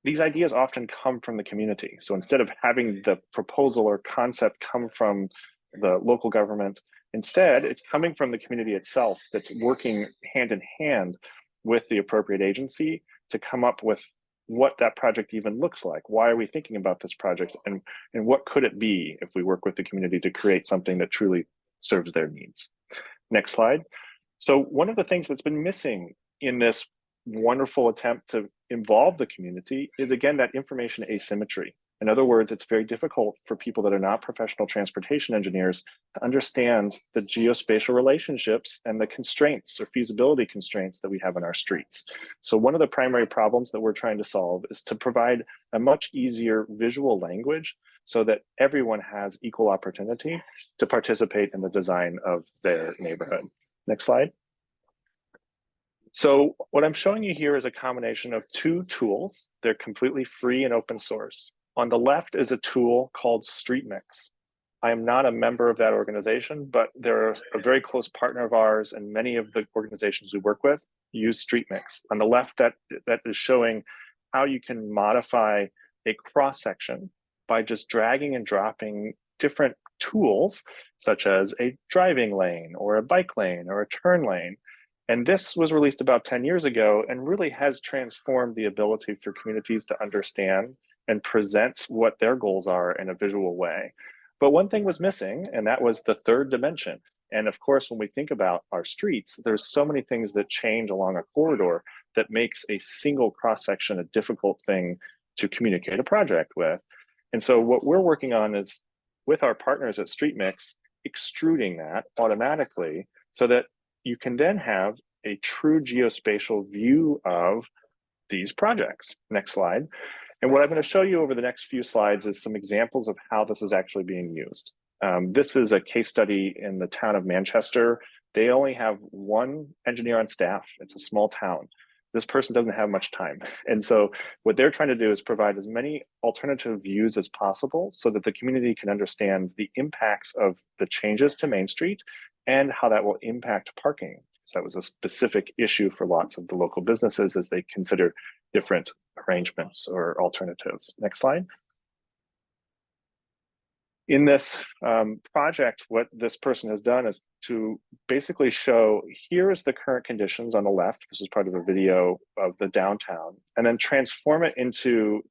these ideas often come from the community. So instead of having the proposal or concept come from the local government, instead it's coming from the community itself that's working hand in hand with the appropriate agency to come up with what that project even looks like. Why are we thinking about this project, and what could it be if we work with the community to create something that truly serves their needs? Next slide. So one of the things that's been missing in this wonderful attempt to involve the community is, again, that information asymmetry. In other words, it's very difficult for people that are not professional transportation engineers to understand the geospatial relationships and the constraints or feasibility constraints that we have in our streets. So one of the primary problems that we're trying to solve is to provide a much easier visual language so that everyone has equal opportunity to participate in the design of their neighborhood. Next slide. So what I'm showing you here is a combination of two tools. They're completely free and open source. On the left is a tool called StreetMix. I am not a member of that organization, but they're a very close partner of ours, and many of the organizations we work with use StreetMix. On the left, that is showing how you can modify a cross-section by just dragging and dropping different tools, such as a driving lane or a bike lane or a turn lane. And this was released about 10 years ago and really has transformed the ability for communities to understand and present what their goals are in a visual way. But one thing was missing, and that was the third dimension. And of course, when we think about our streets, there's so many things that change along a corridor that makes a single cross-section a difficult thing to communicate a project with. And so what we're working on is, with our partners at StreetMix, extruding that automatically so that you can then have a true geospatial view of these projects. Next slide. And what I'm going to show you over the next few slides is some examples of how this is actually being used. This is a case study in the town of Manchester. They only have one engineer on staff. It's a small town. This person doesn't have much time. And so what they're trying to do is provide as many alternative views as possible so that the community can understand the impacts of the changes to Main Street and how that will impact parking. So that was a specific issue for lots of the local businesses as they consider different arrangements or alternatives. Next slide. In this project, what this person has done is to basically show, here is the current conditions on the left. This is part of a video of the downtown, and then transform it into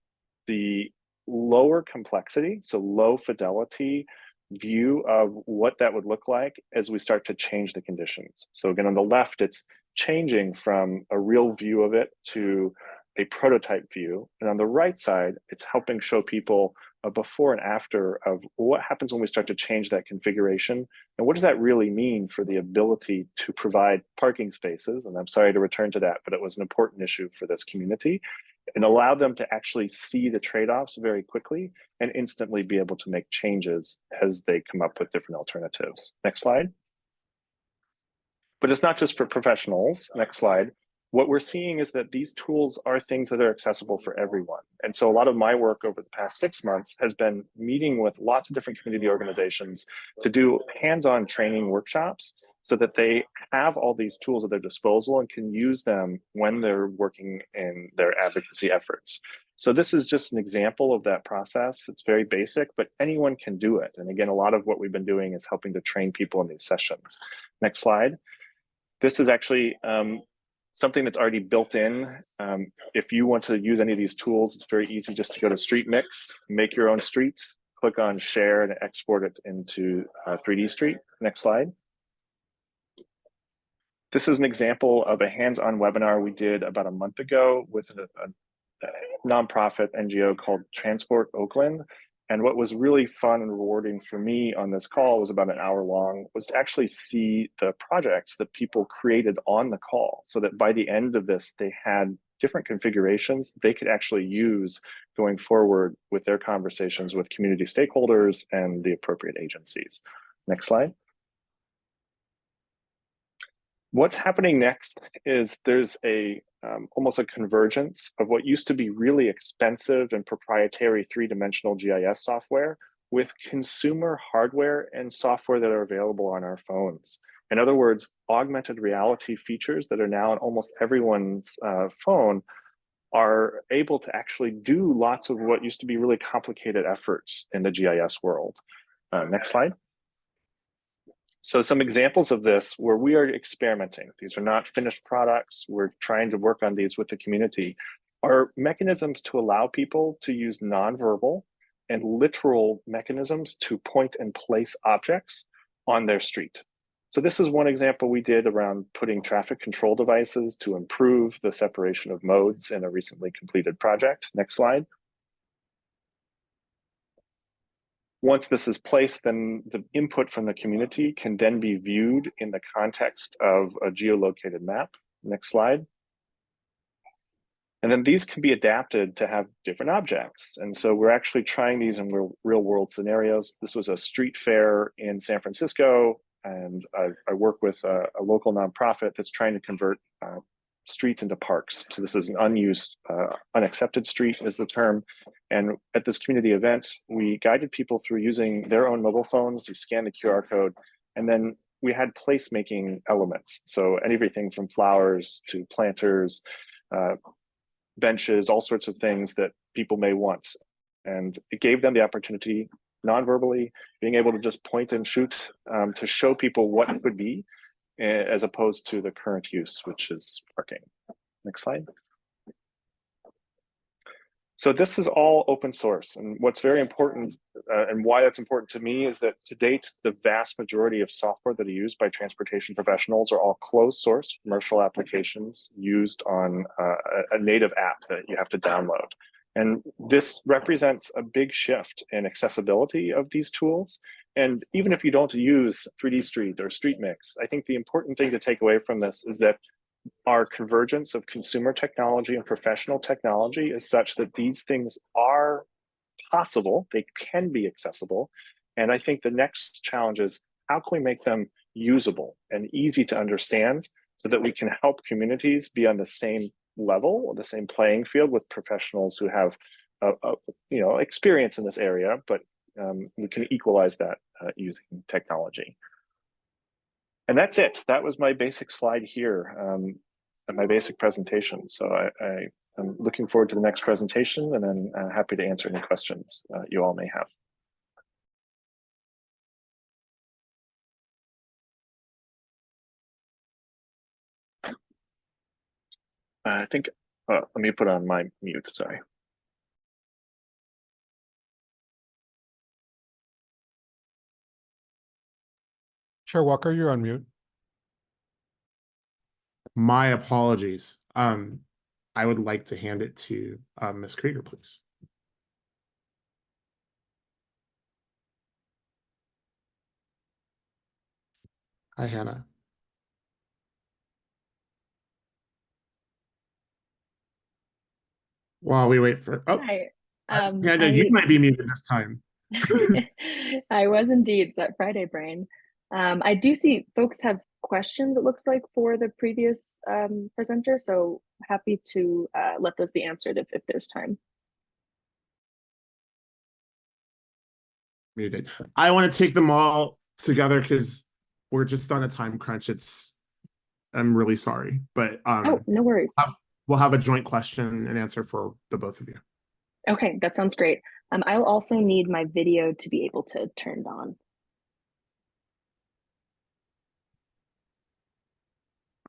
the lower complexity, so low fidelity view of what that would look like as we start to change the conditions. So again, on the left, it's changing from a real view of it to a prototype view. And on the right side, it's helping show people a before and after of what happens when we start to change that configuration. And what does that really mean for the ability to provide parking spaces? And I'm sorry to return to that, but it was an important issue for this community, and allow them to actually see the trade-offs very quickly and instantly be able to make changes as they come up with different alternatives. Next slide. But it's not just for professionals. Next slide. What we're seeing is that these tools are things that are accessible for everyone. And so a lot of my work over the past 6 months has been meeting with lots of different community organizations to do hands-on training workshops so that they have all these tools at their disposal and can use them when they're working in their advocacy efforts. So this is just an example of that process. It's very basic, but anyone can do it. And again, a lot of what we've been doing is helping to train people in these sessions. Next slide. This is actually something that's already built in. If you want to use any of these tools, it's very easy just to go to Street Mix, make your own street, click on share and export it into 3D Street. Next slide. This is an example of a hands-on webinar we did about a month ago with a nonprofit NGO called Transport Oakland. And what was really fun and rewarding for me on this call, was about an hour long, was to actually see the projects that people created on the call, so that by the end of this, they had different configurations they could actually use going forward with their conversations with community stakeholders and the appropriate agencies. Next slide. What's happening next is there's almost a convergence of what used to be really expensive and proprietary three-dimensional GIS software with consumer hardware and software that are available on our phones. In other words, augmented reality features that are now on almost everyone's phone are able to actually do lots of what used to be really complicated efforts in the GIS world. Next slide. So some examples of this where we are experimenting, these are not finished products, we're trying to work on these with the community, are mechanisms to allow people to use nonverbal and literal mechanisms to point and place objects on their street. So this is one example we did around putting traffic control devices to improve the separation of modes in a recently completed project. Next slide. Once this is placed, then the input from the community can then be viewed in the context of a geolocated map. Next slide. And then these can be adapted to have different objects. And so we're actually trying these in real world scenarios. This was a street fair in San Francisco, and I work with a local nonprofit that's trying to convert streets into parks. So this is an unused, unaccepted street is the term. And at this community event, we guided people through using their own mobile phones to scan the QR code. And then we had placemaking elements. So everything from flowers to planters, benches, all sorts of things that people may want. And it gave them the opportunity, non-verbally, being able to just point and shoot to show people what it could be, as opposed to the current use, which is parking. Next slide. So this is all open source. And what's very important and why that's important to me is that to date, the vast majority of software that are used by transportation professionals are all closed source commercial applications used on a native app that you have to download. And this represents a big shift in accessibility of these tools. And even if you don't use 3D Street or Street Mix, I think the important thing to take away from this is that our convergence of consumer technology and professional technology is such that these things are possible, they can be accessible. And I think the next challenge is, how can we make them usable and easy to understand so that we can help communities be on the same level or the same playing field with professionals who have experience in this area, but we can equalize that using technology. And that's it. That was my basic slide here and my basic presentation. So I'm looking forward to the next presentation, and then happy to answer any questions you all may have. I think, let me put on my mute, sorry. Chair Walker, you're on mute. My apologies. I would like to hand it to Ms. Krieger, please. Hi, Hannah. While we wait for, oh, Hi. Hannah, you might be muted this time. I was indeed, that Friday brain. I do see folks have questions, it looks like, for the previous presenter, so happy to let those be answered if there's time. Muted. I want to take them all together because we're just on a time crunch. I'm really sorry, but Oh, no worries. We'll have a joint question and answer for the both of you. Okay, that sounds great. I'll also need my video to be able to turn on.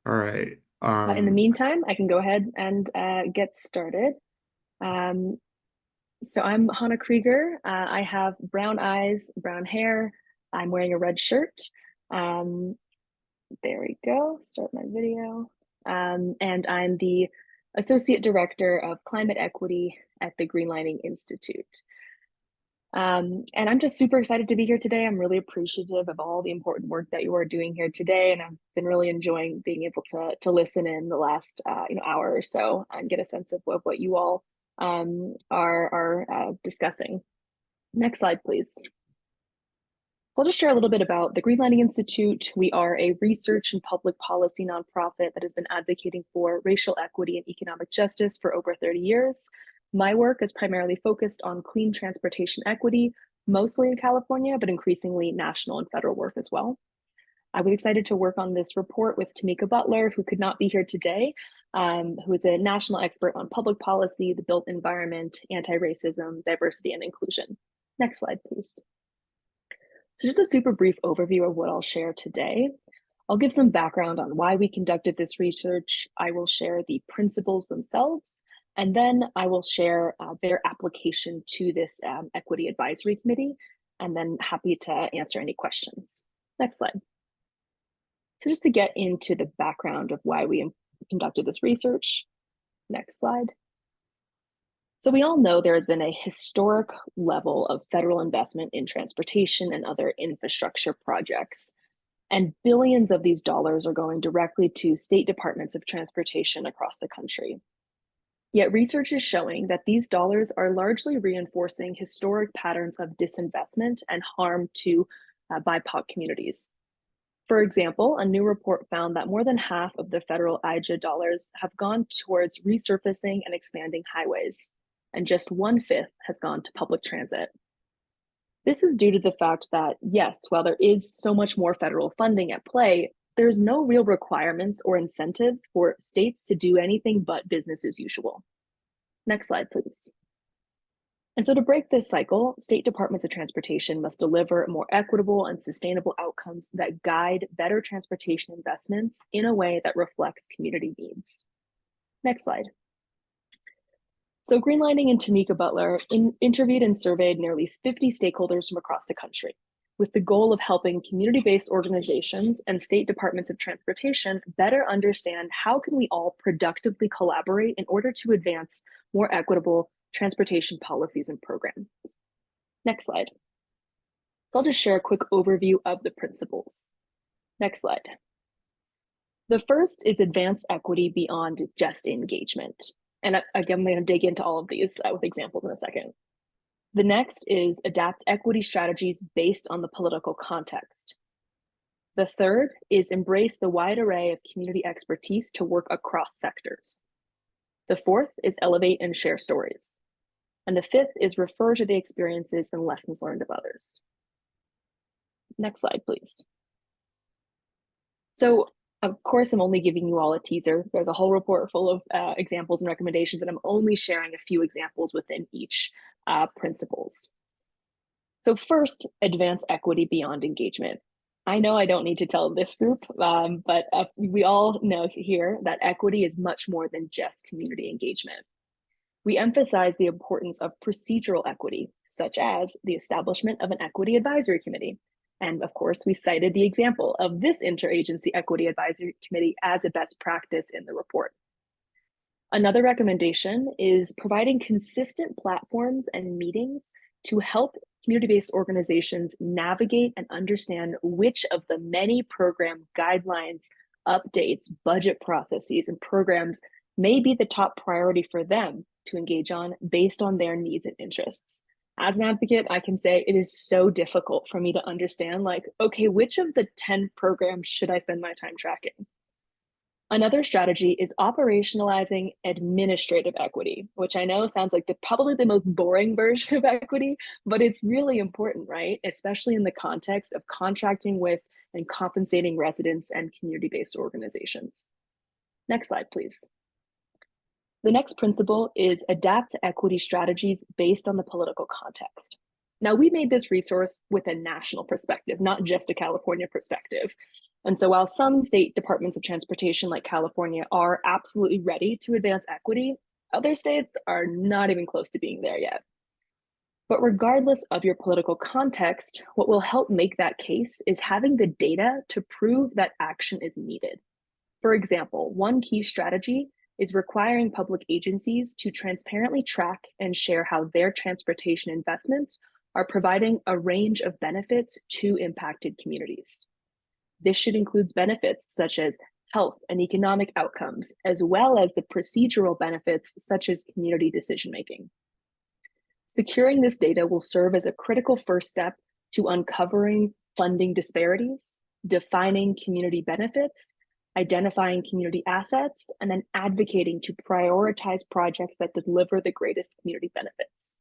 All right. In the meantime, I can go ahead and get started. So I'm Hannah Krieger. I have brown eyes, brown hair. I'm wearing a red shirt. There we go. Start my video. And I'm the Associate Director of Climate Equity at the Greenlining Institute. And I'm just super excited to be here today. I'm really appreciative of all the important work that you are doing here today, and I've been really enjoying being able to listen in the last hour or so and get a sense of what you all are discussing. Next slide, please. So I'll just share a little bit about the Greenlining Institute. We are a research and public policy nonprofit that has been advocating for racial equity and economic justice for over 30 years. My work is primarily focused on clean transportation equity, mostly in California, but increasingly national and federal work as well. I was excited to work on this report with Tamika Butler, who could not be here today, who is a national expert on public policy, the built environment, anti-racism, diversity, and inclusion. Next slide, please. So just a super brief overview of what I'll share today. I'll give some background on why we conducted this research. I will share the principles themselves, and then I will share their application to this Equity Advisory Committee, and then happy to answer any questions. Next slide. So just to get into the background of why we conducted this research. Next slide. So we all know there has been a historic level of federal investment in transportation and other infrastructure projects, and billions of these dollars are going directly to state departments of transportation across the country. Yet research is showing that these dollars are largely reinforcing historic patterns of disinvestment and harm to BIPOC communities. For example, a new report found that more than half of the federal IJA dollars have gone towards resurfacing and expanding highways, and just 1/5 has gone to public transit. This is due to the fact that, yes, while there is so much more federal funding at play, there's no real requirements or incentives for states to do anything but business as usual. Next slide, please. And so to break this cycle, state departments of transportation must deliver more equitable and sustainable outcomes that guide better transportation investments in a way that reflects community needs. Next slide. So Greenlining and Tamika Butler interviewed and surveyed nearly 50 stakeholders from across the country, with the goal of helping community-based organizations and state departments of transportation better understand how can we all productively collaborate in order to advance more equitable transportation policies and programs. Next slide. So I'll just share a quick overview of the principles. Next slide. The first is advance equity beyond just engagement. And again, I'm going to dig into all of these with examples in a second. The next is adapt equity strategies based on the political context. The third is embrace the wide array of community expertise to work across sectors. The fourth is elevate and share stories. And the fifth is refer to the experiences and lessons learned of others. Next slide, please. So, of course, I'm only giving you all a teaser. There's a whole report full of examples and recommendations, and I'm only sharing a few examples within each principles. So first, advance equity beyond engagement. I know I don't need to tell this group, but we all know here that equity is much more than just community engagement. We emphasize the importance of procedural equity, such as the establishment of an equity advisory committee. And of course, we cited the example of this Interagency Equity Advisory Committee as a best practice in the report. Another recommendation is providing consistent platforms and meetings to help community-based organizations navigate and understand which of the many program guidelines, updates, budget processes, and programs may be the top priority for them to engage on based on their needs and interests. As an advocate, I can say it is so difficult for me to understand, like, okay, which of the 10 programs should I spend my time tracking? Another strategy is operationalizing administrative equity, which I know sounds like probably the most boring version of equity, but it's really important, right? Especially in the context of contracting with and compensating residents and community-based organizations. Next slide, please. The next principle is adapt to equity strategies based on the political context. Now, we made this resource with a national perspective, not just a California perspective. And so while some state departments of transportation like California are absolutely ready to advance equity, other states are not even close to being there yet. But regardless of your political context, what will help make that case is having the data to prove that action is needed. For example, one key strategy is requiring public agencies to transparently track and share how their transportation investments are providing a range of benefits to impacted communities. This should include benefits such as health and economic outcomes, as well as the procedural benefits such as community decision-making. Securing this data will serve as a critical first step to uncovering funding disparities, defining community benefits, identifying community assets, and then advocating to prioritize projects that deliver the greatest community benefits.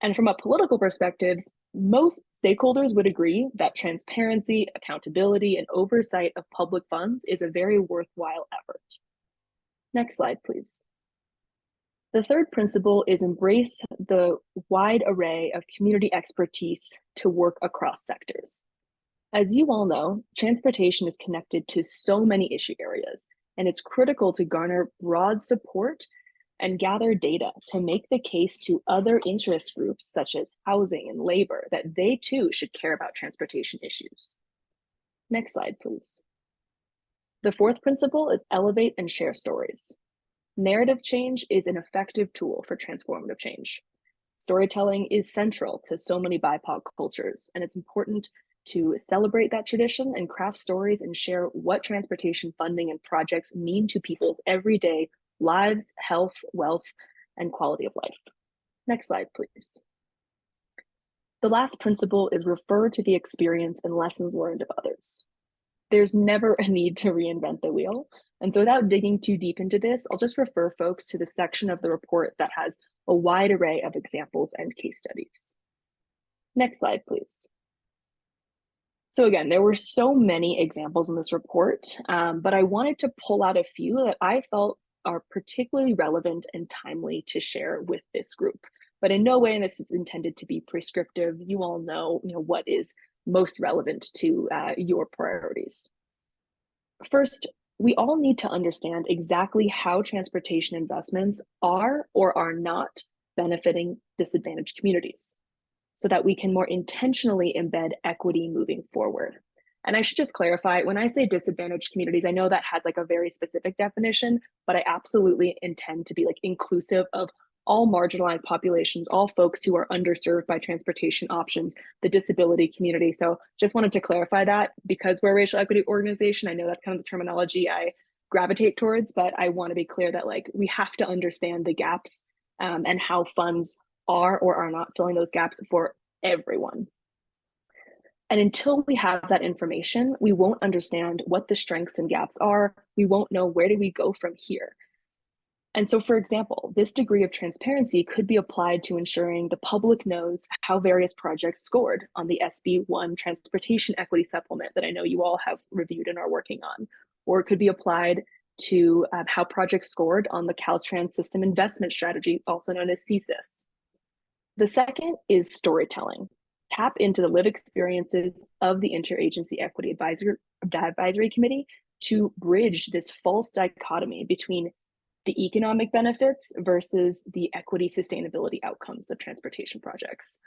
And from a political perspective, most stakeholders would agree that transparency, accountability, and oversight of public funds is a very worthwhile effort. Next slide, please. The third principle is embrace the wide array of community expertise to work across sectors. As you all know, transportation is connected to so many issue areas, and it's critical to garner broad support and gather data to make the case to other interest groups such as housing and labor that they too should care about transportation issues. Next slide, please. The fourth principle is elevate and share stories. Narrative change is an effective tool for transformative change. Storytelling is central to so many BIPOC cultures, and it's important to celebrate that tradition and craft stories and share what transportation funding and projects mean to people's everyday lives, health, wealth, and quality of life. Next slide, please. The last principle is refer to the experience and lessons learned of others. There's never a need to reinvent the wheel. And so without digging too deep into this, I'll just refer folks to the section of the report that has a wide array of examples and case studies. Next slide, please. So again, there were so many examples in this report, but I wanted to pull out a few that I felt are particularly relevant and timely to share with this group. But in no way this is intended to be prescriptive. You all know, what is most relevant to your priorities. First, we all need to understand exactly how transportation investments are or are not benefiting disadvantaged communities, so that we can more intentionally embed equity moving forward. And I should just clarify, when I say disadvantaged communities, I know that has like a very specific definition, but I absolutely intend to be like inclusive of all marginalized populations, all folks who are underserved by transportation options, the disability community. So just wanted to clarify that, because we're a racial equity organization. I know that's kind of the terminology I gravitate towards, but I want to be clear that like we have to understand the gaps and how funds are or are not filling those gaps for everyone. And until we have that information, we won't understand what the strengths and gaps are. We won't know where do we go from here. And so, for example, this degree of transparency could be applied to ensuring the public knows how various projects scored on the SB1 Transportation Equity Supplement that I know you all have reviewed and are working on. Or it could be applied to how projects scored on the Caltrans System Investment Strategy, also known as CSIS. The second is storytelling. Tap into the lived experiences of the Interagency Equity Advisory Committee to bridge this false dichotomy between the economic benefits versus the equity sustainability outcomes of transportation projects.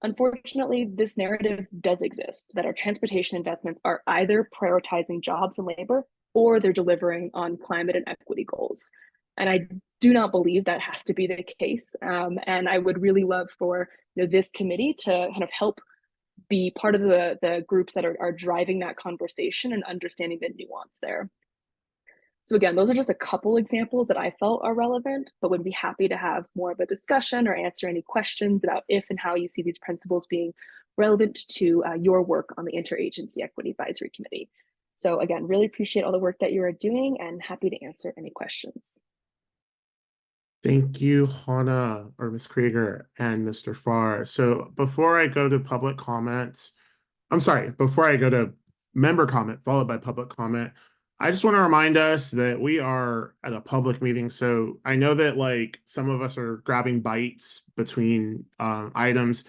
Unfortunately, this narrative does exist, that our transportation investments are either prioritizing jobs and labor, or they're delivering on climate and equity goals. And I do not believe that has to be the case. And I would really love for this committee to kind of help be part of the groups that are driving that conversation and understanding the nuance there. So again, those are just a couple examples that I felt are relevant, but would be happy to have more of a discussion or answer any questions about if and how you see these principles being relevant to your work on the Interagency Equity Advisory Committee. So again, really appreciate all the work that you are doing and happy to answer any questions. Thank you, Hannah, or Ms. Krieger and Mr. Farr. So before I go to public comment, before I go to member comment followed by public comment. I just want to remind us that we are at a public meeting, so I know that like some of us are grabbing bites between items.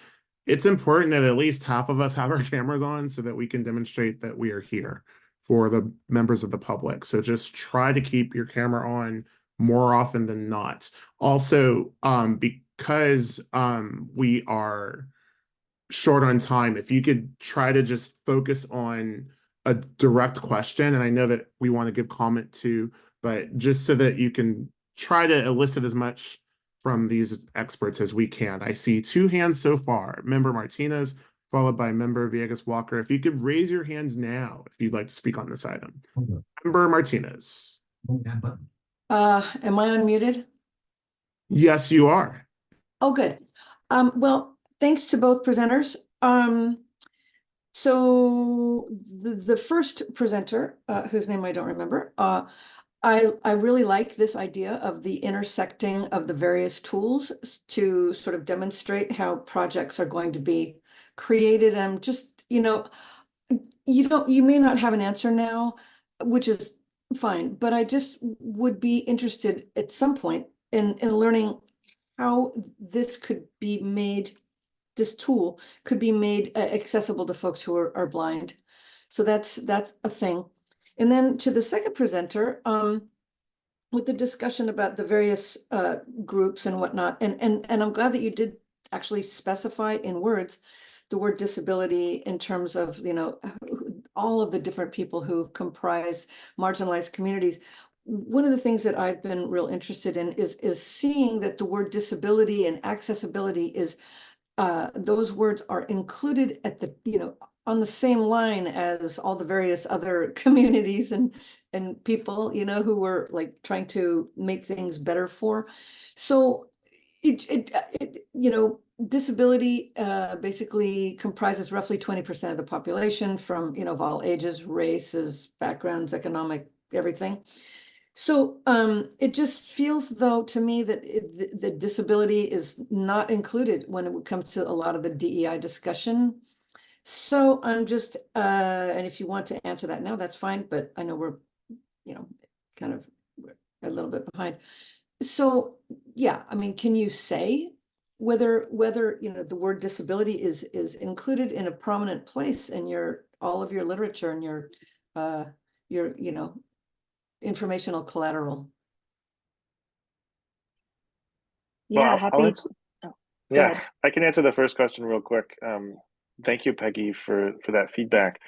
It's important that at least half of us have our cameras on so that we can demonstrate that we are here for the members of the public. So just try to keep your camera on more often than not. Also, because we are short on time, if you could try to just focus on a direct question, and I know that we want to give comment too, but just so that you can try to elicit as much from these experts as we can. I see 2 hands so far. Member Martinez, followed by Member Villegas Walker. If you could raise your hands now if you'd like to speak on this item. Member Martinez. Am I unmuted? Yes, you are. Oh, good. Well, thanks to both presenters. So the first presenter, whose name I don't remember, I really like this idea of the intersecting of the various tools to sort of demonstrate how projects are going to be created. And I'm just, you may not have an answer now, which is fine, but I just would be interested at some point in learning how this could be made, this tool could be made accessible to folks who are blind. So that's a thing. And then to the second presenter, with the discussion about the various groups and whatnot, and I'm glad that you did actually specify in words the word disability in terms of, all of the different people who comprise marginalized communities. One of the things that I've been real interested in is seeing that the word disability and accessibility is those words are included at the, on the same line as all the various other communities and people, who were like trying to make things better for. So disability basically comprises roughly 20% of the population from, of all ages, races, backgrounds, economic, everything. So it just feels though to me that the disability is not included when it comes to a lot of the DEI discussion. So I'm just, and if you want to answer that now, that's fine, but I know we're, kind of a little bit behind. So yeah, I mean, can you say whether the word disability is included in a prominent place in all of your literature and your informational collateral? Yeah, Well, happy. Oh, yeah, ahead. I can answer the first question real quick. Thank you, Peggy, for that feedback.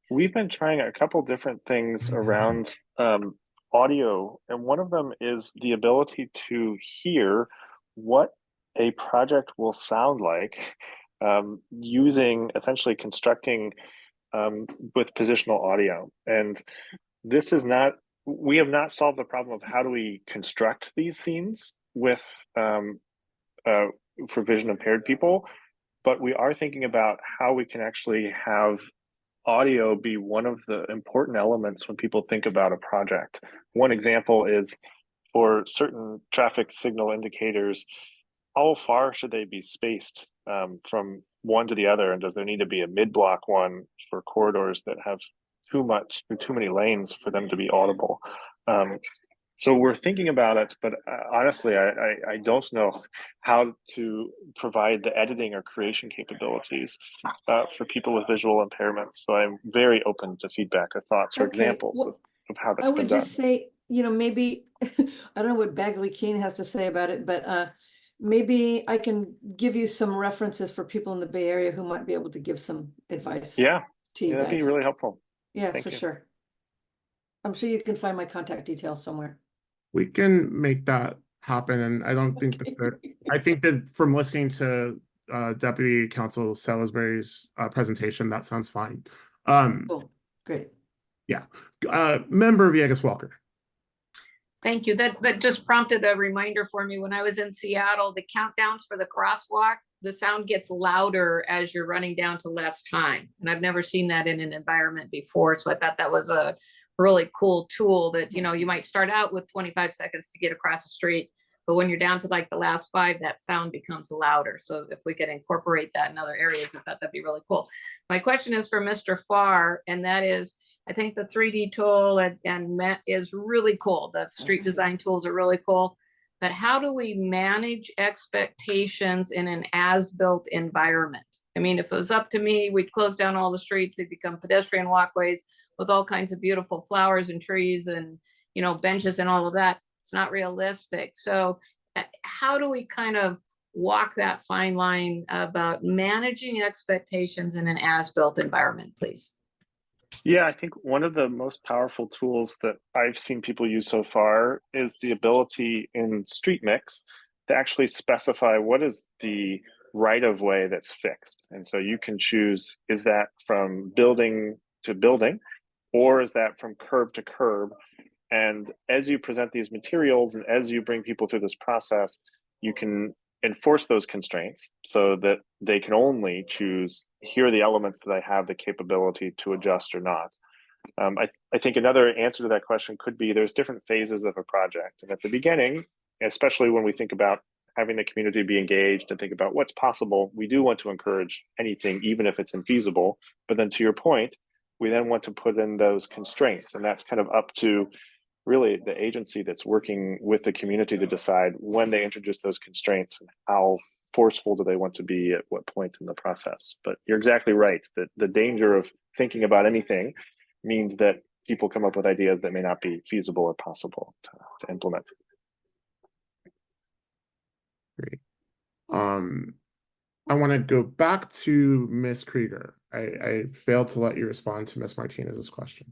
We've been trying a couple different things around audio, and one of them is the ability to hear what a project will sound like using essentially constructing with positional audio. And this is not, we have not solved the problem of how do we construct these scenes with for vision impaired people, but we are thinking about how we can actually have audio be one of the important elements when people think about a project. One example is for certain traffic signal indicators, how far should they be spaced from one to the other? And does there need to be a mid-block one for corridors that have too many lanes for them to be audible? So we're thinking about it, but honestly, I don't know how to provide the editing or creation capabilities for people with visual impairments. So I'm very open to feedback or thoughts or examples of how that's I been would done. just say, maybe, I don't know what Bagley Keene has to say about it, but maybe I can give you some references for people in the Bay Area who might be able to give some advice to you that'd guys. be really helpful. Yeah, Thank for you. sure. I'm sure you can find my contact details somewhere. We can make that happen, and I don't think that I think that from listening to Deputy Counsel Salisbury's presentation, that sounds fine. Cool, great. Yeah, Member Villegas Walker. Thank you. That just prompted a reminder for me. When I was in Seattle, the countdowns for the crosswalk, the sound gets louder as you're running down to less time. And I've never seen that in an environment before. So I thought that was a really cool tool that, you might start out with 25 seconds to get across the street, But when you're down to like the last 5, that sound becomes louder. So if we could incorporate that in other areas, I thought that'd be really cool. My question is for Mr. Farr, and that is, I think the 3D tool and Met is really cool. The street design tools are really cool. But how do we manage expectations in an as-built environment? I mean, if it was up to me, we'd close down all the streets, they'd become pedestrian walkways with all kinds of beautiful flowers and trees and, you know, benches and all of that. It's not realistic. So how do we kind of walk that fine line about managing expectations in an as-built environment, please? Yeah, I think one of the most powerful tools that I've seen people use so far is the ability in Street Mix to actually specify what is the right of way that's fixed. And so you can choose, is that from building to building, or is that from curb to curb? And as you present these materials and as you bring people through this process, you can enforce those constraints so that they can only choose, here are the elements that I have the capability to adjust or not. I think another answer to that question could be there's different phases of a project. And at the beginning, especially when we think about having the community be engaged and think about what's possible, we do want to encourage anything, even if it's infeasible. But then to your point, we then want to put in those constraints. And that's kind of up to really the agency that's working with the community to decide when they introduce those constraints and how forceful do they want to be at what point in the process. But you're exactly right that the danger of thinking about anything means that people come up with ideas that may not be feasible or possible to implement. Great. I want to go back to Ms. Krieger. I failed to let you respond to Ms. Martinez's question.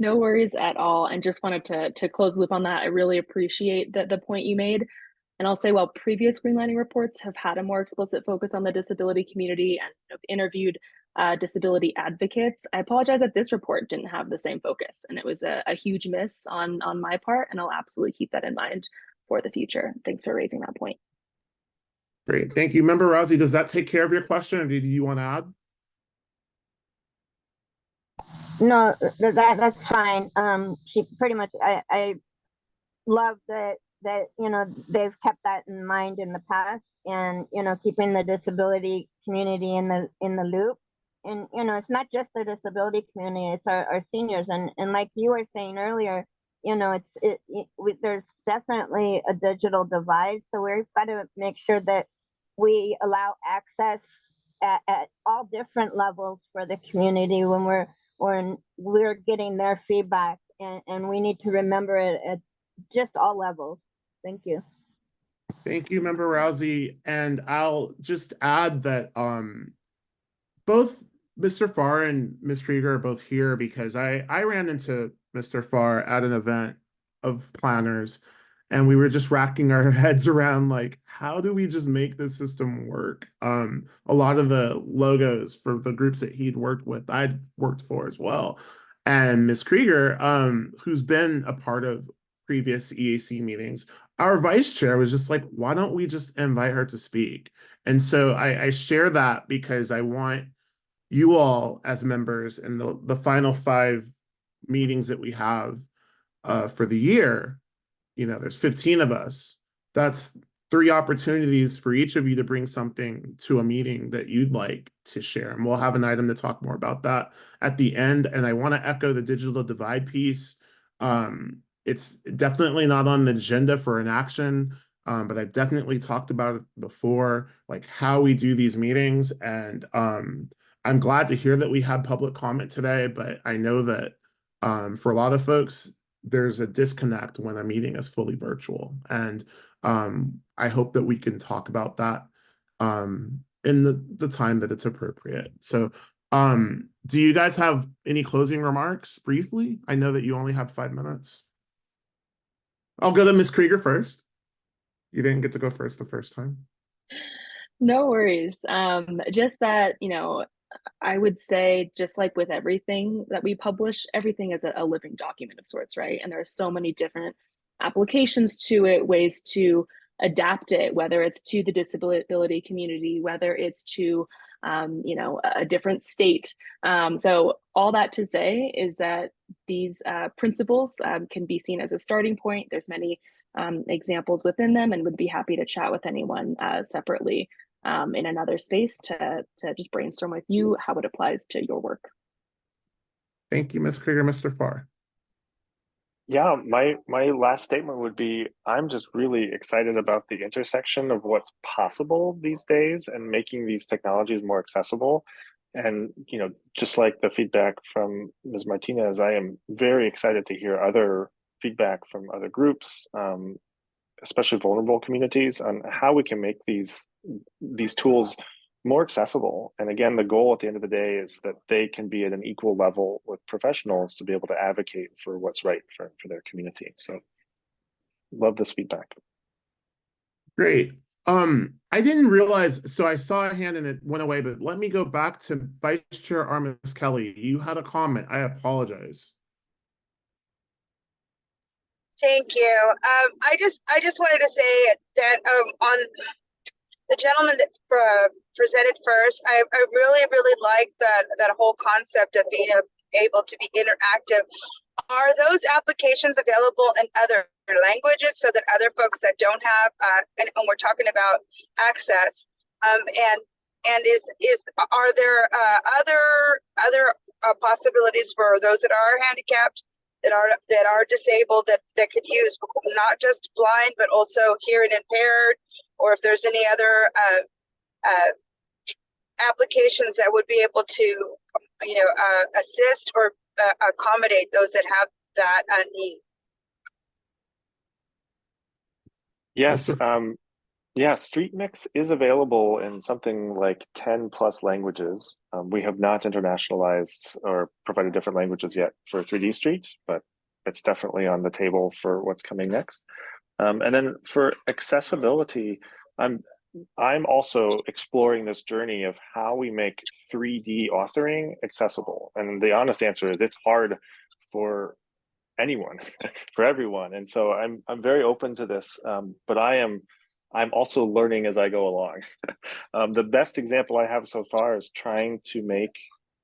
No worries at all. And just wanted to close the loop on that. I really appreciate the point you made. And I'll say, while previous greenlighting reports have had a more explicit focus on the disability community and have interviewed disability advocates, I apologize that this report didn't have the same focus. And it was a huge miss on my part, and I'll absolutely keep that in mind for the future. Thanks for raising that point. Great, thank you. Member Rousey, does that take care of your question, or did you want to add? No, that's fine. She pretty much, I love that you know, they've kept that in mind in the past, and you know, keeping the disability community in the loop. And you know, it's not just the disability community, it's our seniors, and like you were saying earlier, you know, there's definitely a digital divide, so we've got to make sure that we allow access at all different levels for the community when we're getting their feedback, and we need to remember it at just all levels. Thank you. Thank you, Member Rousey. And I'll just add that both Mr. Farr and Ms. Krieger are both here because I ran into Mr. Farr at an event of planners, and we were just racking our heads around like, how do we just make this system work? A lot of the logos for the groups that he'd worked with, I'd worked for as well. And Ms. Krieger, who's been a part of previous EAC meetings, our vice chair was just like, why don't we just invite her to speak? And so I share that because I want you all as members in the final 5 meetings that we have for the year, you know, there's 15 of us. That's 3 opportunities for each of you to bring something to a meeting that you'd like to share. And we'll have an item to talk more about that at the end. And I want to echo the digital divide piece. It's definitely not on the agenda for an action, but I've definitely talked about it before, like how we do these meetings. And I'm glad to hear that we had public comment today, but I know that for a lot of folks, there's a disconnect when a meeting is fully virtual. And I hope that we can talk about that in the time that it's appropriate. So do you guys have any closing remarks briefly? I know that you only have 5 minutes. I'll go to Ms. Krieger first. You didn't get to go first the first time. No worries. Just that, you know, I would say, just like with everything that we publish, everything is a living document of sorts, right? And there are so many different applications to it, ways to adapt it, whether it's to the disability community, whether it's to, you know, a different state. So all that to say is that these principles can be seen as a starting point. There's many examples within them, and would be happy to chat with anyone separately in another space to just brainstorm with you how it applies to your work. Thank you, Ms. Krieger. Mr. Farr. Yeah, my last statement would be I'm just really excited about the intersection of what's possible these days and making these technologies more accessible. And, you know, just like the feedback from Ms. Martinez, I am very excited to hear other feedback from other groups, especially vulnerable communities, on how we can make these tools more accessible. And again, the goal at the end of the day is that they can be at an equal level with professionals to be able to advocate for what's right for their community. So love this feedback. Great. I didn't realize, so I saw a hand and it went away, but let me go back to Vice Chair Armis Kelly. You had a comment. I apologize. Thank you. I just wanted to say that on the gentleman that presented first, I really like that whole concept of being able to be interactive. Are those applications available in other languages so that other folks that don't have and we're talking about access and are there other possibilities for those that are handicapped, that are disabled, that could use not just blind but also hearing impaired, or if there's any other applications that would be able to, you know, assist or accommodate those that have that need? Yes, yeah, Street Mix is available in something like 10 plus languages. We have not internationalized or provided different languages yet for 3D Street, but it's definitely on the table for what's coming next. And then for accessibility, I'm also exploring this journey of how we make 3D authoring accessible. And the honest answer is it's hard for anyone, for everyone. And so I'm very open to this, but I'm also learning as I go along. The best example I have so far is trying to make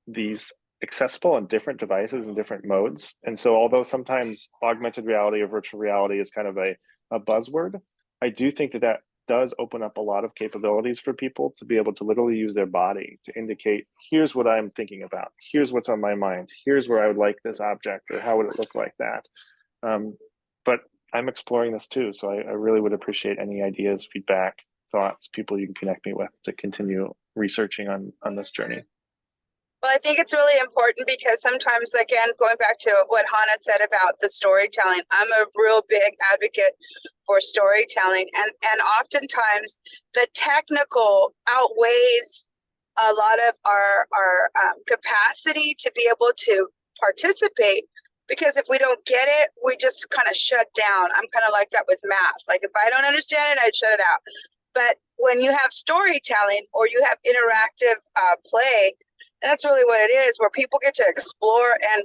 these accessible on different devices and different modes. And so although sometimes augmented reality or virtual reality is kind of a buzzword, I do think that does open up a lot of capabilities for people to be able to literally use their body to indicate, here's what I'm thinking about, here's what's on my mind, here's where I would like this object, or how would it look like that. But I'm exploring this too, so I really would appreciate any ideas, feedback, thoughts, people you can connect me with to continue researching on this journey. Well, I think it's really important because sometimes, again, going back to what Hannah said about the storytelling, I'm a real big advocate for storytelling, and oftentimes the technical outweighs a lot of our capacity to be able to participate, because if we don't get it, we just kind of shut down. I'm kind of like that with math. Like if I don't understand it, I'd shut it out. But when you have storytelling or you have interactive play, that's really what it is, where people get to explore and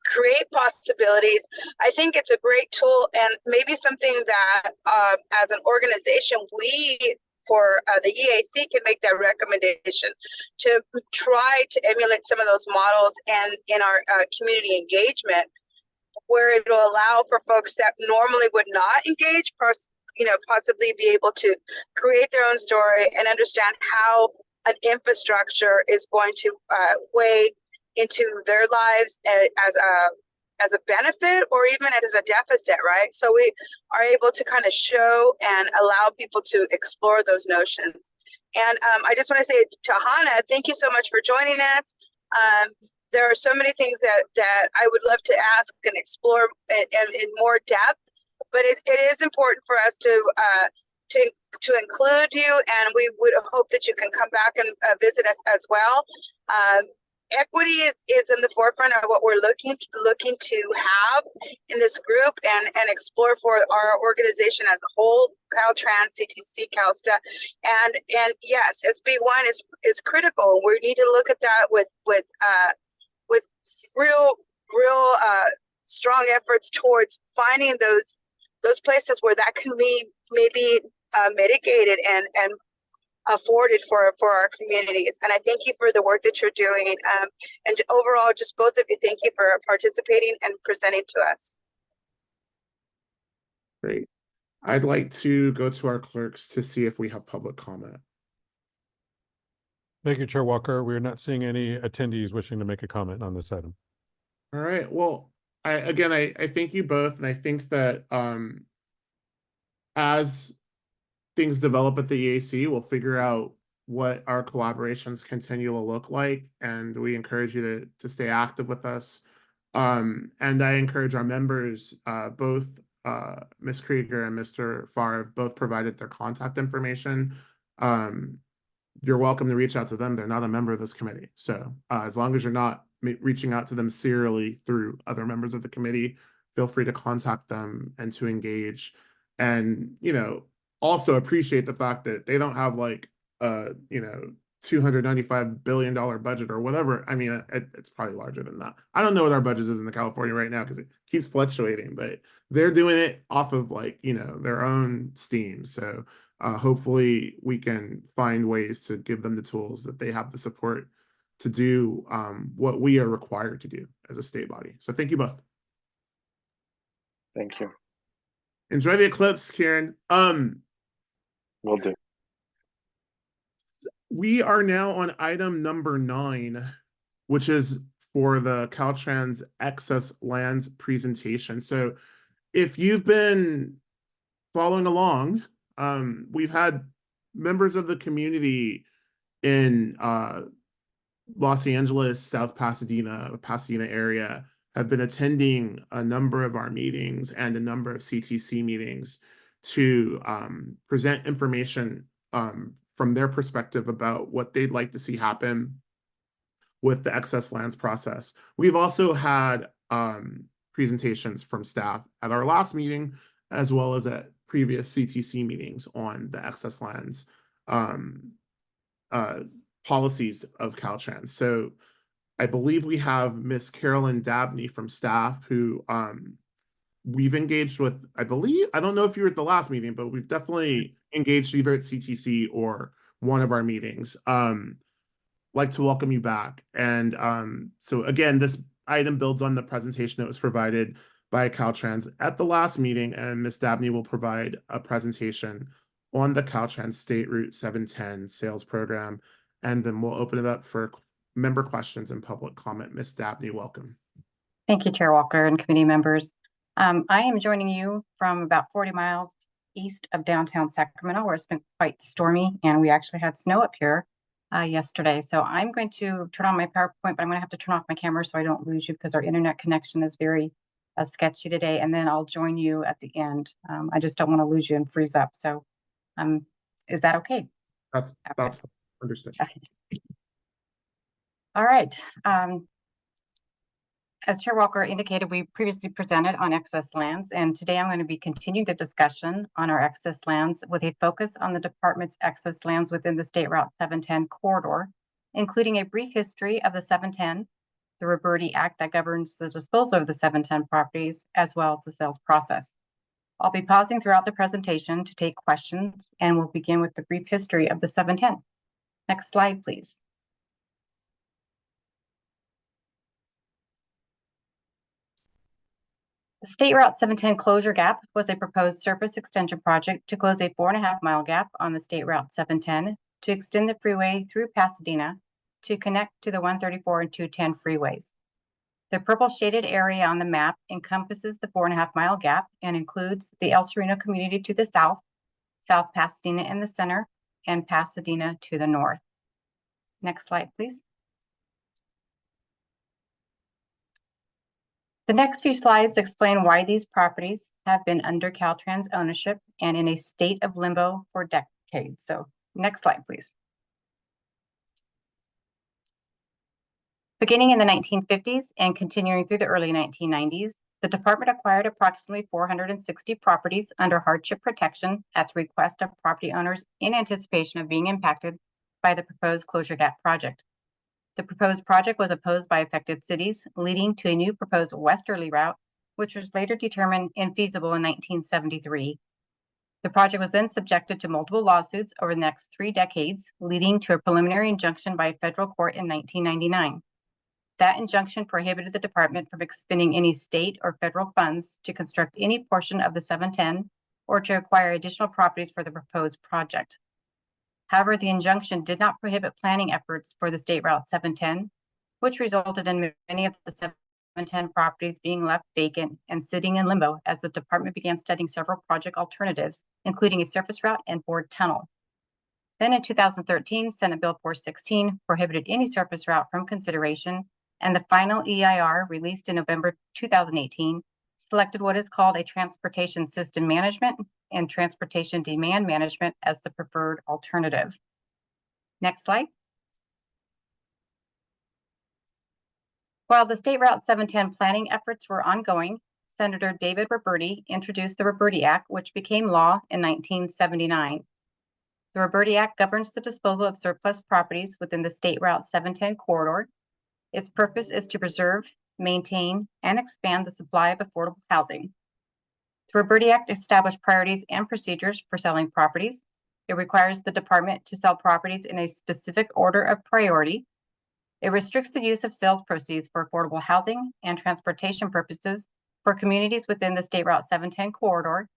create possibilities. I think it's a great tool, and maybe something that as an organization, we for the EAC can make that recommendation to try to emulate some of those models and in our community engagement, where it will allow for folks that normally would not engage, possibly be able to create their own story and understand how an infrastructure is going to weigh into their lives as a benefit or even as a deficit, right? So we are able to kind of show and allow people to explore those notions. And I just want to say to Hannah, thank you so much for joining us. There are so many things that I would love to ask and explore in more depth, but it is important for us to include you, and we would hope that you can come back and visit us as well. Equity is in the forefront of what we're looking to have in this group and explore for our organization as a whole, Caltrans, CTC, CalSTA, and yes, SB1 is critical. We need to look at that with real strong efforts towards finding those places where that can be maybe mitigated and afforded for our communities. And I thank you for the work that you're doing. And overall, just both of you, thank you for participating and presenting to us. Great. I'd like to go to our clerks to see if we have public comment. Thank you, Chair Walker. We're not seeing any attendees wishing to make a comment on this item. All right. Well, I thank you both, and I think that as things develop at the EAC, we'll figure out what our collaborations continue to look like, and we encourage you to stay active with us. And I encourage our members, both Ms. Krieger and Mr. Favre both provided their contact information. You're welcome to reach out to them. They're not a member of this committee. So as long as you're not reaching out to them serially through other members of the committee, feel free to contact them and to engage. And, you know, also appreciate the fact that they don't have like, you know, $295 billion budget or whatever. I mean, it's probably larger than that. I don't know what our budget is in the California right now because it keeps fluctuating, but they're doing it off of like, you know, their own steam. So hopefully we can find ways to give them the tools that they have the support to do what we are required to do as a state body. So thank you both. Thank you. Enjoy the eclipse, Kieran. Will do. We are now on item number 9, which is for the Caltrans excess lands presentation. So if you've been following along, we've had members of the community in Los Angeles, South Pasadena area have been attending a number of our meetings and a number of CTC meetings to present information from their perspective about what they'd like to see happen with the excess lands process. We've also had presentations from staff at our last meeting, as well as at previous CTC meetings on the excess lands policies of Caltrans. So I believe we have Miss Carolyn Dabney from staff who we've engaged with. I don't know if you were at the last meeting, but we've definitely engaged either at CTC or one of our meetings. Like to welcome you back. And so again, this item builds on the presentation that was provided by Caltrans at the last meeting, and Ms. Dabney will provide a presentation on the Caltrans State Route 710 sales program, and then we'll open it up for member questions and public comment. Ms. Dabney, welcome. Thank you, Chair Walker and committee members. I am joining you from about 40 miles east of downtown Sacramento, where it's been quite stormy, and we actually had snow up here yesterday. So I'm going to turn on my PowerPoint, but I'm going to have to turn off my camera so I don't lose you because our internet connection is very sketchy today, and then I'll join you at the end. I just don't want to lose you and freeze up. So is that okay? That's understood. All right. As Chair Walker indicated, we previously presented on excess lands, and today I'm going to be continuing the discussion on our excess lands with a focus on the department's excess lands within the State Route 710 corridor, including a brief history of the 710, the Roberti Act that governs the disposal of the 710 properties, as well as the sales process. I'll be pausing throughout the presentation to take questions, and we'll begin with the brief history of the 710. Next slide, please. The State Route 710 closure gap was a proposed surface extension project to close a 4.5-mile gap on the State Route 710 to extend the freeway through Pasadena to connect to the 134 and 210 freeways. The purple shaded area on the map encompasses the 4.5-mile gap and includes the El Sereno community to the south, South Pasadena in the center, and Pasadena to the north. Next slide, please. The next few slides explain why these properties have been under Caltrans ownership and in a state of limbo for decades. So next slide, please. Beginning in the 1950s and continuing through the early 1990s, the department acquired approximately 460 properties under hardship protection at the request of property owners in anticipation of being impacted by the proposed closure gap project. The proposed project was opposed by affected cities, leading to a new proposed westerly route, which was later determined infeasible in 1973. The project was then subjected to multiple lawsuits over the next 3 decades, leading to a preliminary injunction by a federal court in 1999. That injunction prohibited the department from expending any state or federal funds to construct any portion of the 710 or to acquire additional properties for the proposed project. However, the injunction did not prohibit planning efforts for the State Route 710, which resulted in many of the 710 properties being left vacant and sitting in limbo as the department began studying several project alternatives, including a surface route and bored tunnel. Then in 2013, Senate Bill 416 prohibited any surface route from consideration, and the final EIR, released in November 2018, selected what is called a transportation system management and transportation demand management as the preferred alternative. Next slide. While the State Route 710 planning efforts were ongoing, Senator David Roberti introduced the Roberti Act, which became law in 1979. The Roberti Act governs the disposal of surplus properties within the State Route 710 corridor. Its purpose is to preserve, maintain, and expand the supply of affordable housing. The Roberti Act established priorities and procedures for selling properties. It requires the department to sell properties in a specific order of priority. It restricts the use of sales proceeds for affordable housing and transportation purposes for communities within the State Route 710 corridor,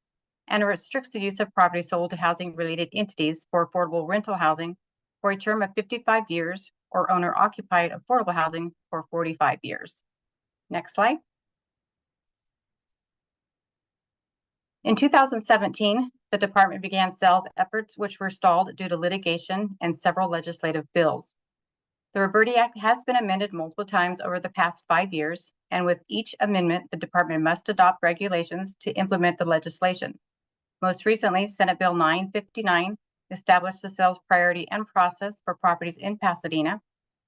and it restricts the use of property sold to housing-related entities for affordable rental housing for a term of 55 years or owner-occupied affordable housing for 45 years. Next slide. In 2017, the department began sales efforts which were stalled due to litigation and several legislative bills. The Roberti Act has been amended multiple times over the past 5 years, and with each amendment, the department must adopt regulations to implement the legislation. Most recently, Senate Bill 959 established the sales priority and process for properties in Pasadena.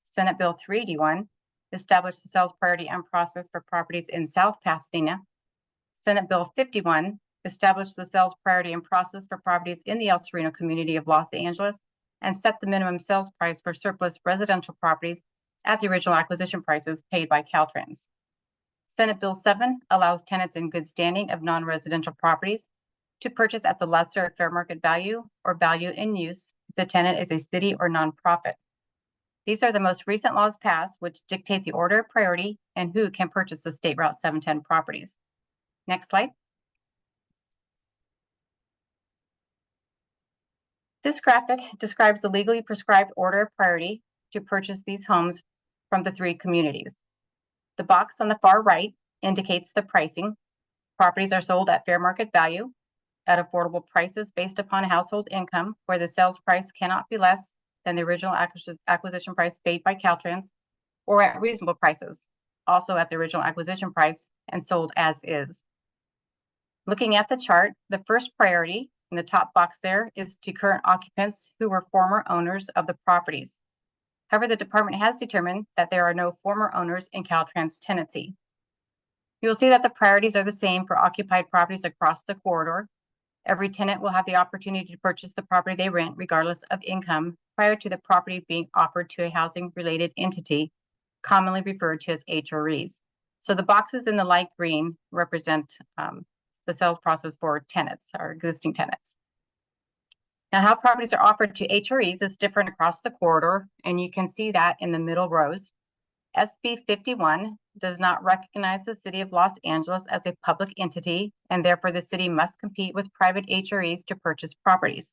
Senate Bill 381 established the sales priority and process for properties in South Pasadena. Senate Bill 51 established the sales priority and process for properties in the El Sereno community of Los Angeles and set the minimum sales price for surplus residential properties at the original acquisition prices paid by Caltrans. Senate Bill 7 allows tenants in good standing of non-residential properties to purchase at the lesser of fair market value or value in use if the tenant is a city or nonprofit. These are the most recent laws passed, which dictate the order of priority and who can purchase the State Route 710 properties. Next slide. This graphic describes the legally prescribed order of priority to purchase these homes from the three communities. The box on the far right indicates the pricing. Properties are sold at fair market value, at affordable prices based upon household income, where the sales price cannot be less than the original acquisition price paid by Caltrans, or at reasonable prices, also at the original acquisition price and sold as is. Looking at the chart, the first priority in the top box there is to current occupants who were former owners of the properties. However, the department has determined that there are no former owners in Caltrans tenancy. You'll see that the priorities are the same for occupied properties across the corridor. Every tenant will have the opportunity to purchase the property they rent regardless of income prior to the property being offered to a housing-related entity, commonly referred to as HREs. So the boxes in the light green represent the sales process for tenants or existing tenants. Now, how properties are offered to HREs is different across the corridor, and you can see that in the middle rows. SB 51 does not recognize the city of Los Angeles as a public entity, and therefore the city must compete with private HREs to purchase properties.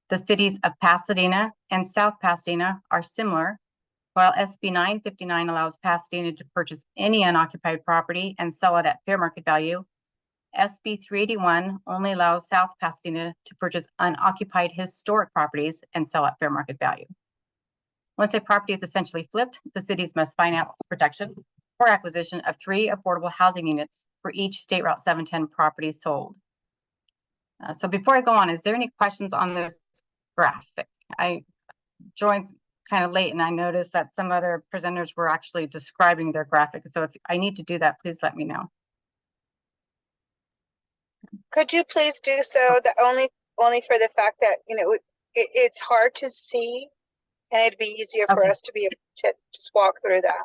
The cities of Pasadena and South Pasadena are similar. While SB 959 allows Pasadena to purchase any unoccupied property and sell it at fair market value, SB 381 only allows South Pasadena to purchase unoccupied historic properties and sell at fair market value. Once a property is essentially flipped, the cities must finance the production or acquisition of 3 affordable housing units for each State Route 710 property sold. So before I go on, is there any questions on this graphic? I joined kind of late and I noticed that some other presenters were actually describing their graphic. So if I need to do that, please let me know. Could you please do so? The only for the fact that, you know, it's hard to see, and it'd be easier for us to be able to just walk through that.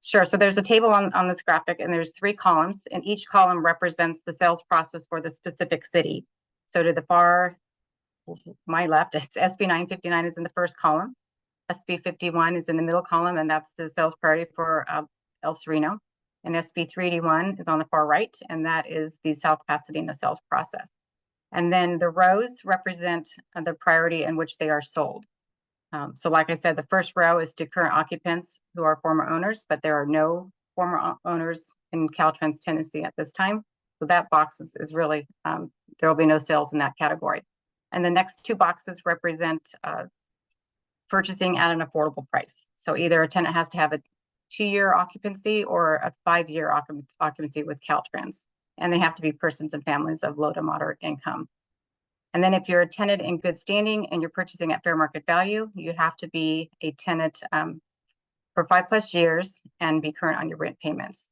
Sure. So there's a table on this graphic, and there's 3 columns, and each column represents the sales process for the specific city. So to the far, my left, it's SB 959 is in the first column. SB 51 is in the middle column, and that's the sales priority for El Sereno. And SB 381 is on the far right, and that is the South Pasadena sales process. And then the rows represent the priority in which they are sold. So like I said, the first row is to current occupants who are former owners, but there are no former owners in Caltrans Tennessee at this time. So that box is really, there will be no sales in that category. And the next two boxes represent purchasing at an affordable price. So either a tenant has to have a 2-year occupancy or a 5-year occupancy with Caltrans. And they have to be persons and families of low to moderate income. And then if you're a tenant in good standing and you're purchasing at fair market value, you have to be a tenant for 5+ years and be current on your rent payments.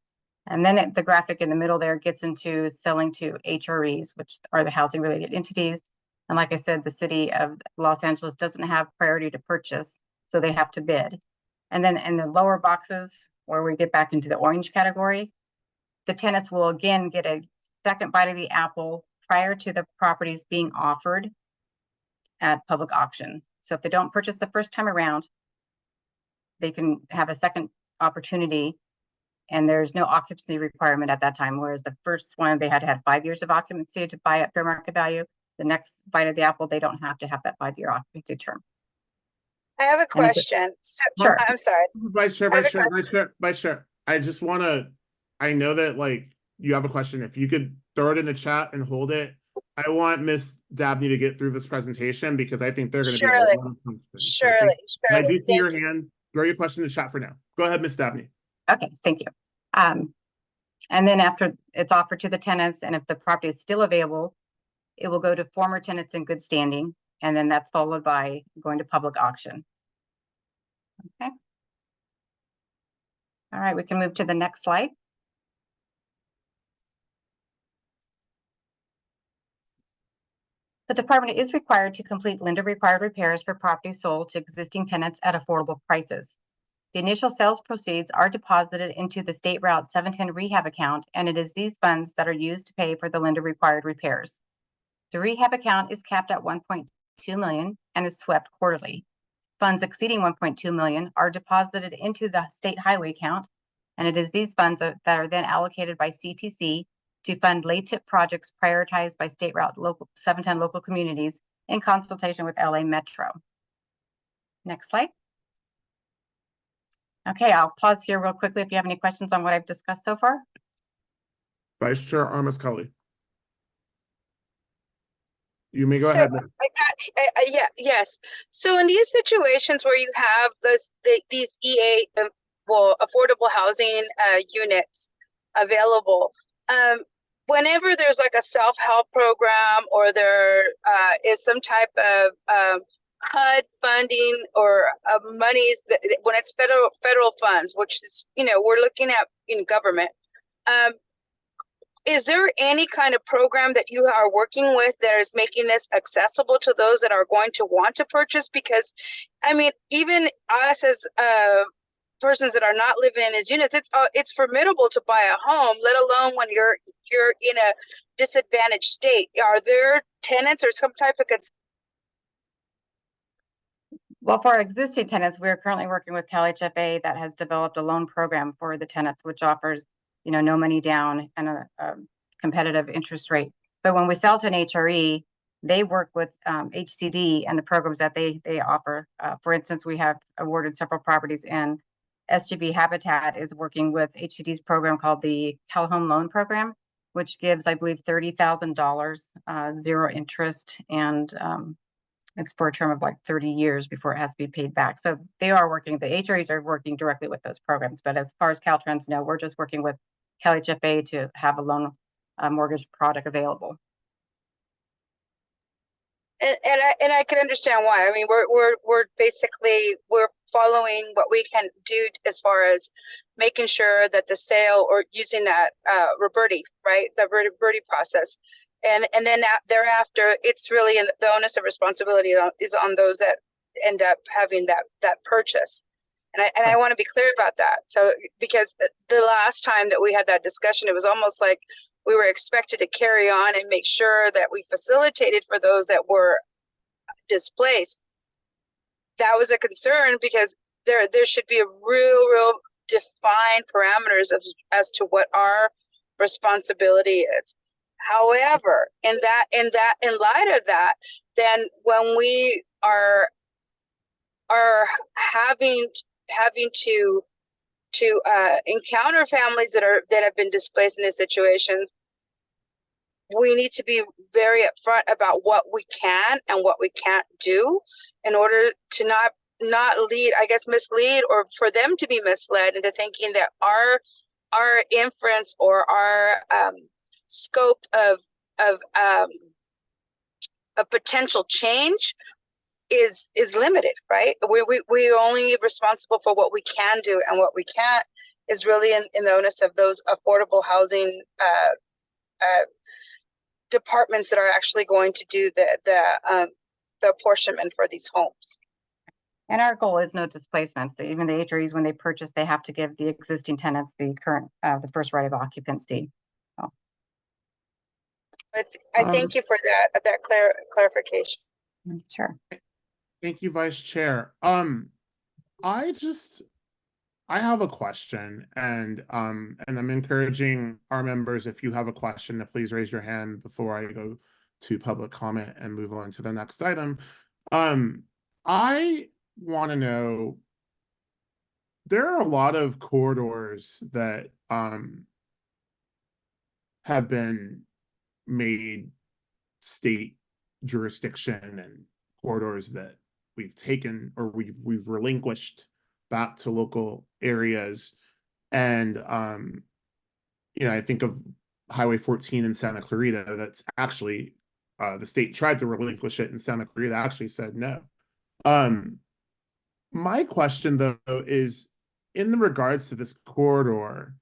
And then the graphic in the middle there gets into selling to HREs, which are the housing related entities. And like I said, the city of Los Angeles doesn't have priority to purchase, so they have to bid. And then in the lower boxes, where we get back into the orange category, the tenants will again get a second bite of the apple prior to the properties being offered at public auction. So if they don't purchase the first time around, they can have a second opportunity, and there's no occupancy requirement at that time. Whereas the first one, they had to have 5 years of occupancy to buy at fair market value. The next bite of the apple, they don't have to have that 5-year occupancy term. I have a question. So, Sure. I'm sorry. Vice Chair, I just want to, I know that like you have a question. If you could throw it in the chat and hold it. I want Miss Dabney to get through this presentation because I think they're going to be a lot of questions. Surely. I do see your hand. Throw your question in the chat for now. Go ahead, Miss Dabney. Okay, thank you. And then after it's offered to the tenants, and if the property is still available, it will go to former tenants in good standing, and then that's followed by going to public auction. Okay. All right, we can move to the next slide. The department is required to complete lender-required repairs for properties sold to existing tenants at affordable prices. The initial sales proceeds are deposited into the State Route 710 rehab account, and it is these funds that are used to pay for the lender-required repairs. The rehab account is capped at $1.2 million and is swept quarterly. Funds exceeding $1.2 million are deposited into the state highway account, and it is these funds that are then allocated by CTC to fund late-tip projects prioritized by State Route 710 local communities in consultation with LA Metro. Next slide. Okay, I'll pause here real quickly if you have any questions on what I've discussed so far. Vice Chair Armas-Cully. You may go ahead. Yes. So in these situations where you have these affordable housing units available, whenever there's like a self-help program or there is some type of HUD funding or monies that when it's federal funds, which is, we're looking at in government, is there any kind of program that you are working with that is making this accessible to those that are going to want to purchase? Because, I mean, even us as persons that are not living in these units, it's formidable to buy a home, let alone when you're in a disadvantaged state. Are there tenants or some type of Well, for our existing tenants, we're currently working with CalHFA that has developed a loan program for the tenants, which offers, no money down and a competitive interest rate. But when we sell to an HRE, they work with HCD and the programs that they offer. For instance, we have awarded several properties, and SGB Habitat is working with HCD's program called the Cal Home Loan Program, which gives, I believe, $30,000, zero interest, and it's for a term of like 30 years before it has to be paid back. So they are working, the HREs are working directly with those programs. But as far as Caltrans, no, we're just working with CalHFA to have a loan mortgage product available. And I can understand why. I mean, we're basically following what we can do as far as making sure that the sale or using that Roberti, right, the Roberti process. And then thereafter, it's really the onus of responsibility is on those that end up having that purchase. And I want to be clear about that. So because the last time that we had that discussion, it was almost like we were expected to carry on and make sure that we facilitated for those that were displaced. that was a concern because there should be a real defined parameters of as to what our responsibility is. However, in light of that, then when we are having to encounter families that have been displaced in these situations, we need to be very upfront about what we can and what we can't do in order to not lead, I guess, mislead, or for them to be misled into thinking that our inference or our scope of potential change is limited, right? We only responsible for what we can do, and what we can't is really in the onus of those affordable housing departments that are actually going to do the apportionment for these homes. And our goal is no displacement. So even the HREs, when they purchase, they have to give the existing tenants the current, the first right of occupancy. So. I thank you for that clarification. Sure. Thank you, Vice Chair. I have a question, and I'm encouraging our members, if you have a question, to please raise your hand before I go to public comment and move on to the next item. I want to know, there are a lot of corridors that have been made state jurisdiction, and corridors that we've taken or we've relinquished back to local areas. And I think of Highway 14 in Santa Clarita. That's actually the state tried to relinquish it, and Santa Clarita actually said no. My question though is, in regards to this corridor,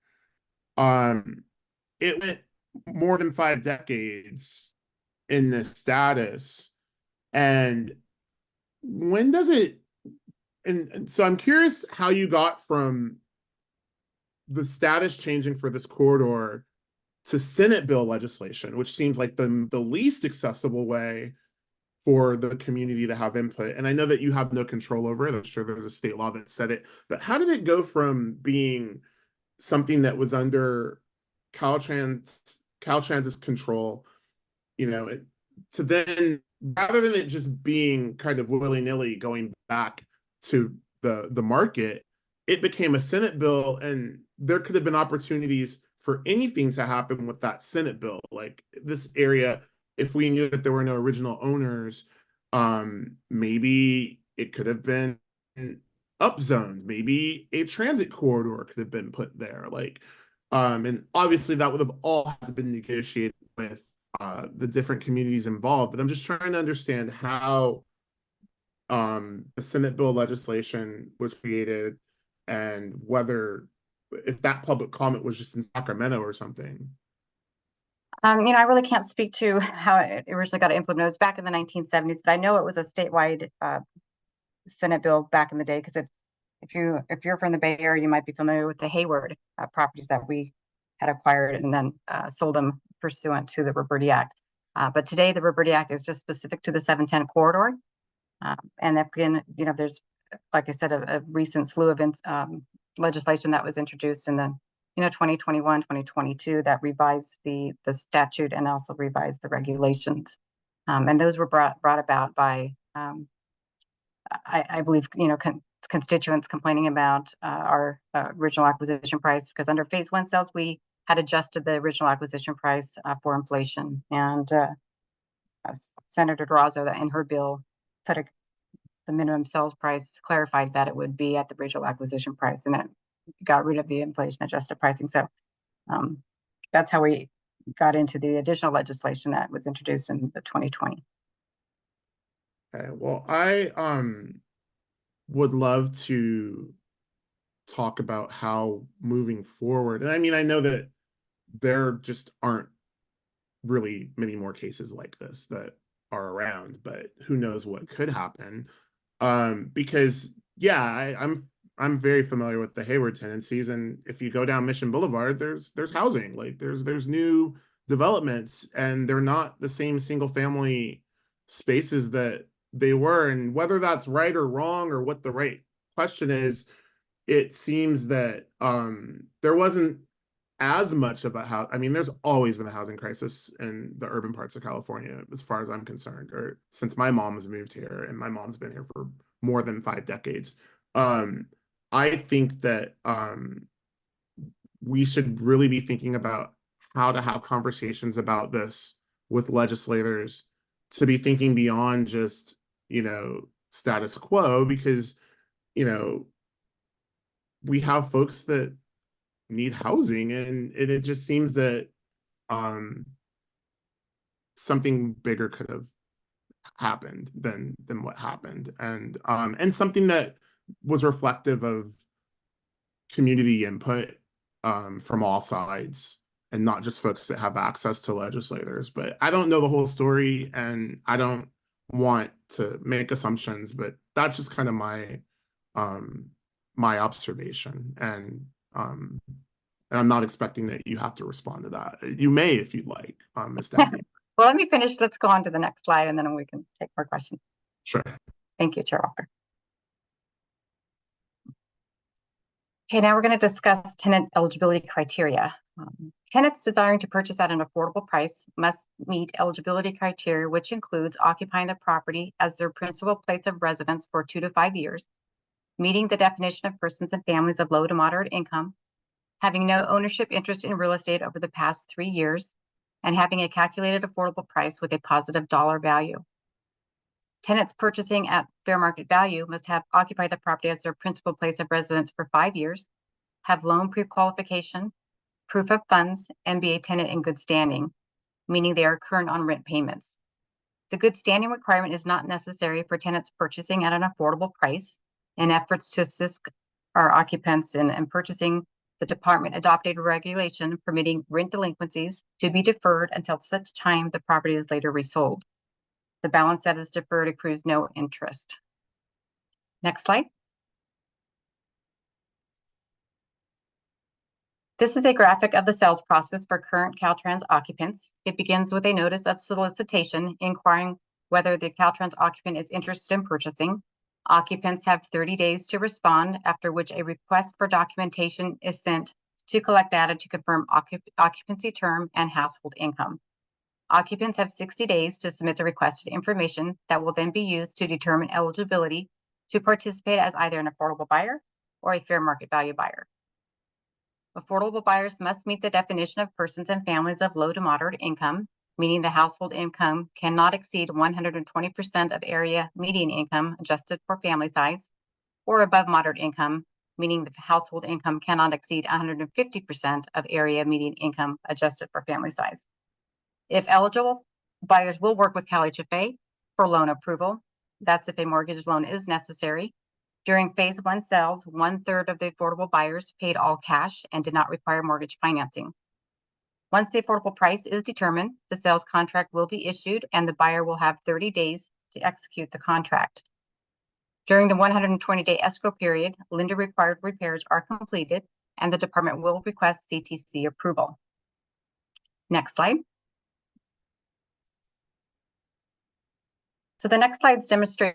it went more than 5 decades in this status, and when does it, and so I'm curious how you got from the status changing for this corridor to Senate bill legislation, which seems like the least accessible way for the community to have input. And I know that you have no control over it. I'm sure there's a state law that said it, but how did it go from being something that was under Caltrans's control, to then, rather than it just being kind of willy-nilly going back to the market, it became a Senate bill, and there could have been opportunities for anything to happen with that Senate bill. Like this area, if we knew that there were no original owners, maybe it could have been upzoned, maybe a transit corridor could have been put there. And obviously that would have all had to been negotiated with the different communities involved. But I'm just trying to understand how the Senate bill legislation was created, and if that public comment was just in Sacramento or something. I really can't speak to how it originally got implemented. It was back in the 1970s, but I know it was a statewide Senate bill back in the day, because if you're from the Bay Area, you might be familiar with the Hayward properties that we had acquired and then sold them pursuant to the Roberti Act. But today the Roberti Act is just specific to the 710 corridor. And again, there's, like I said, a recent slew of legislation that was introduced in the 2021, 2022 that revised the statute and also revised the regulations. And those were brought about by, I believe, constituents complaining about our original acquisition price, because under phase 1 sales, we had adjusted the original acquisition price for inflation. And Senator Durazo, in her bill, put the minimum sales price, clarified that it would be at the original acquisition price, and that got rid of the inflation adjusted pricing. So that's how we got into the additional legislation that was introduced in the 2020. Okay, well, I would love to talk about how moving forward, and I know that there just aren't really many more cases like this that are around, but who knows what could happen. Because I'm very familiar with the Hayward tenancies, and if you go down Mission Boulevard, there's housing, there's new developments, and they're not the same single family spaces that they were. And whether that's right or wrong or what the right question is, it seems that there wasn't as much of a house. I mean, there's always been a housing crisis in the urban parts of California, as far as I'm concerned, or since my mom's moved here, and my mom's been here for more than 5 decades. I think that we should really be thinking about how to have conversations about this with legislators, to be thinking beyond just, status quo, because, we have folks that need housing, and it just seems that something bigger could have happened than what happened, and something that was reflective of community input from all sides, and not just folks that have access to legislators. But I don't know the whole story, and I don't want to make assumptions, but that's just kind of my my observation, and I'm not expecting that you have to respond to that. You may if you'd like, Ms. Deputy. Well, let me finish. Let's go on to the next slide, and then we can take more questions. Sure. Thank you, Chair Walker. Okay, now we're going to discuss tenant eligibility criteria. Tenants desiring to purchase at an affordable price must meet eligibility criteria, which includes occupying the property as their principal place of residence for 2 to 5 years, meeting the definition of persons and families of low to moderate income, having no ownership interest in real estate over the past 3 years, and having a calculated affordable price with a positive dollar value. Tenants purchasing at fair market value must have occupied the property as their principal place of residence for 5 years, have loan pre-qualification, proof of funds, and be a tenant in good standing, meaning they are current on rent payments. The good standing requirement is not necessary for tenants purchasing at an affordable price. In efforts to assist our occupants in purchasing, the department adopted a regulation permitting rent delinquencies to be deferred until such time the property is later resold. The balance that is deferred accrues no interest. Next slide. This is a graphic of the sales process for current Caltrans occupants. It begins with a notice of solicitation inquiring whether the Caltrans occupant is interested in purchasing. Occupants have 30 days to respond, after which a request for documentation is sent to collect data to confirm occupancy term and household income. Occupants have 60 days to submit the requested information that will then be used to determine eligibility to participate as either an affordable buyer or a fair market value buyer. Affordable buyers must meet the definition of persons and families of low to moderate income, meaning the household income cannot exceed 120% of area median income adjusted for family size, or above moderate income, meaning the household income cannot exceed 150% of area median income adjusted for family size. If eligible, buyers will work with CalHFA for loan approval. That's if a mortgage loan is necessary. During phase 1 sales, 1/3 of the affordable buyers paid all cash and did not require mortgage financing. Once the affordable price is determined, the sales contract will be issued and the buyer will have 30 days to execute the contract. During the 120-day escrow period, lender required repairs are completed and the department will request CTC approval. Next slide. So the next slides demonstrate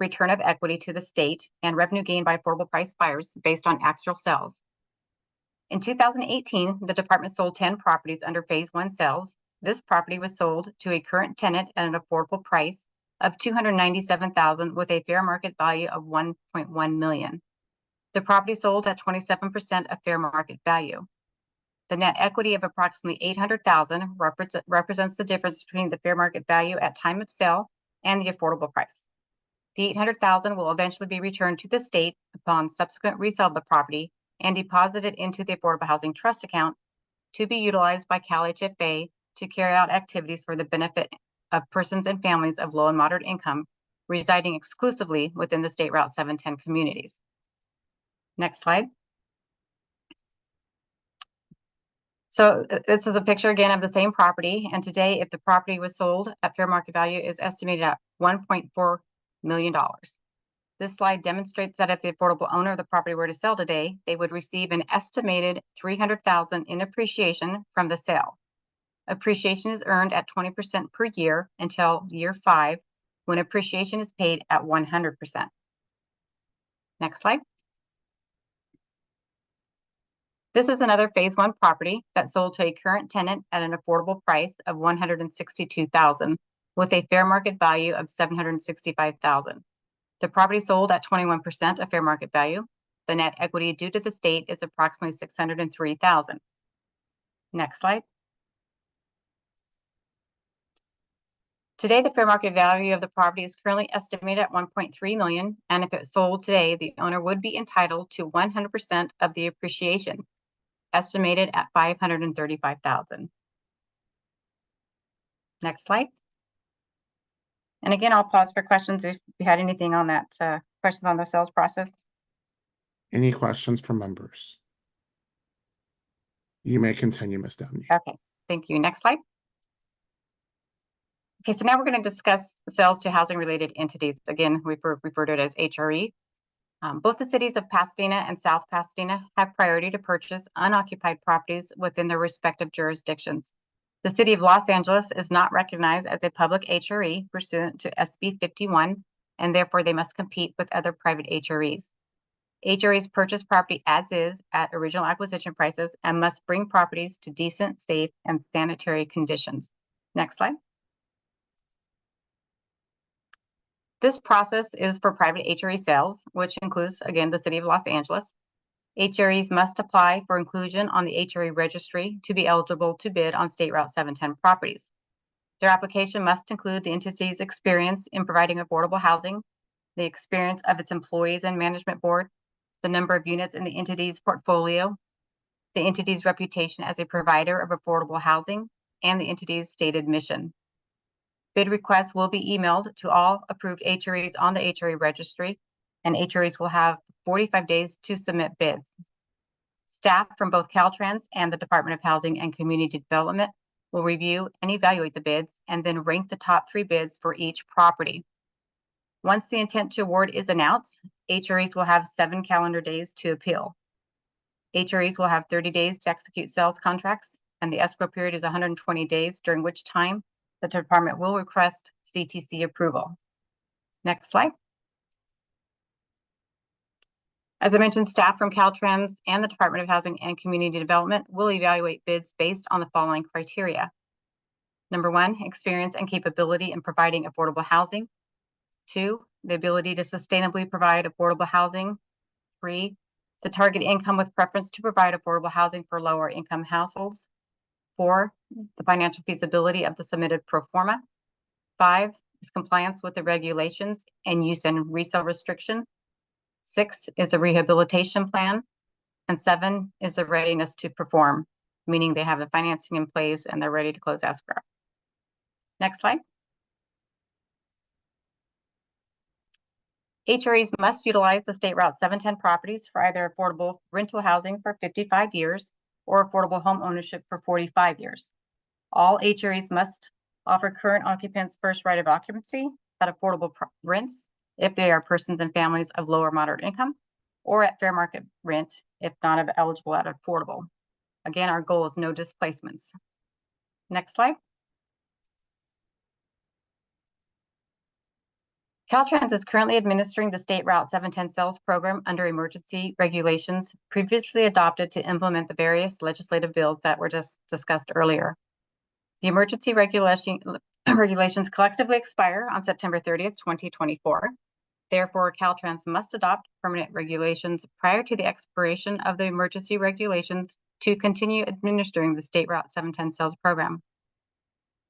return of equity to the state and revenue gained by affordable price buyers based on actual sales. In 2018, the department sold 10 properties under phase 1 sales. This property was sold to a current tenant at an affordable price of $297,000 with a fair market value of $1.1 million. The property sold at 27% of fair market value. The net equity of approximately $800,000 represents the difference between the fair market value at time of sale and the affordable price. The $800,000 will eventually be returned to the state upon subsequent resale of the property and deposited into the Affordable Housing Trust account to be utilized by CalHFA to carry out activities for the benefit of persons and families of low and moderate income residing exclusively within the State Route 710 communities. Next slide. So this is a picture again of the same property, and today if the property was sold at fair market value is estimated at $1.4 million. This slide demonstrates that if the affordable owner of the property were to sell today, they would receive an estimated $300,000 in appreciation from the sale. Appreciation is earned at 20% per year until year 5, when appreciation is paid at 100%. Next slide. This is another phase 1 property that sold to a current tenant at an affordable price of $162,000 with a fair market value of $765,000. The property sold at 21% of fair market value. The net equity due to the state is approximately $603,000. Next slide. Today, the fair market value of the property is currently estimated at $1.3 million, and if it sold today, the owner would be entitled to 100% of the appreciation, estimated at $535,000. Next slide. And again, I'll pause for questions if you had anything on that, questions on the sales process. Any questions from members? You may continue, Ms. Downey. Okay, thank you. Next slide. Okay, so now we're going to discuss sales to housing related entities. Again, we refer to it as HRE. Both the cities of Pasadena and South Pasadena have priority to purchase unoccupied properties within their respective jurisdictions. The city of Los Angeles is not recognized as a public HRE pursuant to SB 51, and therefore they must compete with other private HREs. HREs purchase property as is at original acquisition prices and must bring properties to decent, safe, and sanitary conditions. Next slide. This process is for private HRE sales, which includes, again, the city of Los Angeles. HREs must apply for inclusion on the HRE registry to be eligible to bid on State Route 710 properties. Their application must include the entity's experience in providing affordable housing, the experience of its employees and management board, the number of units in the entity's portfolio, the entity's reputation as a provider of affordable housing, and the entity's stated mission. Bid requests will be emailed to all approved HREs on the HRE registry, and HREs will have 45 days to submit bids. Staff from both Caltrans and the Department of Housing and Community Development will review and evaluate the bids and then rank the top 3 bids for each property. Once the intent to award is announced, HREs will have 7 calendar days to appeal. HREs will have 30 days to execute sales contracts, and the escrow period is 120 days, during which time the department will request CTC approval. Next slide. As I mentioned, staff from Caltrans and the Department of Housing and Community Development will evaluate bids based on the following criteria. Number 1, experience and capability in providing affordable housing. 2, the ability to sustainably provide affordable housing. 3, the target income with preference to provide affordable housing for lower income households. 4, the financial feasibility of the submitted pro forma. 5 is compliance with the regulations and use and resale restriction. 6 is a rehabilitation plan. And 7 is the readiness to perform, meaning they have the financing in place and they're ready to close escrow. Next slide. HREs must utilize the State Route 710 properties for either affordable rental housing for 55 years or affordable home ownership for 45 years. All HREs must offer current occupants first right of occupancy at affordable rents if they are persons and families of low or moderate income, or at fair market rent if not eligible at affordable. Again, our goal is no displacements. Next slide. Caltrans is currently administering the State Route 710 sales program under emergency regulations previously adopted to implement the various legislative bills that were just discussed earlier. The emergency regulations collectively expire on September 30th, 2024. Therefore, Caltrans must adopt permanent regulations prior to the expiration of the emergency regulations to continue administering the State Route 710 sales program.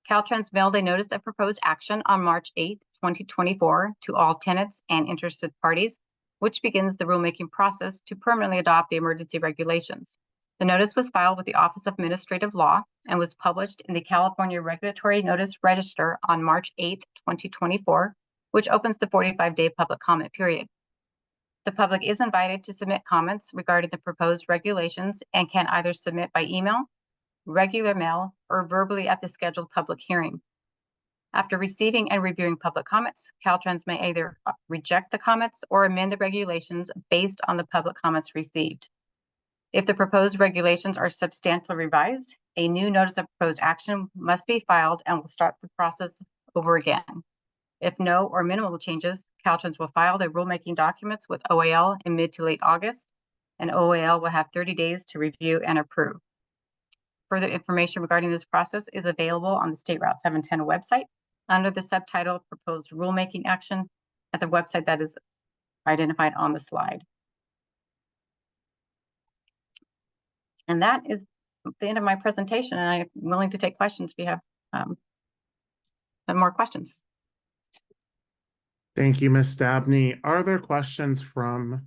Caltrans mailed a notice of proposed action on March 8th, 2024 to all tenants and interested parties, which begins the rulemaking process to permanently adopt the emergency regulations. The notice was filed with the Office of Administrative Law and was published in the California Regulatory Notice Register on March 8th, 2024, which opens the 45-day public comment period. The public is invited to submit comments regarding the proposed regulations and can either submit by email, regular mail, or verbally at the scheduled public hearing. After receiving and reviewing public comments, Caltrans may either reject the comments or amend the regulations based on the public comments received. If the proposed regulations are substantially revised, a new notice of proposed action must be filed and will start the process over again. If no or minimal changes, Caltrans will file their rulemaking documents with OAL in mid to late August, and OAL will have 30 days to review and approve. Further information regarding this process is available on the State Route 710 website under the subtitle Proposed Rulemaking Action at the website that is identified on the slide. And that is the end of my presentation, and I'm willing to take questions if you have some more questions. Thank you, Ms. Dabney. Are there questions from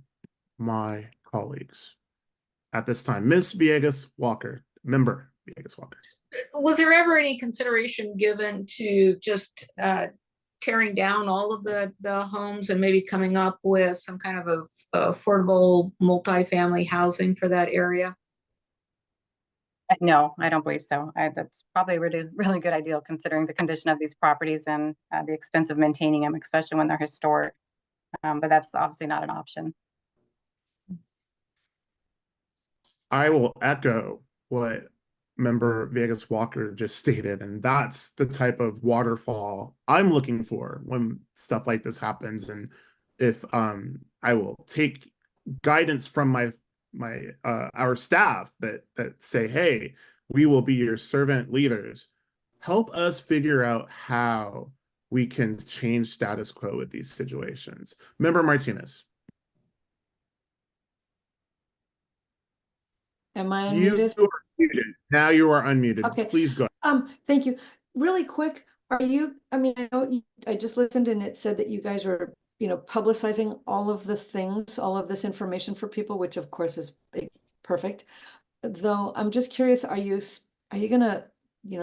my colleagues at this time? Ms. Villegas Walker, member Villegas Walker. Was there ever any consideration given to just tearing down all of the homes and maybe coming up with some kind of a affordable multifamily housing for that area? No, I don't believe so. That's probably a really good idea considering the condition of these properties and the expense of maintaining them, especially when they're historic. But that's obviously not an option. I will echo what member Vegas Walker just stated, and that's the type of waterfall I'm looking for when stuff like this happens. And if I will take guidance from our staff that say, hey, we will be your servant leaders. Help us figure out how we can change status quo with these situations. Member Martinez. Am I You unmuted? are muted. Now you are unmuted. Okay. Please go. Thank you. Really quick, I know I just listened and it said that you guys were, publicizing all of the things, all of this information for people, which of course is perfect. Though I'm just curious, are you gonna,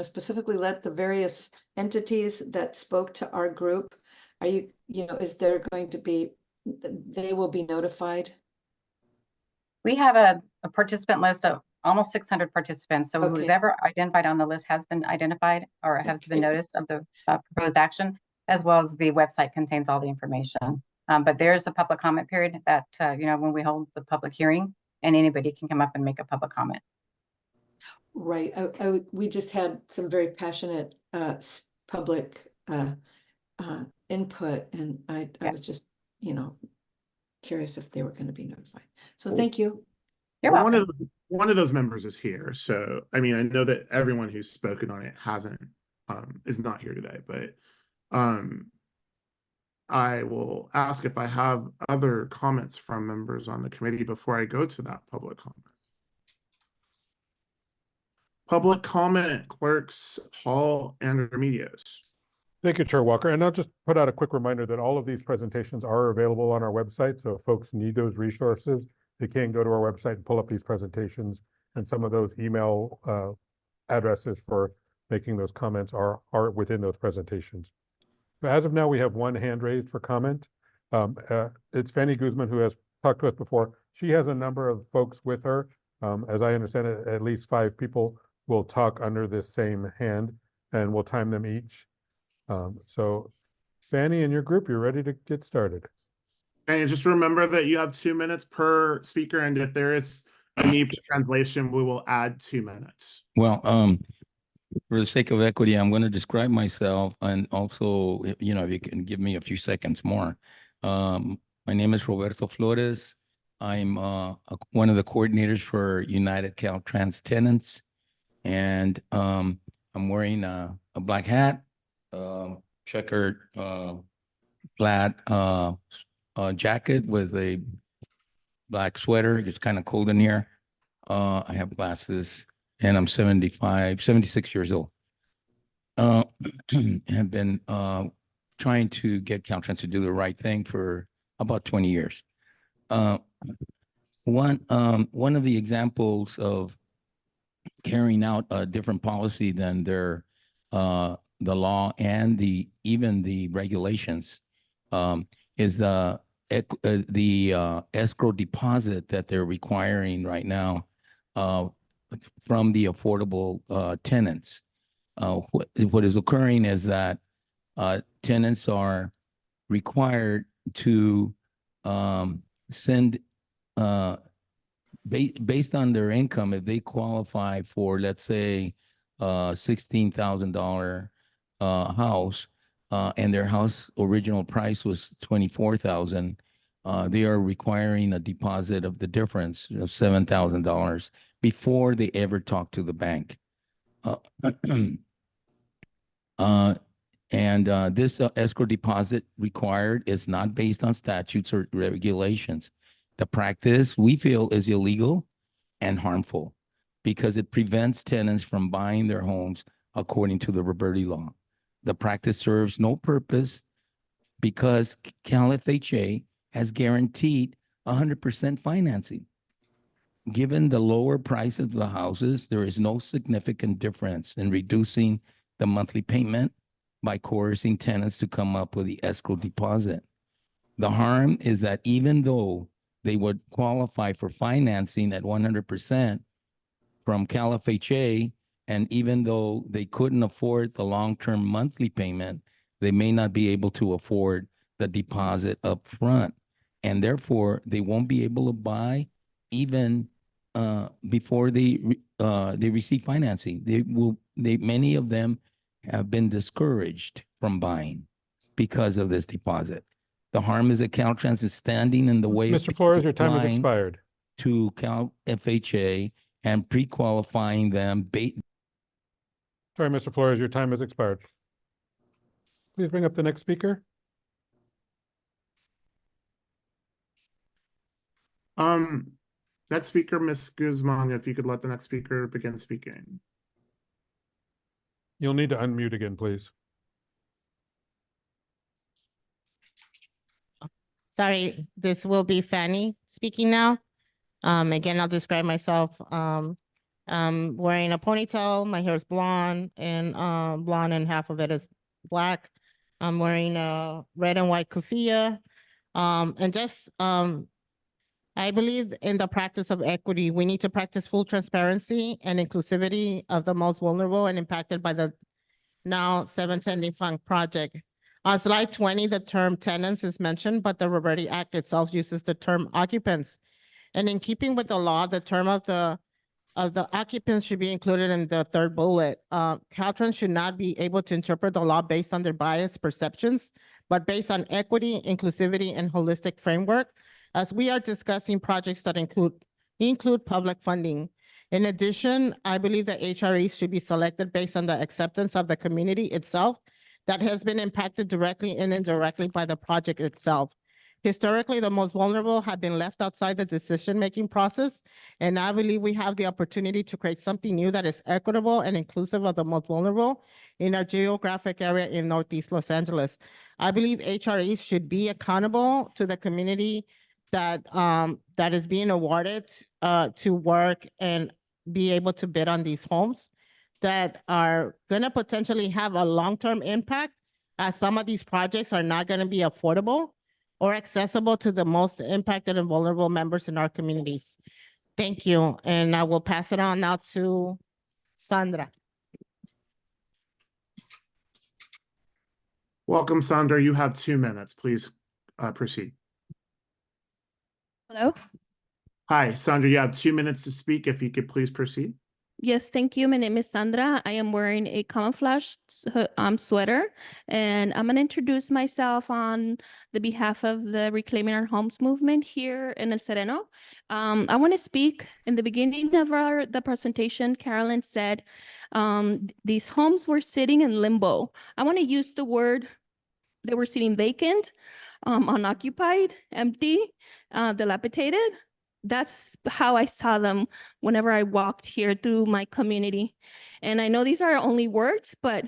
specifically let the various entities that spoke to our group, is there going to be, they will be notified? We have a participant list of almost 600 participants. So who's ever identified on the list has been identified or has been noticed of the proposed action, as well as the website contains all the information. But there's a public comment period that, when we hold the public hearing, and anybody can come up and make a public comment. Right. We just had some very passionate public input, and I was just, curious if they were going to be notified. So thank you. You're welcome. One of those members is here. So, I mean, I know that everyone who's spoken on it is not here today, but I will ask if I have other comments from members on the committee before I go to that public comment. Public comment, clerks, Hall, and Remedios. Thank you, Chair Walker. And I'll just put out a quick reminder that all of these presentations are available on our website. So if folks need those resources, they can go to our website and pull up these presentations. And some of those email addresses for making those comments are within those presentations. But as of now, we have one hand raised for comment. It's Fanny Guzman, who has talked to us before. She has a number of folks with her. As I understand it, at least 5 people will talk under this same hand, and we'll time them each. So Fanny and your group, you're ready to get started. And just remember that you have 2 minutes per speaker, and if there is a need for translation, we will add 2 minutes. Well, for the sake of equity, I'm going to describe myself, and also, if you can give me a few seconds more. My name is Roberto Flores. I'm one of the coordinators for United Caltrans Tenants, and I'm wearing a black hat, checkered plaid jacket with a black sweater. It's kind of cold in here. I have glasses, and I'm 76 years old. Have been trying to get Caltrans to do the right thing for about 20 years. One of the examples of carrying out a different policy than the law and even the regulations is the escrow deposit that they're requiring right now from the affordable tenants. What is occurring is that tenants are required to send based on their income, if they qualify for, let's say, $16,000 house, and their house original price was 24,000, they are requiring a deposit of the difference of $7,000 before they ever talk to the bank. This escrow deposit required is not based on statutes or regulations. The practice we feel is illegal and harmful because it prevents tenants from buying their homes according to the Roberti law. The practice serves no purpose because Cal FHA has guaranteed 100% financing. Given the lower price of the houses, there is no significant difference in reducing the monthly payment by coercing tenants to come up with the escrow deposit. The harm is that even though they would qualify for financing at 100% from Cal FHA, and even though they couldn't afford the long-term monthly payment, they may not be able to afford the deposit up front. And therefore, they won't be able to buy even before they receive financing. Many of them have been discouraged from buying because of this deposit. The harm is that Caltrans is standing in the way. Mr. Flores, your time has expired. To Cal FHA and pre-qualifying them. Sorry, Mr. Flores, your time has expired. Please bring up the next speaker. Next speaker, Ms. Guzman, if you could let the next speaker begin speaking. You'll need to unmute again, please. Sorry, this will be Fanny speaking now. Again, I'll describe myself. I'm wearing a ponytail, my hair is blonde and half of it is black. I'm wearing a red and white kufiya. I believe in the practice of equity. We need to practice full transparency and inclusivity of the most vulnerable and impacted by the now 710 defunct project. On slide 20, the term tenants is mentioned, but the Roberti Act itself uses the term occupants. And in keeping with the law, the term of the occupants should be included in the third bullet. Caltrans should not be able to interpret the law based on their biased perceptions, but based on equity, inclusivity, and holistic framework, as we are discussing projects that include public funding. In addition, I believe that HREs should be selected based on the acceptance of the community itself that has been impacted directly and indirectly by the project itself. Historically, the most vulnerable have been left outside the decision-making process, and I believe we have the opportunity to create something new that is equitable and inclusive of the most vulnerable in our geographic area in Northeast Los Angeles. I believe HREs should be accountable to the community that is being awarded to work and be able to bid on these homes that are going to potentially have a long-term impact, as some of these projects are not going to be affordable or accessible to the most impacted and vulnerable members in our communities. Thank you. And I will pass it on now to Sandra. Welcome, Sandra. You have 2 minutes. Please proceed. Hello? Hi, Sandra. You have 2 minutes to speak. If you could please proceed. Yes, thank you. My name is Sandra. I am wearing a camouflage sweater, and I'm going to introduce myself on the behalf of the Reclaiming Our Homes movement here in El Sereno. I want to speak in the beginning of the presentation. Carolyn said these homes were sitting in limbo. I want to use the word they were sitting vacant, unoccupied, empty, dilapidated. That's how I saw them whenever I walked here through my community. And I know these are only words, but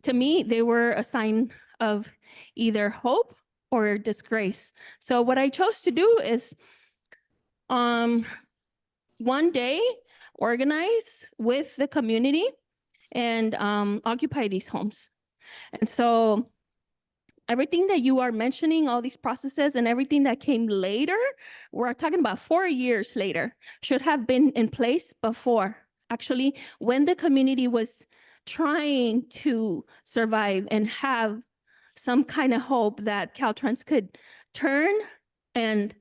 to me, they were a sign of either hope or disgrace. So what I chose to do is one day organize with the community and occupy these homes. And so everything that you are mentioning, all these processes and everything that came later, we're talking about 4 years later, should have been in place before. Actually, when the community was trying to survive and have some kind of hope that Caltrans could turn and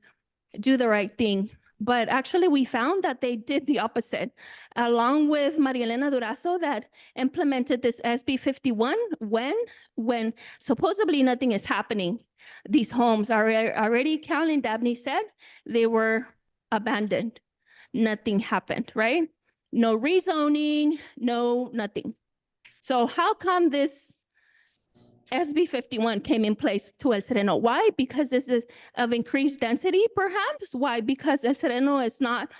do the right thing. But actually, we found that they did the opposite, along with Maria Elena Durazo that implemented this SB 51 when supposedly nothing is happening. These homes are already, Carolyn Dabney said, they were abandoned. Nothing happened, right? No rezoning, no nothing. So how come this SB 51 came in place to El Sereno? Why? Because this is of increased density, perhaps? Why? Because El Sereno is not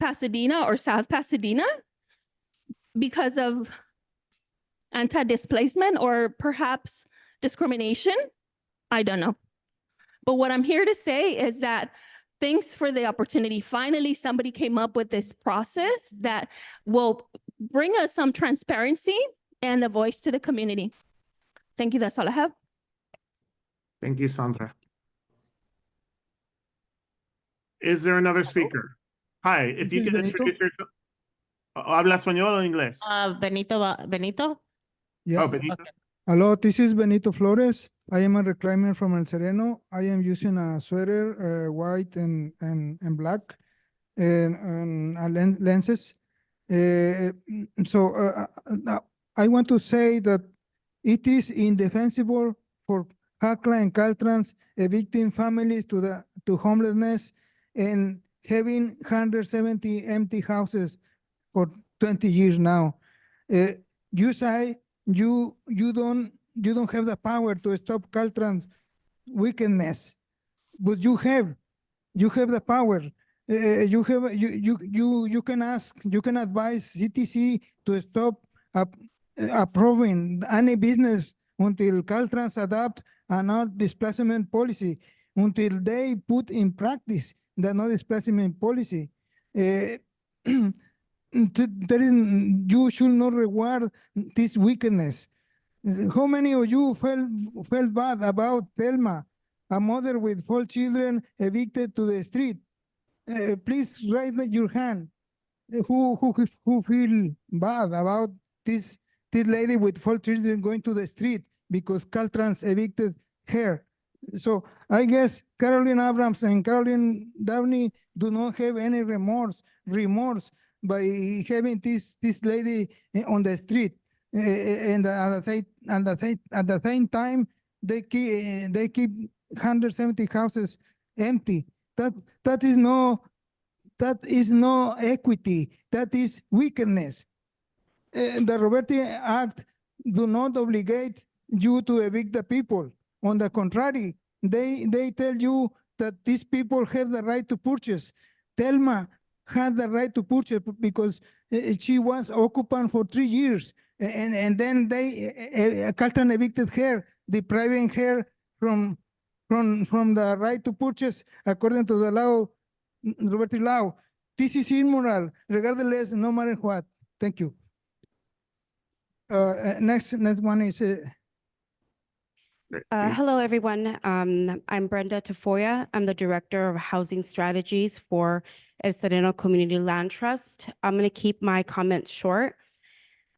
Pasadena or South Pasadena? Because of anti-displacement or perhaps discrimination? I don't know. But what I'm here to say is that thanks for the opportunity. Finally, somebody came up with this process that will bring us some transparency and a voice to the community. Thank you. That's all I have. Thank you, Sandra. Is there another speaker? Hi, if you This is could Benito. introduce yourself. ¿Habla español o inglés? Benito? Yeah. Oh, Benito. Hello, this is Benito Flores. I am a reclaimer from El Sereno. I am using a sweater, white and black, and lenses. I want to say that it is indefensible for Jacla and Caltrans evicting families to homelessness and having 170 empty houses for 20 years now. You say you don't have the power to stop Caltrans wickedness, but you have the power. You can advise CTC to stop approving any business until Caltrans adopt a no displacement policy, until they put in practice the no displacement policy. You should not reward this wickedness. How many of you felt bad about Thelma, a mother with 4 children evicted to the street? Please raise your hand. Who feel bad about this lady with 4 children going to the street because Caltrans evicted her? So I guess Caroline Abrams and Caroline Downey do not have any remorse by having this lady on the street, and at the same time they keep 170 houses empty. That is no equity. That is wickedness. The Roberti Act do not obligate you to evict the people. On the contrary, they tell you that these people have the right to purchase. Thelma had the right to purchase because she was occupant for 3 years, and then Caltrans evicted her, depriving her from the right to purchase according to the law, Roberti law. This is immoral, regardless, no matter what. Thank you. Next one is. Hello, everyone. I'm Brenda Tafoya. I'm the Director of Housing Strategies for El Sereno Community Land Trust. I'm going to keep my comments short.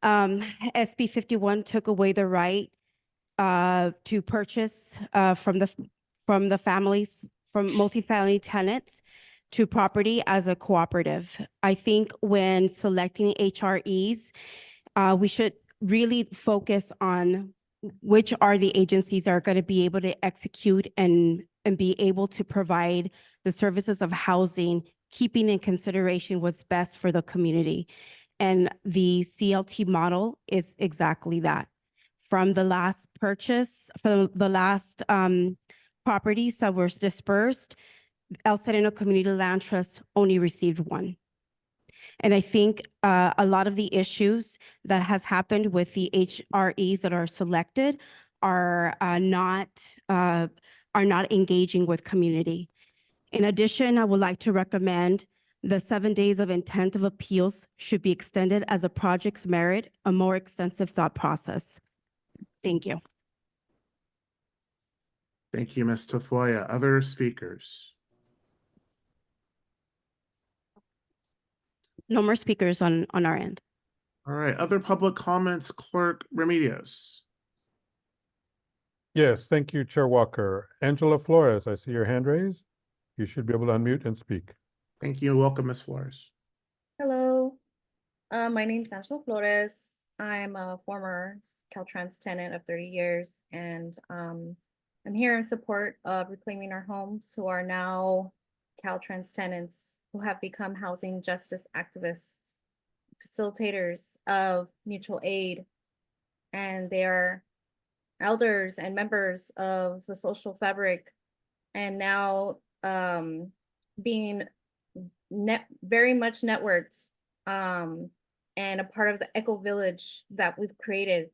SB 51 took away the right to purchase from the families, from multifamily tenants to property as a cooperative. I think when selecting HREs, we should really focus on which are the agencies that are going to be able to execute and be able to provide the services of housing, keeping in consideration what's best for the community. And the CLT model is exactly that. From the last purchase, from the last properties that were dispersed, El Sereno Community Land Trust only received 1. And I think a lot of the issues that has happened with the HREs that are selected are not engaging with community. In addition, I would like to recommend the 7 days of intent of appeals should be extended as a project's merit, a more extensive thought process. Thank you. Thank you, Ms. Tafoya. Other speakers? No more speakers on our end. All right, other public comments, Clerk Remedios. Yes, thank you, Chair Walker. Angela Flores, I see your hand raised. You should be able to unmute and speak. Thank you. Welcome, Ms. Flores. Hello, my name is Angela Flores. I'm a former Caltrans tenant of 30 years, and I'm here in support of Reclaiming Our Homes, who are now Caltrans tenants who have become housing justice activists, facilitators of mutual aid, and they are elders and members of the social fabric, and now being very much networked and a part of the eco village that we've created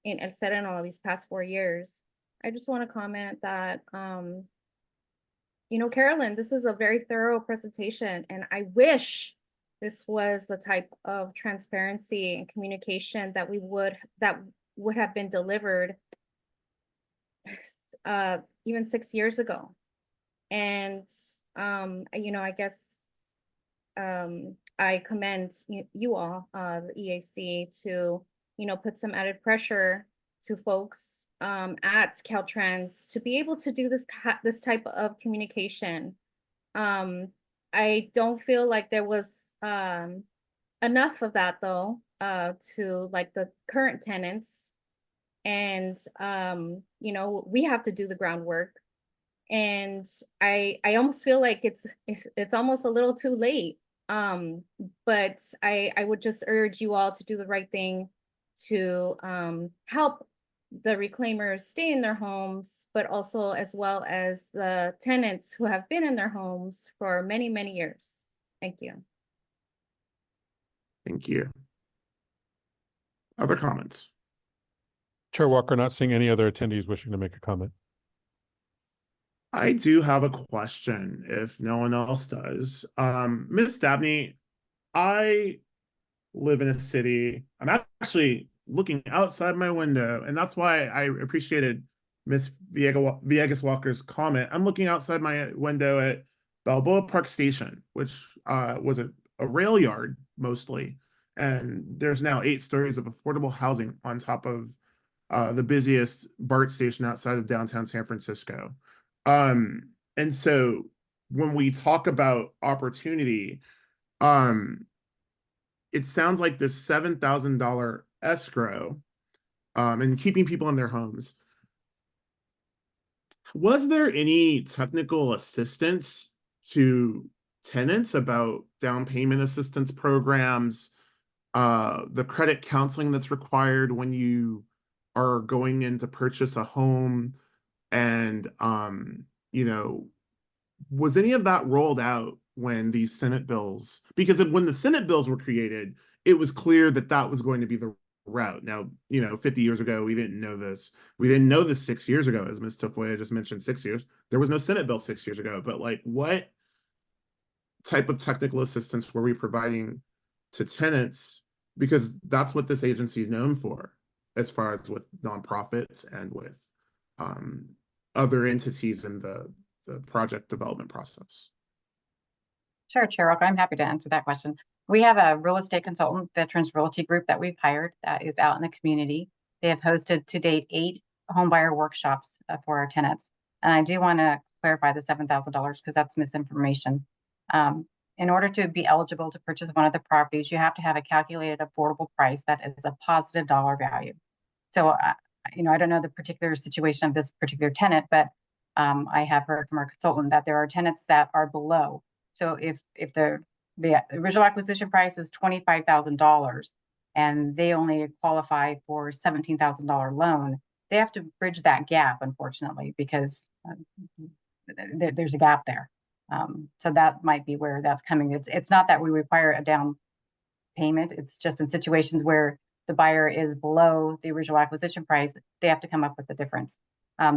in El Sereno these past 4 years. I just want to comment that you know, Carolyn, this is a very thorough presentation, and I wish this was the type of transparency and communication that would have been delivered even 6 years ago. And you know, I guess I commend you all, the EAC, to, you know, put some added pressure to folks at Caltrans to be able to do this type of communication. I don't feel like there was enough of that, though, to like the current tenants. And you know, we have to do the groundwork. And I almost feel like it's almost a little too late. But I would just urge you all to do the right thing to help the reclaimers stay in their homes, but also as well as the tenants who have been in their homes for many, many years. Thank you. Thank you. Other comments? Chair Walker, not seeing any other attendees wishing to make a comment. I do have a question if no one else does. Ms. Dabney, I live in a city. I'm actually looking outside my window, and that's why I appreciated Ms. Villegas Walker's comment. I'm looking outside my window at Balboa Park Station, which was a rail yard mostly, and there's now 8 stories of affordable housing on top of the busiest BART station outside of downtown San Francisco. And so when we talk about opportunity, it sounds like this $7,000 escrow and keeping people in their homes. Was there any technical assistance to tenants about down payment assistance programs, the credit counseling that's required when you are going in to purchase a home? And you know, was any of that rolled out when these Senate bills, because when the Senate bills were created, it was clear that that was going to be the route. Now, you know, 50 years ago, we didn't know this. We didn't know this 6 years ago, as Ms. Tafoya just mentioned. 6 years. There was no Senate bill 6 years ago, but like, what type of technical assistance were we providing to tenants? Because that's what this agency is known for, as far as with nonprofits and with other entities in the project development process. Sure, Chair Walker, I'm happy to answer that question. We have a real estate consultant, Veterans Realty Group, that we've hired that is out in the community. They have hosted to date 8 homebuyer workshops for our tenants. And I do want to clarify the $7,000 because that's misinformation. In order to be eligible to purchase one of the properties, you have to have a calculated affordable price that is a positive dollar value. So, you know, I don't know the particular situation of this particular tenant, but I have heard from our consultant that there are tenants that are below. So if the original acquisition price is $25,000 and they only qualify for $17,000 loan, they have to bridge that gap, unfortunately, because there's a gap there. So that might be where that's coming. It's not that we require a down payment. It's just in situations where the buyer is below the original acquisition price, they have to come up with the difference.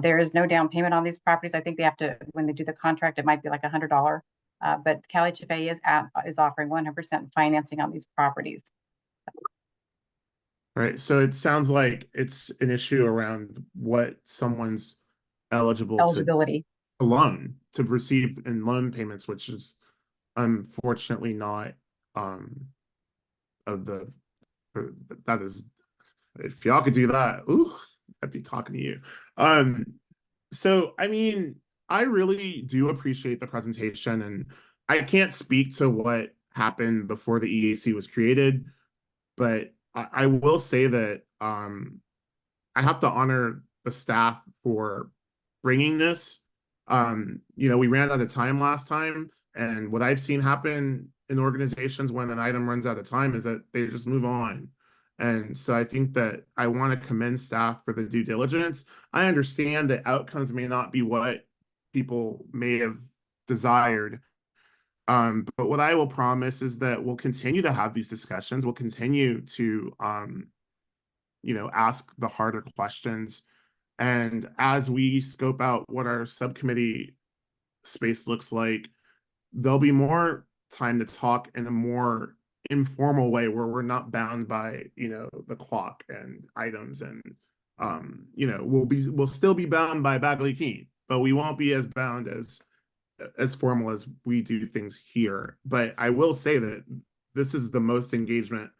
There is no down payment on these properties. I think they have to, when they do the contract, it might be like $100. But Cali Chifay is offering 100% financing on these properties. Right. So it sounds like it's an issue around what someone's eligibility to loan, to receive in loan payments, which is unfortunately not that is, if y'all could do that, ooh, I'd be talking to you. So I mean, I really do appreciate the presentation, and I can't speak to what happened before the EAC was created, but I will say that I have to honor the staff for bringing this. We ran out of time last time, and what I've seen happen in organizations when an item runs out of time is that they just move on. And so I think that I want to commend staff for the due diligence. I understand that outcomes may not be what people may have desired. But what I will promise is that we'll continue to have these discussions. We'll continue to, ask the harder questions. And as we scope out what our subcommittee space looks like, there'll be more time to talk in a more informal way where we're not bound by, the clock and items, and we'll still be bound by Bagley Keene, but we won't be as bound as formal as we do things here. But I will say that this is the most engagement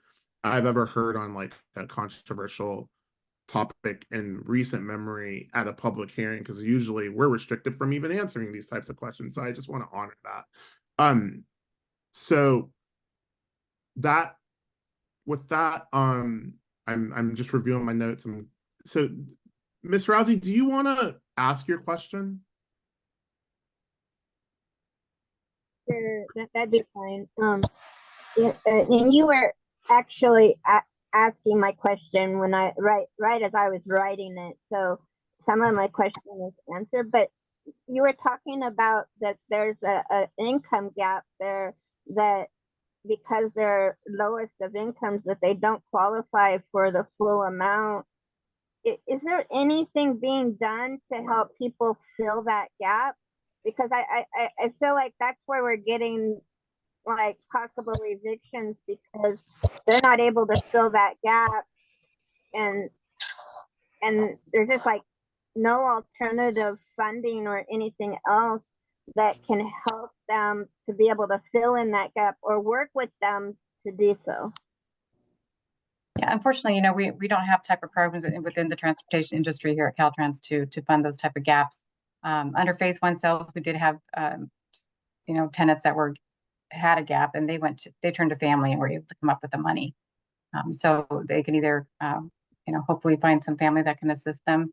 I've ever heard on like a controversial topic in recent memory at a public hearing, because usually we're restricted from even answering these types of questions. So I just want to honor that. So that with that, I'm just reviewing my notes. So Ms. Rousey, do you want to ask your question? Sure, that'd be fine. And you were actually asking my question when right as I was writing it. So some of my question was answered, but you were talking about that there's an income gap there, that because they're lowest of incomes that they don't qualify for the full amount. Is there anything being done to help people fill that gap? Because I feel like that's where we're getting like possible evictions, because they're not able to fill that gap, and there's just like no alternative funding or anything else that can help them to be able to fill in that gap or work with them to do so. Yeah, unfortunately, we don't have type of programs within the transportation industry here at Caltrans to fund those type of gaps. Under phase one sales, we did have tenants that had a gap, and they turned to family and were able to come up with the money. So they can either hopefully find some family that can assist them.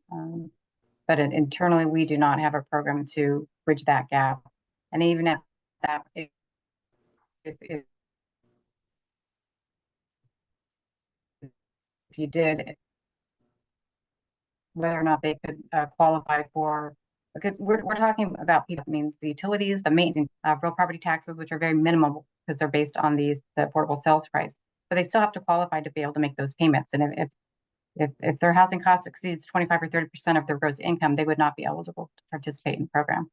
But internally, we do not have a program to bridge that gap. And even at that, if you did, whether or not they could qualify for, because we're talking about people, means the utilities, the maintenance, real property taxes, which are very minimal because they're based on the affordable sales price, but they still have to qualify to be able to make those payments. And if their housing cost exceeds 25 or 30% of their gross income, they would not be eligible to participate in the program.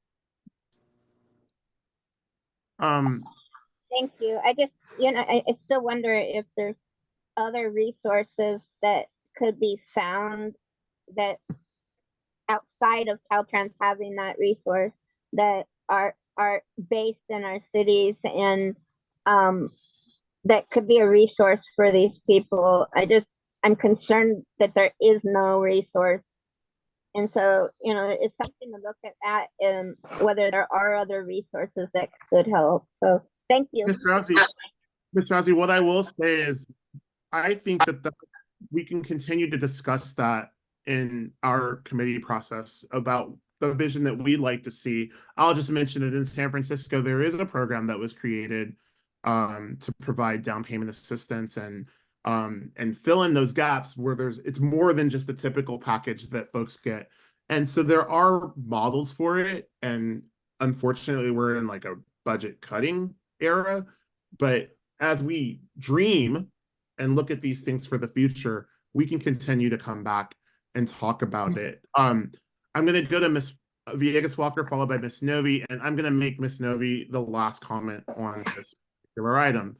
Thank you. I just, I still wonder if there's other resources that could be found that outside of Caltrans having that resource, that are based in our cities, and that could be a resource for these people. I'm concerned that there is no resource. And so, it's something to look at and whether there are other resources that could help. So thank you. Ms. Rousey, what I will say is I think that we can continue to discuss that in our committee process about the vision that we'd like to see. I'll just mention that in San Francisco, there is a program that was created to provide down payment assistance and fill in those gaps where it's more than just the typical package that folks get. And so there are models for it. And unfortunately, we're in like a budget cutting era. But as we dream and look at these things for the future, we can continue to come back and talk about it. I'm going to go to Ms. Villegas Walker, followed by Ms. Novi, and I'm going to make Ms. Novi the last comment on this particular item.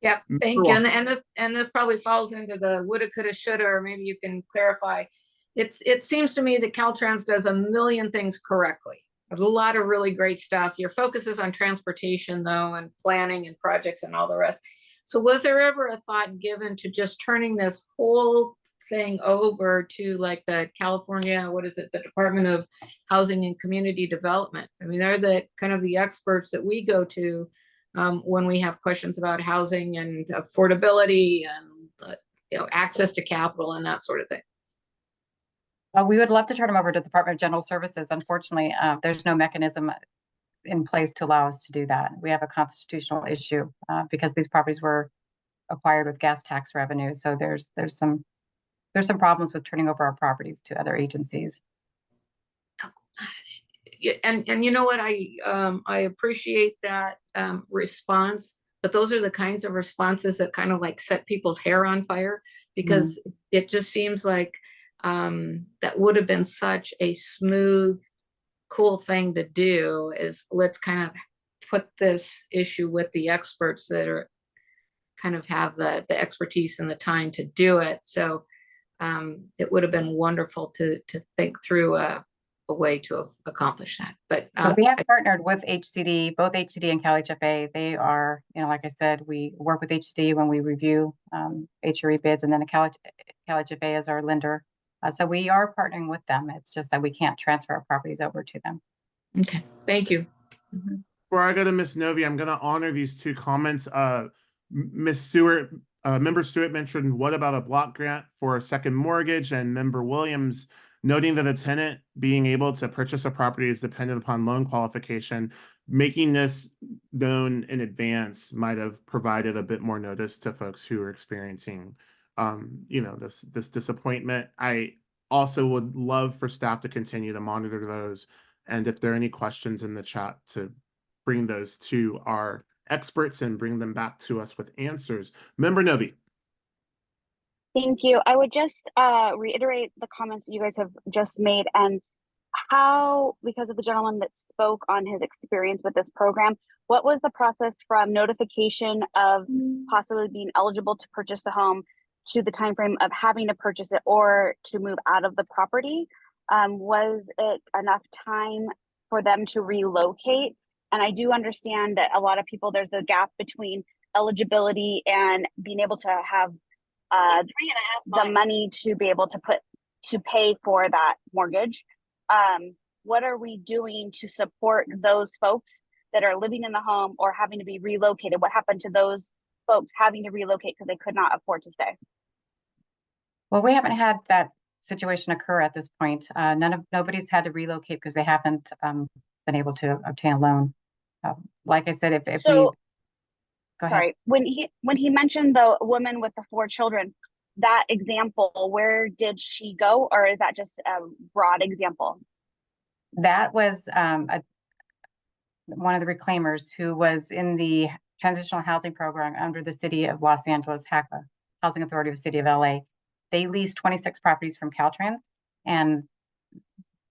Yep, thank you. And this probably falls into the woulda, coulda, shoulda, or maybe you can clarify. It seems to me that Caltrans does a million things correctly. A lot of really great stuff. Your focus is on transportation, though, and planning and projects and all the rest. So was there ever a thought given to just turning this whole thing over to like the California, what is it, the Department of Housing and Community Development. I mean, they're the kind of the experts that we go to when we have questions about housing and affordability and access to capital and that sort of thing. We would love to turn them over to the Department of General Services. Unfortunately, there's no mechanism in place to allow us to do that. We have a constitutional issue because these properties were acquired with gas tax revenue. So there's some problems with turning over our properties to other agencies. And you know what, I appreciate that response, but those are the kinds of responses that kind of like set people's hair on fire, because it just seems like that would have been such a smooth, cool thing to do, is let's kind of put this issue with the experts that are kind of have the expertise and the time to do it. So it would have been wonderful to think through a way to accomplish that. But we have partnered with HCD, both HCD and CalHFA. They are, like I said, we work with HCD when we review HRE bids, and then CalHFA is our lender. So we are partnering with them. It's just that we can't transfer our properties over to them. Okay, thank you. Before I go to Ms. Novi, I'm going to honor these two comments. Ms. Stewart, Member Stewart mentioned, what about a block grant for a second mortgage? And Member Williams noting that a tenant being able to purchase a property is dependent upon loan qualification. Making this known in advance might have provided a bit more notice to folks who are experiencing this disappointment. I also would love for staff to continue to monitor those, and if there are any questions in the chat, to bring those to our experts and bring them back to us with answers. Member Novi. Thank you. I would just reiterate the comments that you guys have just made, and how, because of the gentleman that spoke on his experience with this program, what was the process from notification of possibly being eligible to purchase the home to the time frame of having to purchase it or to move out of the property? Was it enough time for them to relocate? And I do understand that a lot of people, there's a gap between eligibility and being able to have the money to be able to pay for that mortgage. What are we doing to support those folks that are living in the home or having to be relocated? What happened to those folks having to relocate because they could not afford to stay? Well, we haven't had that situation occur at this point. Nobody's had to relocate because they haven't been able to obtain a loan. Like I said, if we go ahead. Sorry, when he mentioned the woman with the 4 children, that example, where did she go, or is that just a broad example? That was one of the reclaimers who was in the transitional housing program under the City of Los Angeles, HACLA, Housing Authority of the City of LA. They leased 26 properties from Caltrans, and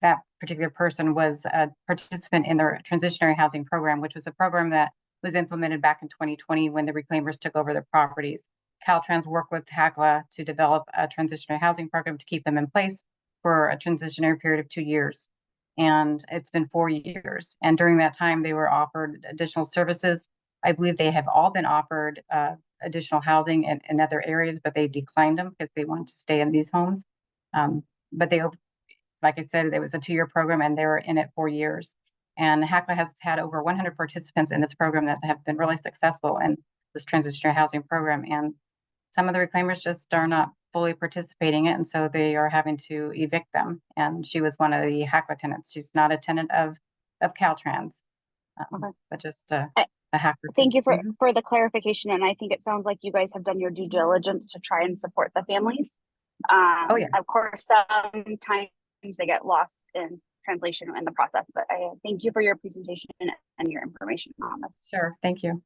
that particular person was a participant in their transitionary housing program, which was a program that was implemented back in 2020 when the reclaimers took over the properties. Caltrans worked with HACLA to develop a transitionary housing program to keep them in place for a transitionary period of 2 years. And it's been 4 years. And during that time, they were offered additional services. I believe they have all been offered additional housing in other areas, but they declined them because they wanted to stay in these homes. But they, like I said, it was a 2-year program and they were in it 4 years. And HACLA has had over 100 participants in this program that have been really successful in this transitionary housing program. And some of the reclaimers just are not fully participating in it, and so they are having to evict them. And she was one of the HACLA tenants. She's not a tenant of Caltrans, but just a HACLA. Thank you for the clarification. And I think it sounds like you guys have done your due diligence to try and support the families. Oh yeah. Of course, sometimes they get lost in translation in the process, but I thank you for your presentation and your information on this. Sure, thank you.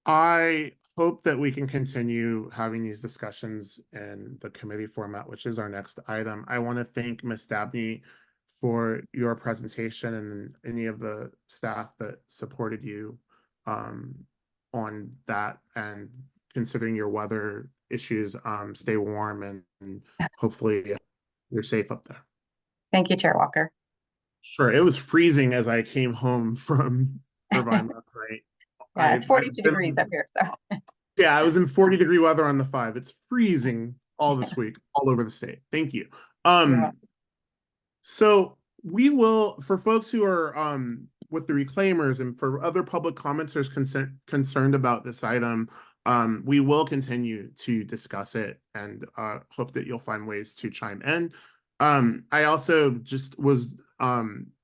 I hope that we can continue having these discussions in the committee format, which is our next item. I want to thank Ms. Dabney for your presentation and any of the staff that supported you on that, and considering your weather issues, stay warm and hopefully you're safe up there. Thank you, Chair Walker. Sure, it was freezing as I came home from Irvine last night. Yeah, it's 42 degrees up here, so. Yeah, I was in 40-degree weather on the 5. It's freezing all this week, all over the state. Thank you. So we will, for folks who are with the reclaimers and for other public commenters concerned about this item, we will continue to discuss it and hope that you'll find ways to chime in. I also just was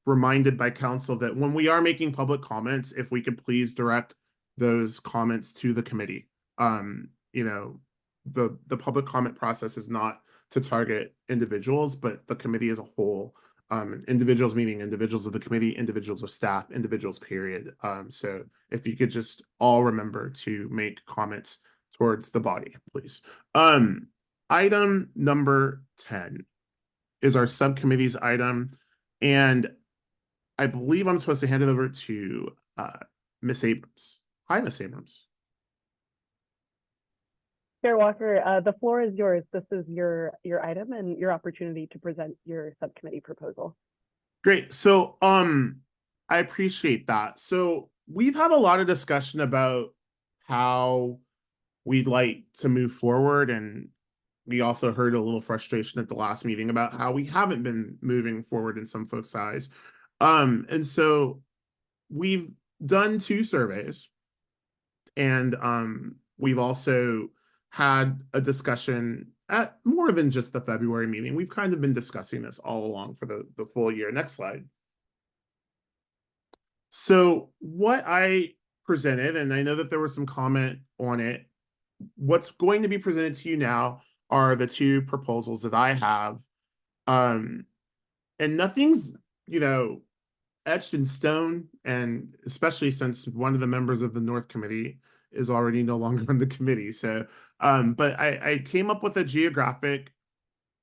reminded by council that when we are making public comments, if we could please direct those comments to the committee. You know, the public comment process is not to target individuals, but the committee as a whole. Individuals meaning individuals of the committee, individuals of staff, individuals, period. So if you could just all remember to make comments towards the body, please. Item number 10 is our subcommittee's item. And I believe I'm supposed to hand it over to Ms. Abrams. Hi, Ms. Abrams. Chair Walker, the floor is yours. This is your item and your opportunity to present your subcommittee proposal. Great. So I appreciate that. So we've had a lot of discussion about how we'd like to move forward, and we also heard a little frustration at the last meeting about how we haven't been moving forward in some folks' eyes. And so we've done 2 surveys, and we've also had a discussion at more than just the February meeting. We've kind of been discussing this all along for the full year. Next slide. So what I presented, and I know that there was some comment on it, what's going to be presented to you now are the 2 proposals that I have. And nothing's, you know, etched in stone, and especially since one of the members of the North Committee is already no longer on the committee. So, but I came up with a geographic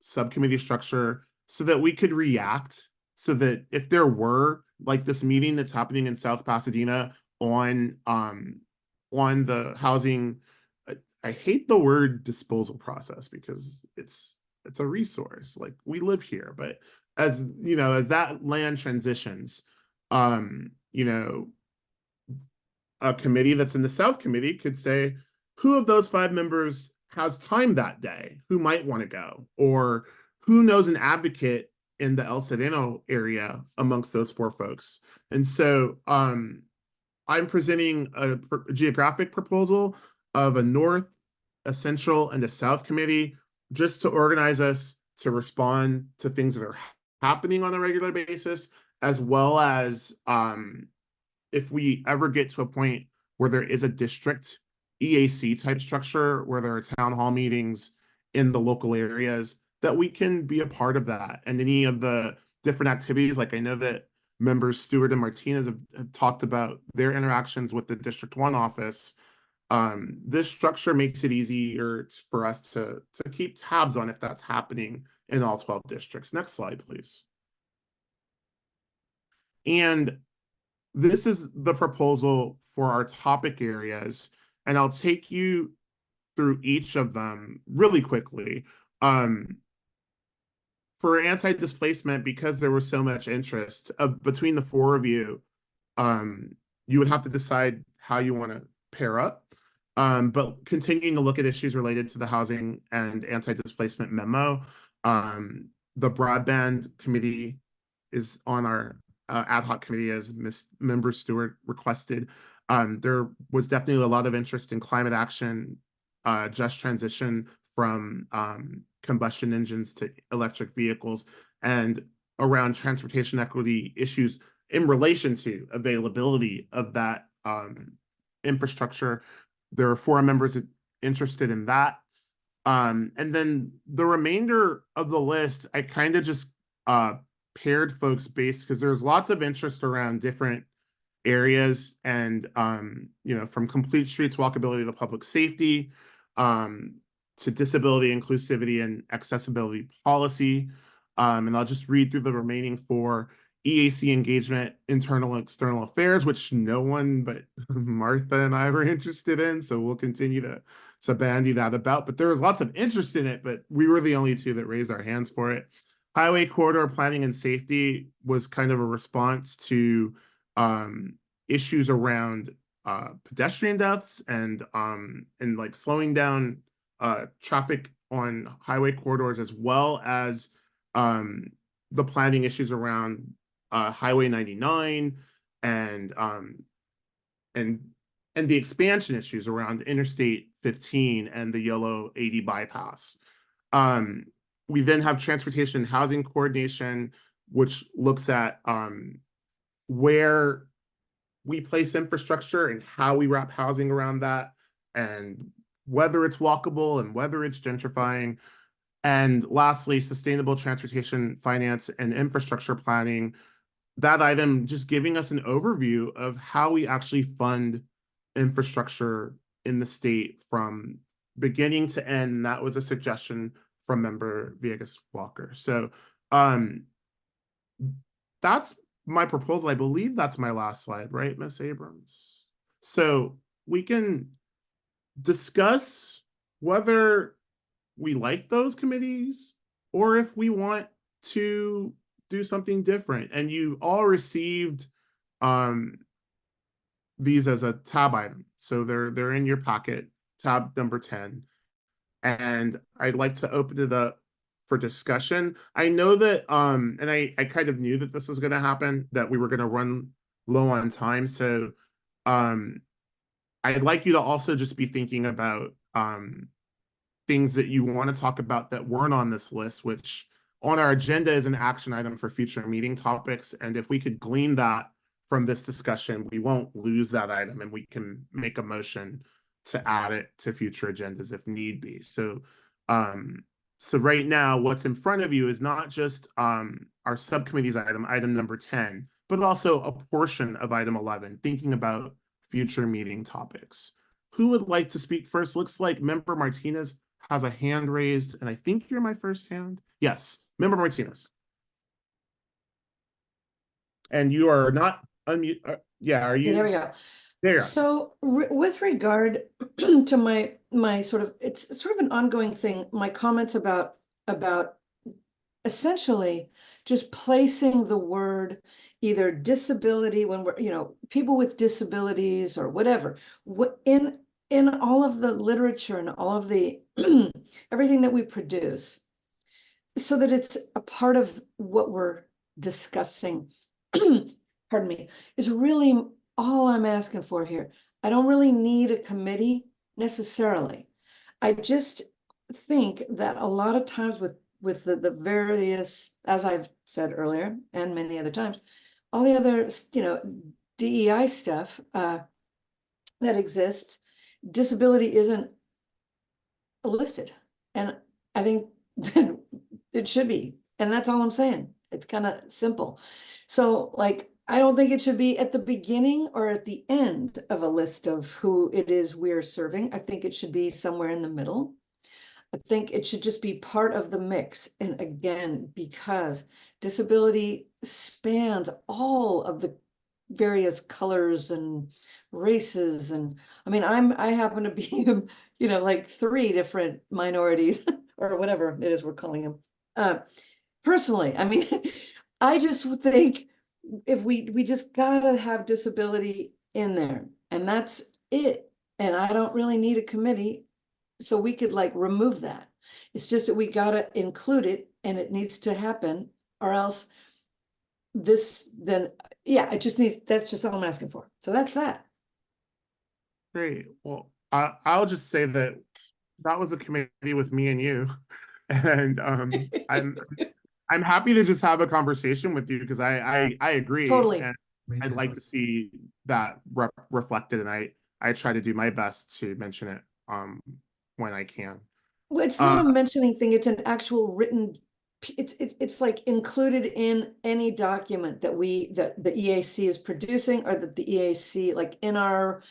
subcommittee structure so that we could react, so that if there were like this meeting that's happening in South Pasadena on the housing, I hate the word disposal process because it's a resource, like we live here, but as you know, as that land transitions, you know, a committee that's in the South Committee could say, who of those 5 members has time that day, who might want to go, or who knows an advocate in the El Sereno area amongst those 4 folks. And so I'm presenting a geographic proposal of a North, a Central, and a South Committee, just to organize us to respond to things that are happening on a regular basis, as well as if we ever get to a point where there is a district EAC type structure, where there are town hall meetings in the local areas, that we can be a part of that. And any of the different activities, like I know that members Stewart and Martinez have talked about their interactions with the District 1 office. This structure makes it easier for us to keep tabs on if that's happening in all 12 districts. Next slide, please. And this is the proposal for our topic areas, and I'll take you through each of them really quickly. For anti-displacement, because there was so much interest between the 4 of you, you would have to decide how you want to pair up. But continuing to look at issues related to the housing and anti-displacement memo, the broadband committee is on our ad hoc committee, as Member Stewart requested. There was definitely a lot of interest in climate action, just transition from combustion engines to electric vehicles, and around transportation equity issues in relation to availability of that infrastructure. There are 4 members interested in that. And then the remainder of the list, I kind of just paired folks based, because there's lots of interest around different areas, and you know, from complete streets walkability to public safety, to disability inclusivity and accessibility policy. And I'll just read through the remaining 4. EAC engagement, internal and external affairs, which no one but Martha and I were interested in, so we'll continue to bandy that about. But there was lots of interest in it, but we were the only 2 that raised our hands for it. Highway corridor planning and safety was kind of a response to issues around pedestrian deaths and like slowing down traffic on highway corridors, as well as the planning issues around Highway 99 and the expansion issues around Interstate 15 and the Yellow 80 bypass. We then have transportation and housing coordination, which looks at where we place infrastructure and how we wrap housing around that, and whether it's walkable and whether it's gentrifying. And lastly, sustainable transportation, finance, and infrastructure planning. That item just giving us an overview of how we actually fund infrastructure in the state from beginning to end. And that was a suggestion from member Villegas Walker. So that's my proposal. I believe that's my last slide, right, Ms. Abrams? So we can discuss whether we like those committees or if we want to do something different. And you all received these as a tab item. So they're in your packet, tab number 10. And I'd like to open it up for discussion. I know that, and I kind of knew that this was going to happen, that we were going to run low on time. So I'd like you to also just be thinking about things that you want to talk about that weren't on this list, which on our agenda is an action item for future meeting topics. And if we could glean that from this discussion, we won't lose that item and we can make a motion to add it to future agendas if need be. So so right now, what's in front of you is not just our subcommittee's item number 10, but also a portion of item 11, thinking about future meeting topics. Who would like to speak first? Looks like Member Martinez has a hand raised, and I think you're my first hand. Yes, Member Martinez. And you are not unmute. Yeah, are you? There we go. There you are. So with regard to my sort of, it's sort of an ongoing thing, my comments about essentially just placing the word either disability when we're, people with disabilities or whatever, in all of the literature and all of the everything that we produce, so that it's a part of what we're discussing, pardon me, is really all I'm asking for here. I don't really need a committee necessarily. I just think that a lot of times with the various, as I've said earlier, and many other times, all the other, DEI stuff that exists, disability isn't listed. And I think it should be. And that's all I'm saying. It's kind of simple. So like, I don't think it should be at the beginning or at the end of a list of who it is we're serving. I think it should be somewhere in the middle. I think it should just be part of the mix. And again, because disability spans all of the various colors and races. And I mean, I happen to be, like 3 different minorities or whatever it is we're calling them. Personally, I mean, I just think if we just gotta have disability in there, and that's it. And I don't really need a committee, so we could like remove that. It's just that we gotta include it, and it needs to happen, or else it just needs, that's just all I'm asking for. So that's that. Great. Well, I'll just say that was a committee with me and you, and I'm happy to just have a conversation with you because I agree. Totally. And I'd like to see that reflected, and I try to do my best to mention it when I can. Well, it's not a mentioning thing, it's an actual written, it's like included in any document that the EAC is producing, or that the EAC, like in our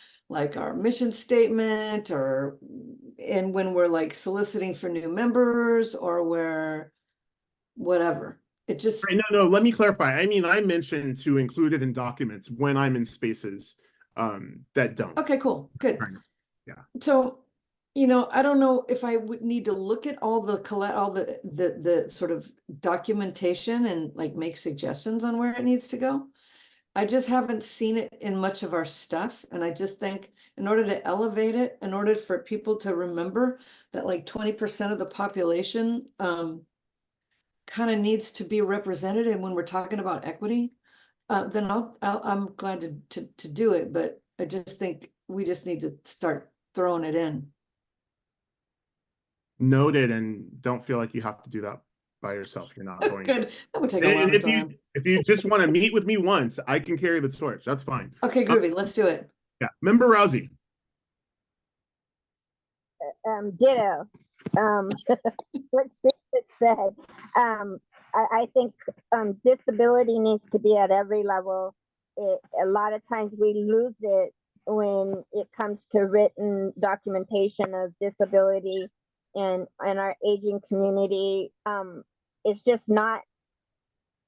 mission statement, or when we're like soliciting for new members, or whatever. It just no, let me clarify. I mean, I mentioned to include it in documents when I'm in spaces that don't. Okay, cool, good. Yeah. So, I don't know if I would need to look at all the sort of documentation and like make suggestions on where it needs to go. I just haven't seen it in much of our stuff. And I just think in order to elevate it, in order for people to remember that like 20% of the population kind of needs to be represented, and when we're talking about equity, then I'm glad to do it, but I just think we just need to start throwing it in. Noted, and don't feel like you have to do that by yourself. You're not going Good. to. That would take a lot And of time. if you just want to meet with me once, I can carry the torch. That's fine. Okay, groovy. Let's do it. Yeah. Member Rousey. Ditto. What Steve said. I think disability needs to be at every level. A lot of times we lose it when it comes to written documentation of disability and our aging community. It's just not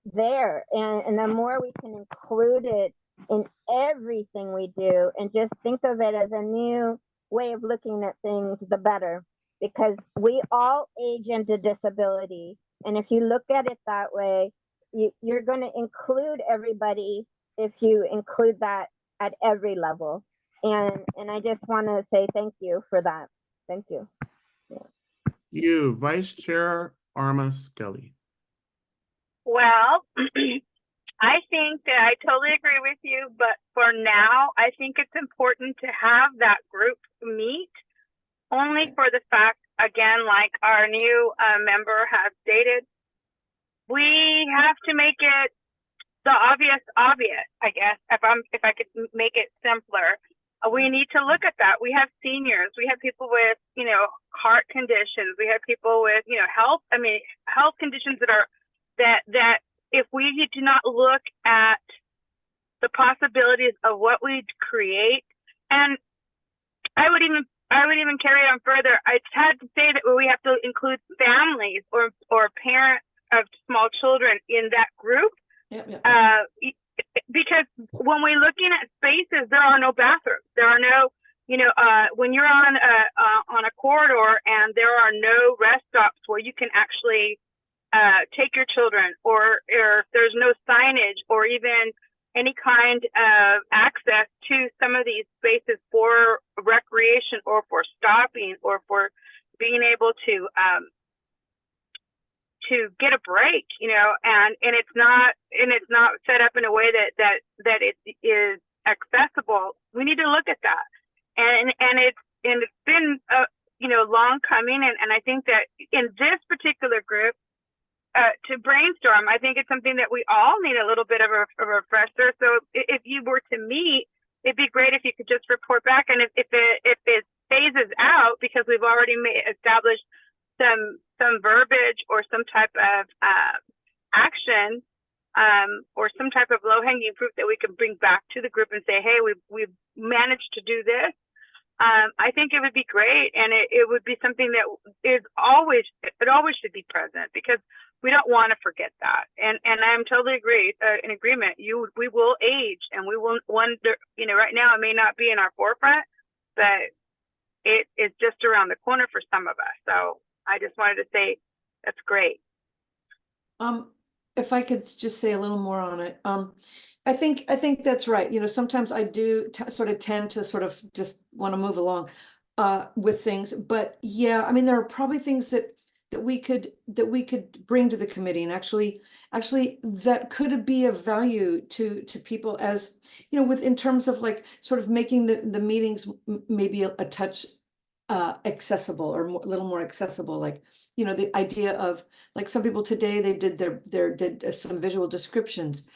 there. And the more we can include it in everything we do and just think of it as a new way of looking at things, the better. Because we all age into disability. And if you look at it that way, you're going to include everybody if you include that at every level. And I just want to say thank you for that. Thank you. Yeah. You, Vice Chair Arma Skelly. Well, I think that I totally agree with you, but for now, I think it's important to have that group meet only for the fact, again, like our new member has stated, we have to make it the obvious, I guess, if I could make it simpler. We need to look at that. We have seniors, we have people with, heart conditions, we have people with, health conditions that if we do not look at the possibilities of what we create, and I would even carry it on further. I had to say that we have to include families or parents of small children in that group. Yep. Because when we're looking at spaces, there are no bathrooms. There are no, when you're on a corridor and there are no rest stops where you can actually take your children, or if there's no signage or even any kind of access to some of these spaces for recreation or for stopping or for being able to get a break, and it's not set up in a way that it is accessible. We need to look at that, and it's been long coming, and I think that in this particular group, to brainstorm, I think it's something that we all need a little bit of a refresher. So if you were to meet, it'd be great if you could just report back. And if it phases out because we've already established some verbiage or some type of action or some type of low-hanging fruit that we can bring back to the group and say, hey, we've managed to do this. I think it would be great, and it would be something that always should be present, because we don't want to forget that. And I'm totally in agreement. We will age, and we will wonder. Right now it may not be in our forefront, but it is just around the corner for some of us. So I just wanted to say that's great. If I could just say a little more on it. I think that's right. Sometimes I do tend to sort of just want to move along with things, but yeah, I mean, there are probably things that we could bring to the committee, and actually that could be of value to people, as in terms of like sort of making the meetings maybe a touch accessible, or a little more accessible, like the idea of, like, some people today, they did some visual descriptions.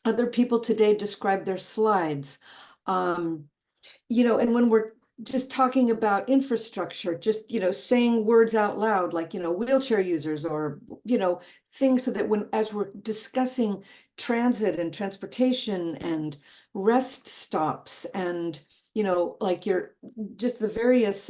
Other people today describe their slides, and when we're just talking about infrastructure, just saying words out loud, like wheelchair users, or things, so that as we're discussing transit and transportation and rest stops, and like just the various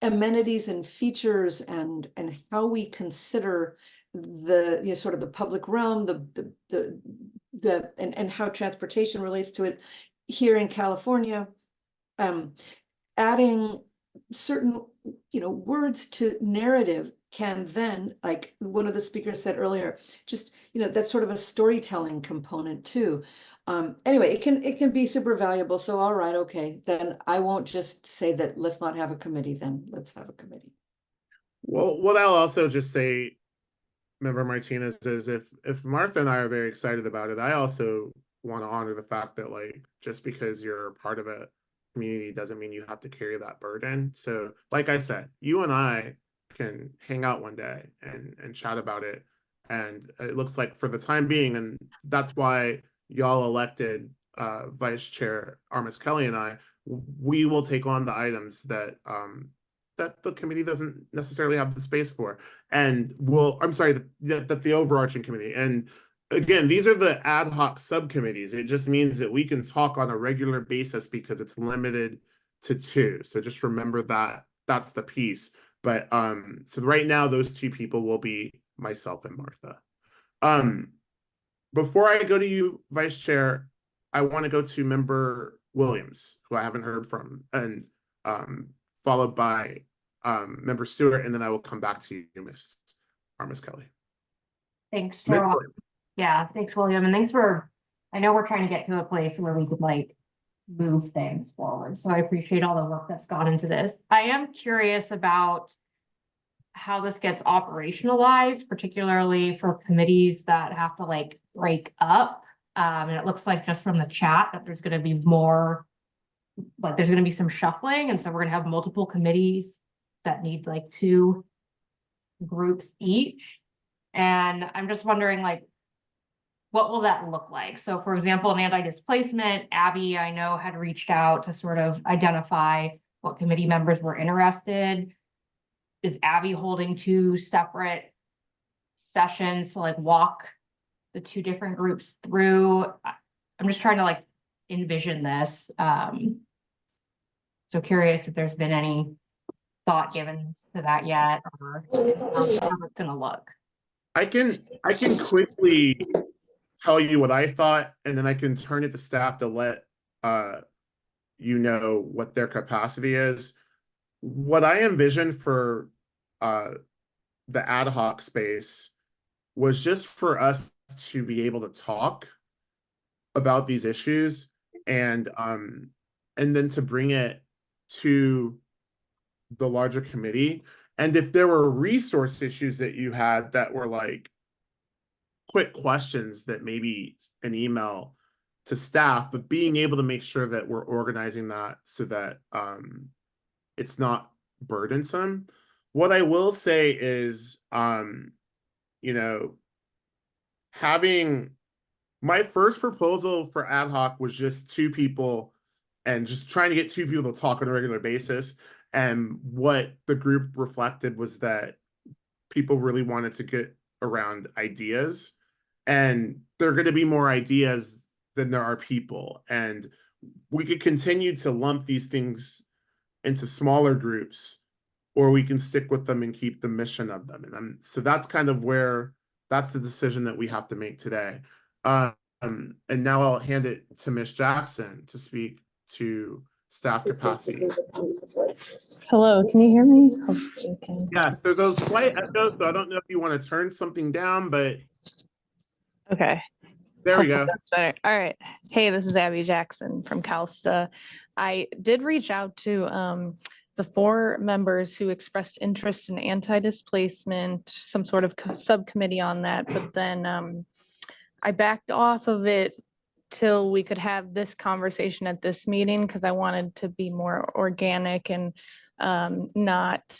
amenities and features, and how we consider the sort of the public realm, and how transportation relates to it here in California, adding certain words to narrative can then, like one of the speakers said earlier, just, that's sort of a storytelling component too. Anyway, it can be super valuable. So, all right, okay, then I won't just say that let's not have a committee, then let's have a committee. Well, what I'll also just say, Member Martinez, is if Martha and I are very excited about it, I also want to honor the fact that, like, just because you're part of a community doesn't mean you have to carry that burden. So, like I said, you and I can hang out one day and chat about it. And it looks like for the time being, and that's why y'all elected Vice Chair Armis Kelly and I, we will take on the items that that the committee doesn't necessarily have the space for. And I'm sorry, that the overarching committee. And again, these are the ad hoc subcommittees. It just means that we can talk on a regular basis because it's limited to 2. So just remember that that's the piece. But so right now those 2 people will be myself and Martha. Before I go to you, Vice Chair, I want to go to Member Williams, who I haven't heard from, and followed by Member Stewart, and then I will come back to you, Ms. Armis Kelly. Thanks, Chair. Yeah, thanks, William, and thanks for, I know we're trying to get to a place where we could like move things forward. So I appreciate all the work that's gone into this. I am curious about how this gets operationalized, particularly for committees that have to like break up. And it looks like just from the chat that there's going to be more, like there's going to be some shuffling. And so we're going to have multiple committees that need like 2 groups each. And I'm just wondering, like, what will that look like? So for example, in anti-displacement, Abby, I know, had reached out to sort of identify what committee members were interested. Is Abby holding 2 separate sessions to like walk the 2 different groups through? I'm just trying to like envision this. So curious if there's been any thought given to that yet, or how it's gonna look. I can quickly tell you what I thought, and then I can turn it to staff to let you know what their capacity is. What I envisioned for the ad hoc space was just for us to be able to talk about these issues, and then to bring it to the larger committee. And if there were resource issues that you had that were like quick questions, that maybe an email to staff, but being able to make sure that we're organizing that so that it's not burdensome. What I will say is, having my first proposal for ad hoc was just 2 people and just trying to get 2 people to talk on a regular basis. And what the group reflected was that people really wanted to get around ideas, and there are going to be more ideas than there are people. And we could continue to lump these things into smaller groups, or we can stick with them and keep the mission of them. And so that's kind of that's the decision that we have to make today. And now I'll hand it to Ms. Jackson to speak to staff capacity. Hello, can you hear me? Hopefully you can. Yes, there's a slight echo, so I don't know if you want to turn something down, but Okay. there we Hopefully go. that's better. All right. Hey, this is Abby Jackson from CalSTA. I did reach out to the 4 members who expressed interest in anti-displacement, some sort of subcommittee on that, but then I backed off of it till we could have this conversation at this meeting, because I wanted to be more organic and not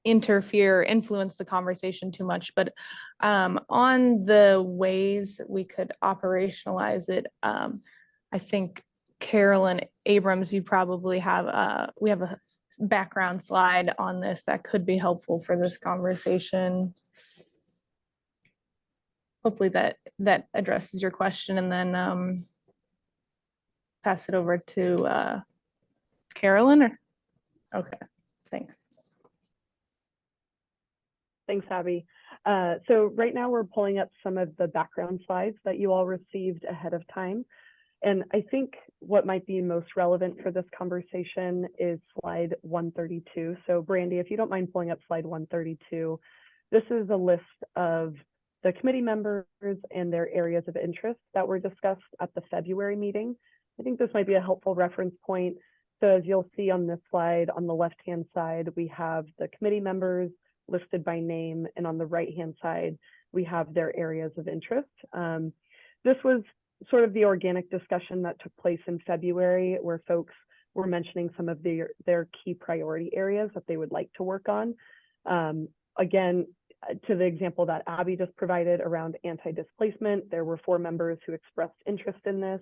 interfere, influence the conversation too much. But on the ways that we could operationalize it, I think Carolyn Abrams, you probably have, we have a background slide on this that could be helpful for this conversation. Hopefully that addresses your question, and then pass it over to Carolyn. Okay, thanks. Thanks, Abby. So right now we're pulling up some of the background slides that you all received ahead of time. And I think what might be most relevant for this conversation is slide 132. So Brandy, if you don't mind pulling up slide 132, this is a list of the committee members and their areas of interest that were discussed at the February meeting. I think this might be a helpful reference point. So as you'll see on this slide, on the left-hand side, we have the committee members listed by name, and on the right-hand side, we have their areas of interest. This was sort of the organic discussion that took place in February, where folks were mentioning some of their key priority areas that they would like to work on. Again, to the example that Abby just provided around anti-displacement, there were 4 members who expressed interest in this.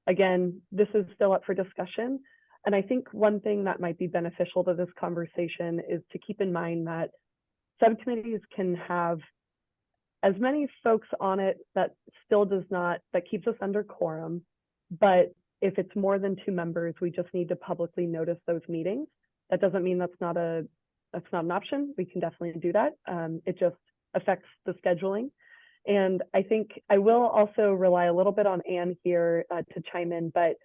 Again, this is still up for discussion. And I think one thing that might be beneficial to this conversation is to keep in mind that subcommittees can have as many folks on it that still does not, that keeps us under quorum. But if it's more than 2 members, we just need to publicly notice those meetings. That doesn't mean that's not an option. We can definitely do that. It just affects the scheduling. And I think I will also rely a little bit on Anne here to chime in, but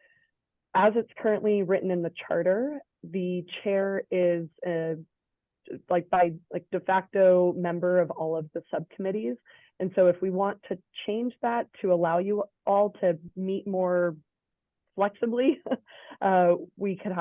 as it's currently written in the charter, the chair is de facto member of all of the subcommittees. And so if we want to change that to allow you all to meet more flexibly, we could